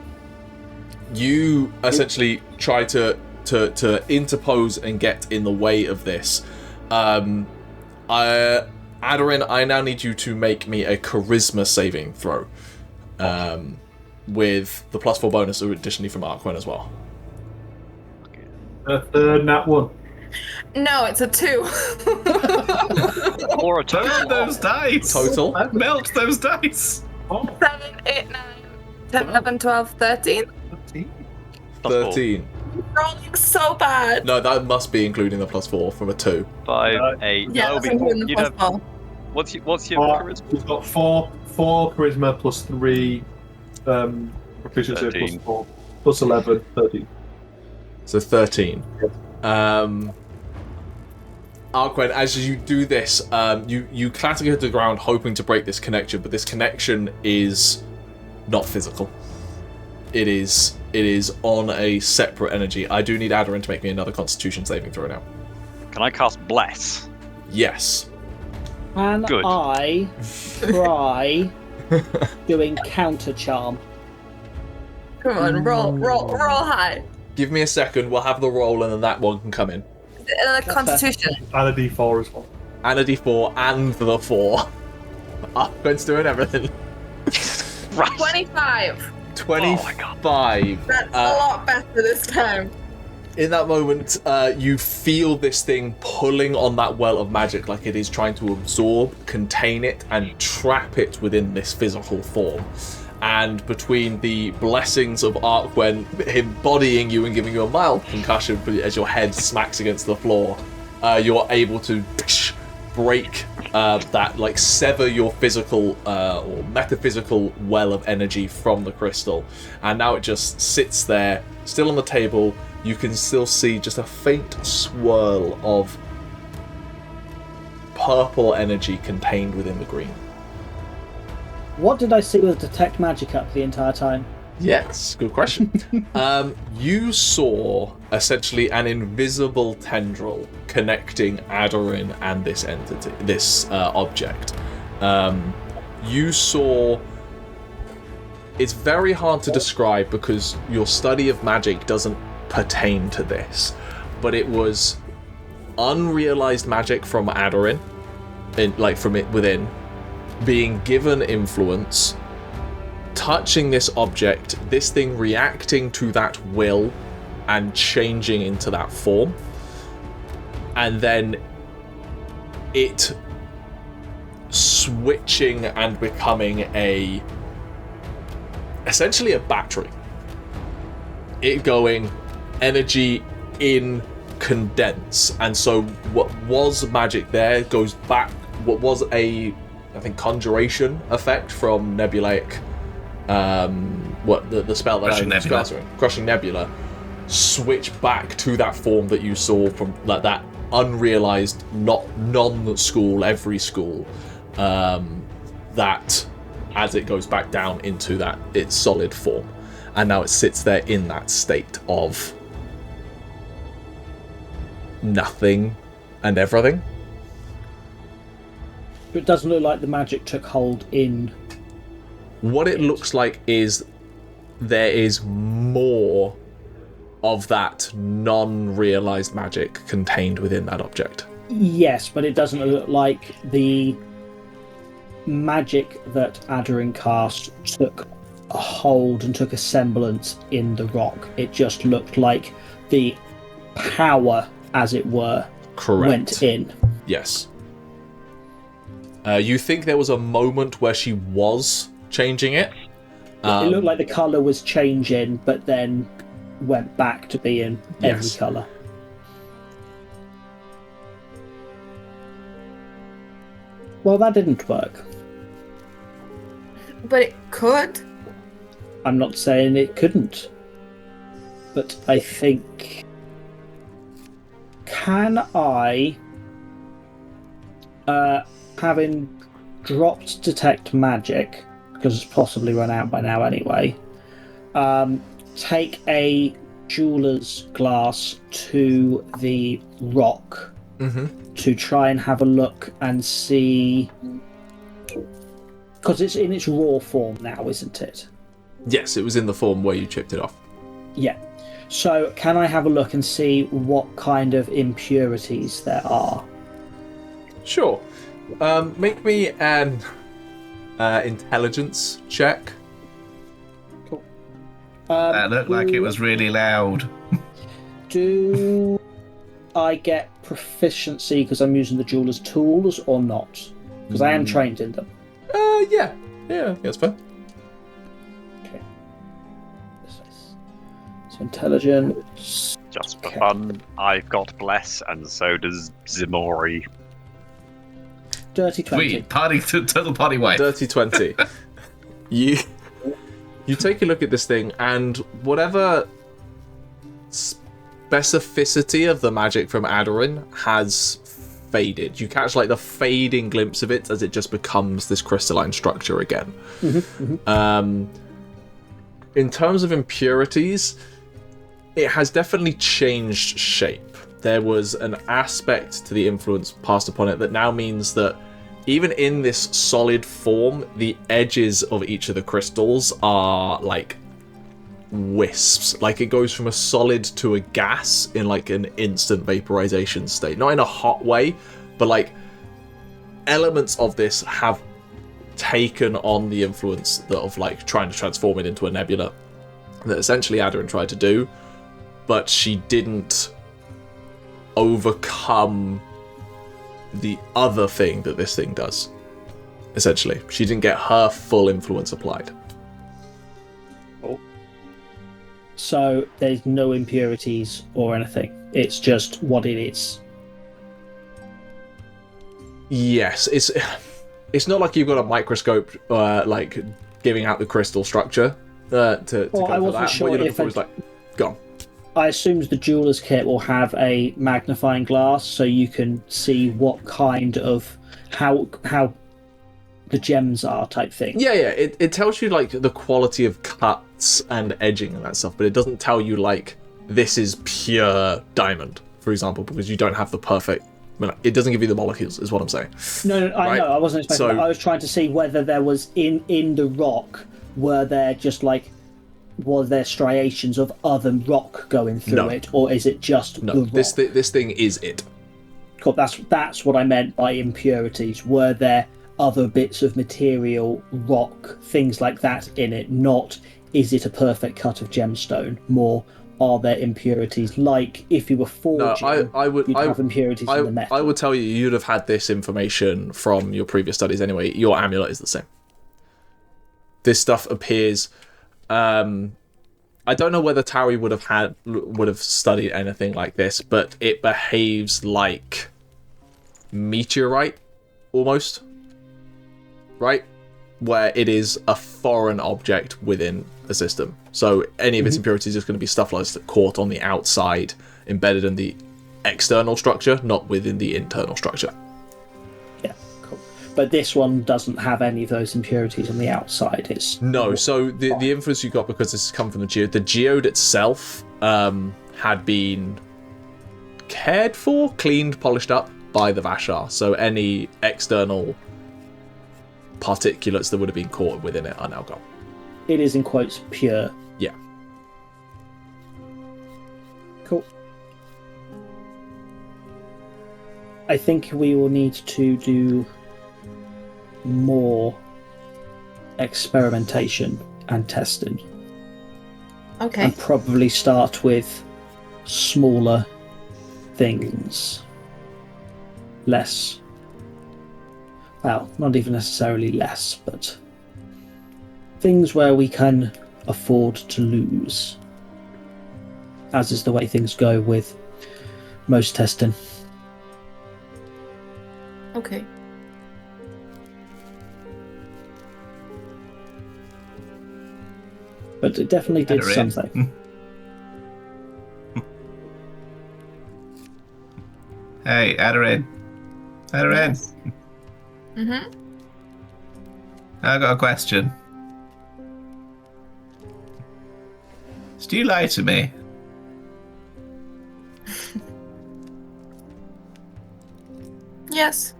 you essentially try to interpose and get in the way of this. Aderyn, I now need you to make me a charisma saving throw. With the +4 bonus additionally from Arquen as well. A third nat 1. No, it's a 2. Or a Burn total. those dice! Total? Melt those dice! 7, 8, 9, 10, 11, 12, 13. 13. rolling so bad. No, that must be including the +4 from a 2. 5, 8. Yeah, That'll that's be including you the know, +4. what's your charisma? We've got four charisma plus 3 proficiency 13. plus 4 plus 11, 13. So 13. Arquen, as you do this, you clatter to the ground hoping to break this connection, but this connection is not physical. It is on a separate energy. I do need Aderyn to make me another Constitution saving throw now. Can I cast Bless? Yes. Can Good. I try doing counter charm? Come on, roll high. Give me a second, we'll have the roll and then that one can come in. Constitution. And a d4 as well. And a d4 and the 4. Arquen's doing everything. Right. 25. 25. That's a lot better this time. In that moment, you feel this thing pulling on that well of magic like it is trying to absorb, contain it, and trap it within this physical form. And between the blessings of Arquen, him bodying you and giving you a mild concussion as your head smacks against the floor, you're able to break that, like sever your physical or metaphysical well of energy from the crystal. And now it just sits there, still on the table. You can still see just a faint swirl of purple energy contained within the green. What did I see with detect magic up the entire time? Yes, good question. You saw essentially an invisible tendril connecting Aderyn and this entity, this object. You saw. It's very hard to describe because your study of magic doesn't pertain to this, but it was unrealized magic from Aderyn, from it within, being given influence, touching this object, this thing reacting to that will and changing into that form, and then it switching and becoming essentially a battery. It going energy in, condense, and so what was magic there goes back. What was I think conjuration effect from Nebulaic, the spell that Crushing Nebula. Crushing Nebula, switch back to that form that you saw from like that unrealized, not non-school, every school, that as it goes back down into that its solid form, and now it sits there in that state of nothing and everything. It doesn't look like the magic took hold in. What it looks like is there is more of that non-realized magic contained within that object. Yes, but it doesn't look like the magic that Aderyn cast took a hold and took a semblance in the rock. It just looked like the power, as it were, Correct. went in. Yes. You think there was a moment where she was changing it? It looked like the colour was changing, but then went back to being every Yes. colour. Well, that didn't work. But it could. I'm not saying it couldn't. But I think... Can I, having dropped Detect Magic, because it's possibly run out by now anyway, take a jeweler's glass to the rock to try and have a look and see... Because it's in its raw form now, isn't it? Yes, it was in the form where you chipped it off. Yeah. So, can I have a look and see what kind of impurities there are? Sure. Make me an intelligence check. Cool. That looked like it was really loud. Do I get proficiency because I'm using the jeweler's tools or not? Because I am trained in them. Yeah, that's fair. Okay. So Intelligence. Just for Okay. fun, I've got bless, and so does Ximori. Dirty 20. Sweet, party, total party wife. Dirty 20. You take a look at this thing, and whatever specificity of the magic from Aderyn has faded. You catch like the fading glimpse of it as it just becomes this crystalline structure again. In terms of impurities, it has definitely changed shape. There was an aspect to the influence passed upon it that now means that even in this solid form, the edges of each of the crystals are like wisps. Like it goes from a solid to a gas in like an instant vaporization state. Not in a hot way, but like elements of this have taken on the influence of like trying to transform it into a nebula that essentially Aderyn tried to do, but she didn't overcome the other thing that this thing does. Essentially, she didn't get her full influence applied. So there's no impurities or anything. It's just what it is. Yes, it's not like you've got a microscope like giving out the crystal structure to Well, go I for wasn't that. sure What you're looking if for it- is like, go on. I assume the jeweler's kit will have a magnifying glass so you can see what kind of how the gems are type thing. Yeah, it tells you like the quality of cuts and edging and that stuff, but it doesn't tell you like this is pure diamond, for example, because you don't have the perfect. It doesn't give you the molecules, is what I'm saying. No, I Right? know. I wasn't expecting So- that. I was trying to see whether there was in the rock, were there striations of other rock going through No. it, or is it just No, the rock? this thing is it. Cool, that's what I meant by impurities. Were there other bits of material, rock, things like that in it? Not is it a perfect cut of gemstone? More, are there impurities? Like if you were forging, you'd have impurities in the metal. I would tell you, you'd have had this information from your previous studies anyway. Your amulet is the same. This stuff appears. I don't know whether Tauri would have studied anything like this, but it behaves like meteorite, almost. Right? Where it is a foreign object within a system. So any of its impurities is going to be stuff like that caught on the outside, embedded in the external structure, not within the internal structure. Yeah, cool. But this one doesn't have any of those impurities on the outside. It's No, so the influence you got, because this has come from the geode itself had been cared for, cleaned, polished up by the Vashar. So any external particulates that would have been caught within it are now gone. It is in quotes pure. Yeah. Cool. I think we will need to do more experimentation and testing. Okay. And probably start with smaller things. Less. Well, not even necessarily less, but things where we can afford to lose. As is the way things go with most testing. Okay. But it definitely did Aderyn. something. Hey, Aderyn. Aderyn, Mm-hmm. I got a question. Did you lie to me? Yes.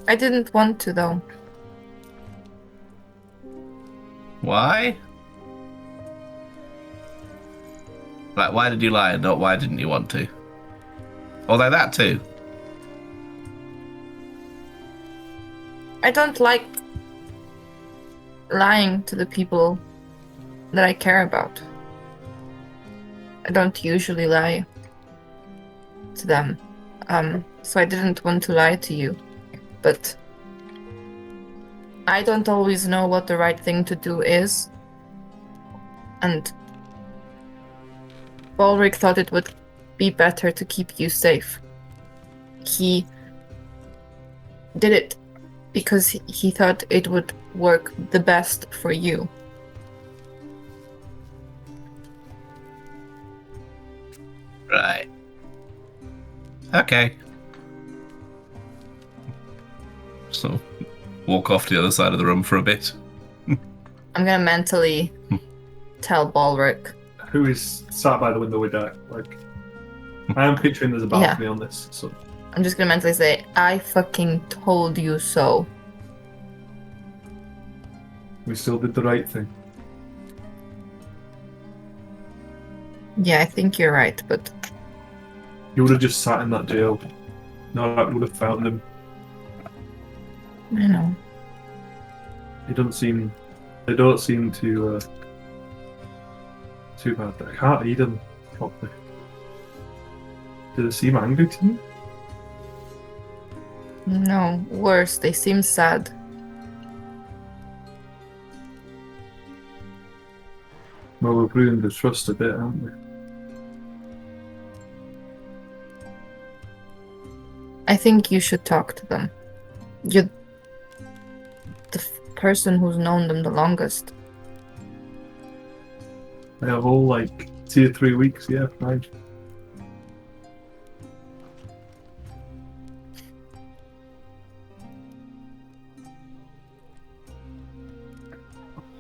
I didn't want to, though. Why? Like, why did you lie and not why didn't you want to? Although that too. I don't like lying to the people that I care about. I don't usually lie to them. So I didn't want to lie to you. But I don't always know what the right thing to do is. And Balrick thought it would be better to keep you safe. He did it because he thought it would work the best for you. Right. Okay. So, walk off to the other side of the room for a bit. I'm gonna mentally tell Balrick. Who is sat by the window with Dirk? Like, I am picturing there's a balcony on this. So I'm just gonna mentally say, I fucking told you so. we still did the right thing. Yeah, I think you're right, but You would have just sat in that jail. No, I would have found him. I know. They don't seem too bad. I can't eat them properly. Do they seem angry to me? No, worse, they seem sad. Well, we've ruined the trust a bit, haven't we? I think you should talk to them. You're the person who's known them the longest. They have all like 2 or 3 weeks, yeah, fine.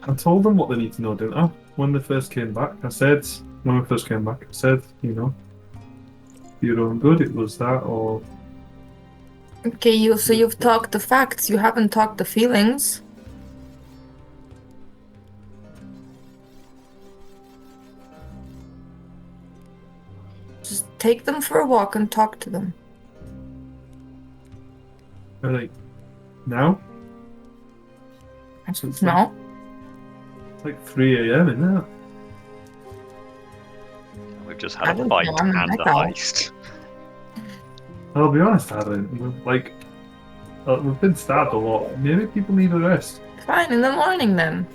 I told them what they need to know, didn't I? When they first came back, when we first came back, I said, you know, for your own good, it was that, or Okay, you've talked the facts, you haven't talked the feelings. Just take them for a walk and talk to them. like, now? No? It's like 3 a.m., isn't it? We've just I had a don't fight know, I'm and a like that. heist. I'll be honest, Aderyn, we've been stabbed a lot. Maybe people need a rest. Fine, in the morning then.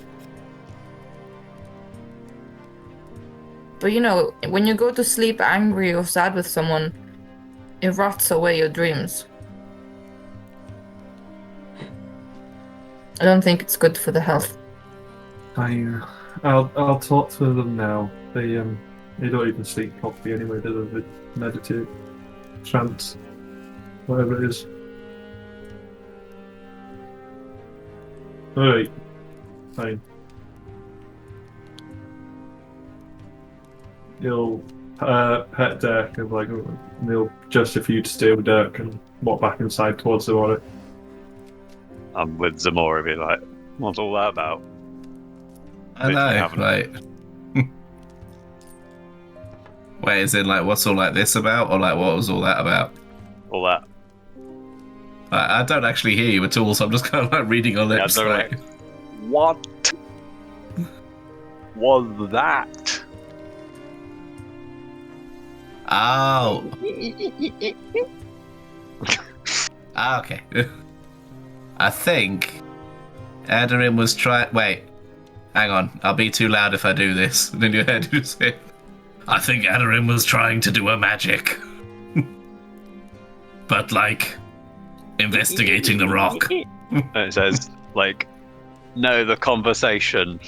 But you know, when you go to sleep angry or sad with someone, it rots away your dreams. I don't think it's good for the health. I'll talk to them now. They don't even sleep properly anyway. They meditate, trance, whatever it is. All right, fine. You'll pet Dirk and they'll gesture for you to stay with Dirk and walk back inside towards the water. I'm with Ximori, be like, what's all that about? I know, like... Wait, is it like, what's all like this about? Or like, what was all that about? All that. I don't actually hear you at all, so I'm just kind of like reading your lips. Yeah, like... What was that? Oh. Okay. I think Aderyn was trying... Wait. Hang on. I'll be too loud if I do this. And in your head you say, I think Aderyn was trying to do a magic. But, like, investigating the rock. And it says, like, no, the conversation.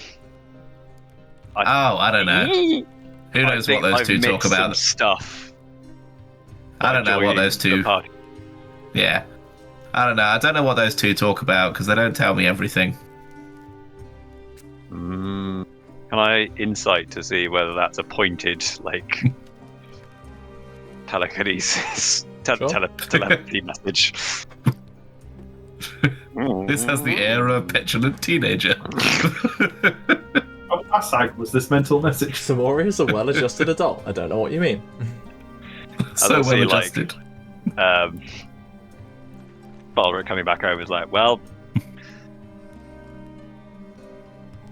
I don't know. Who knows what those two talk about? Stuff. I don't know what those two... Yeah. I don't know. I don't know what those two talk about, because they don't tell me everything. Can I insight to see whether that's a pointed, like, telekinesis, telepathy message? This has the air of a petulant teenager. How fast was this mental message? Ximori is a well-adjusted adult. I don't know what you mean. So well adjusted. Balrick coming back over is like, well,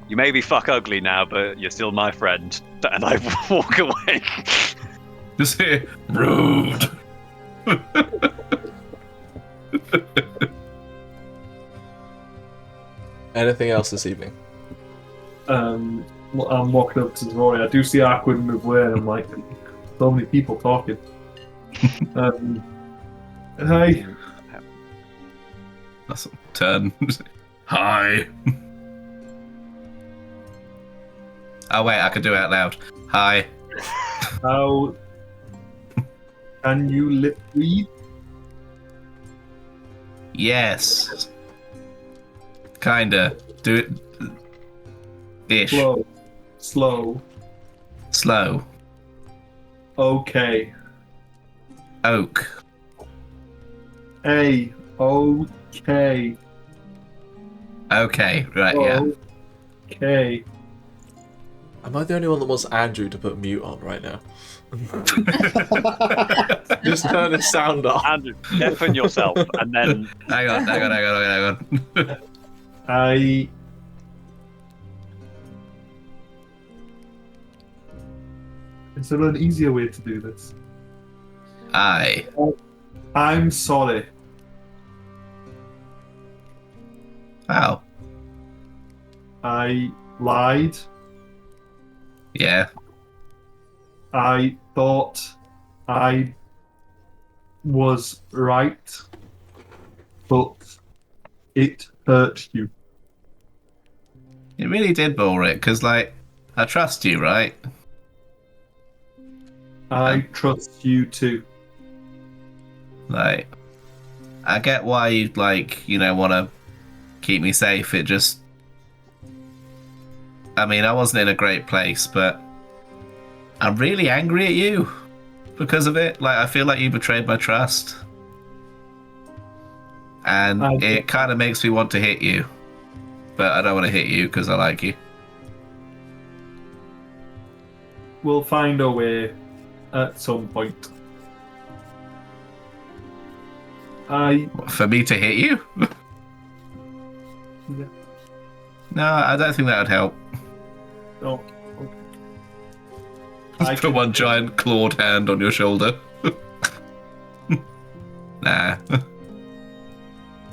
you may be fuck ugly now, but you're still my friend. And I walk away. Just say, rude. Anything else this evening? I'm walking up to Ximori. I do see Arquen move away, and I'm like, so many people talking. Hi. That's a turn. Hi. Oh wait, I could do it out loud. Hi. How can you lip read? Yes. Kinda. Do it. Ish. Slow. Slow. Okay. Oak. Okay. Okay. Right. Yeah. Okay. Am I the only one that wants Andrew to put mute on right now? Just turn the sound off. Andrew, deafen yourself, and then Hang on. Is there an easier way to do this? I'm sorry. Wow. I lied. Yeah. I thought I was right, but it hurt you. It really did, Balrick, because, like, I trust you, right? I trust you too. Like, I get why you'd, like, want to keep me safe. It just... I mean, I wasn't in a great place, but I'm really angry at you because of it. Like, I feel like you betrayed my trust. And it kind of makes me want to hit you. But I don't want to hit you because I like you. We'll find a way at some point. For me to hit you? Yeah. No, I don't think that would help. Oh, okay. Just put one giant clawed hand on your shoulder. Nah.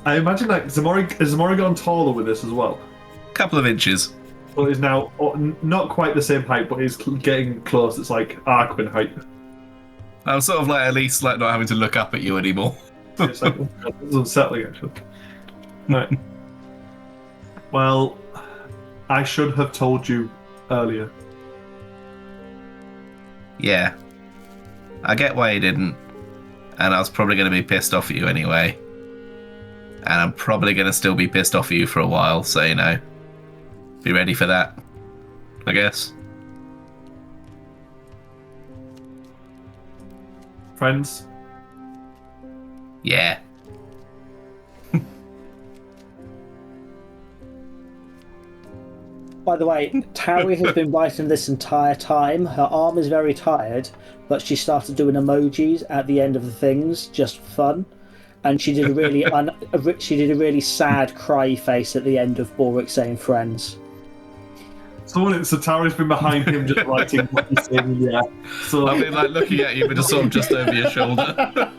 I imagine like Ximori has gotten taller with this as well. Couple of inches. Well, he's now not quite the same height, but he's getting close. It's like Arquen height. I'm sort of like at least like not having to look up at you anymore. It's like it's unsettling actually. Right. Well, I should have told you earlier. Yeah. I get why you didn't. And I was probably going to be pissed off at you anyway. And I'm probably going to still be pissed off at you for a while, so, be ready for that, I guess. Friends? Yeah. By the way, Tauri has been writing this entire time. Her arm is very tired, but she started doing emojis at the end of the things just for fun, and she did a really really sad cry face at the end of Balrick saying "friends." So Tauri's been behind him just writing what he's saying. Yeah. So I mean, like looking at you, but just sort of just over your shoulder.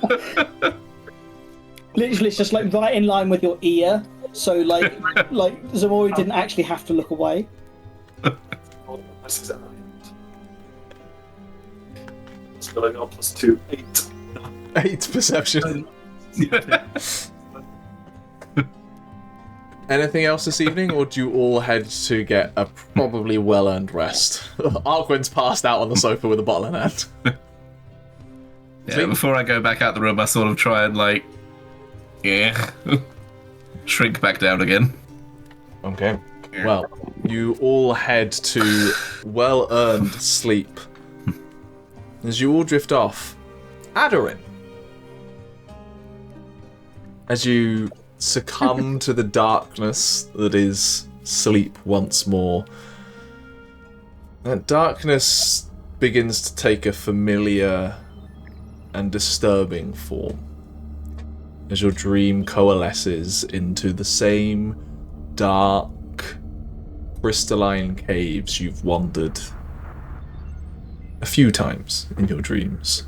Literally, it's just like right in line with your ear. So like Ximori didn't actually have to look away. What's going on? +2, 8. 8 perception. Anything else this evening, or do you all head to get a probably well-earned rest? Arquen's passed out on the sofa with a bottle in hand. Yeah, before I go back out the room, I sort of try and shrink back down again. Okay. Well, you all head to well-earned sleep. As you all drift off, Aderyn, as you succumb to the darkness that is sleep once more, that darkness begins to take a familiar and disturbing form as your dream coalesces into the same dark, crystalline caves you've wandered a few times in your dreams.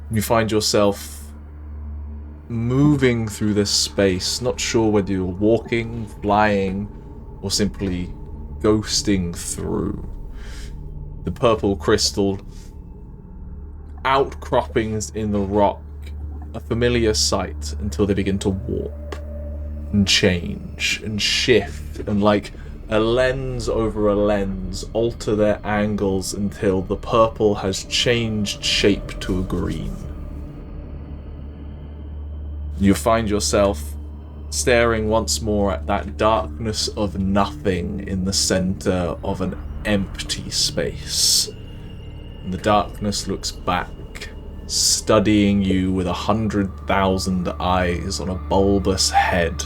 You find yourself moving through this space, not sure whether you're walking, flying, or simply ghosting through. The purple crystal outcroppings in the rock, a familiar sight until they begin to warp and change and shift and, like a lens over a lens, alter their angles until the purple has changed shape to a green. You find yourself staring once more at that darkness of nothing in the center of an empty space. And the darkness looks back, studying you with 100,000 eyes on a bulbous head.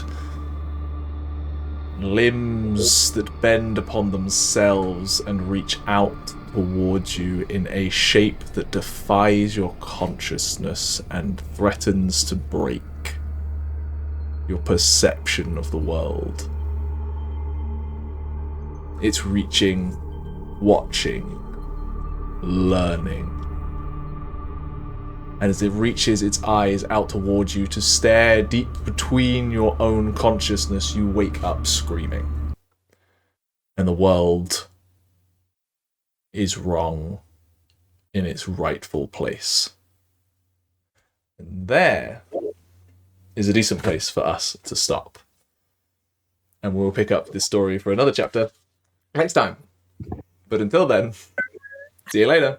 Limbs that bend upon themselves and reach out towards you in a shape that defies your consciousness and threatens to break your perception of the world. It's reaching, watching, learning. And as it reaches its eyes out towards you to stare deep between your own consciousness, you wake up screaming. And the world is wrong in its rightful place. And there is a decent place for us to stop. And we'll pick up this story for another chapter next time. But until then, see you later.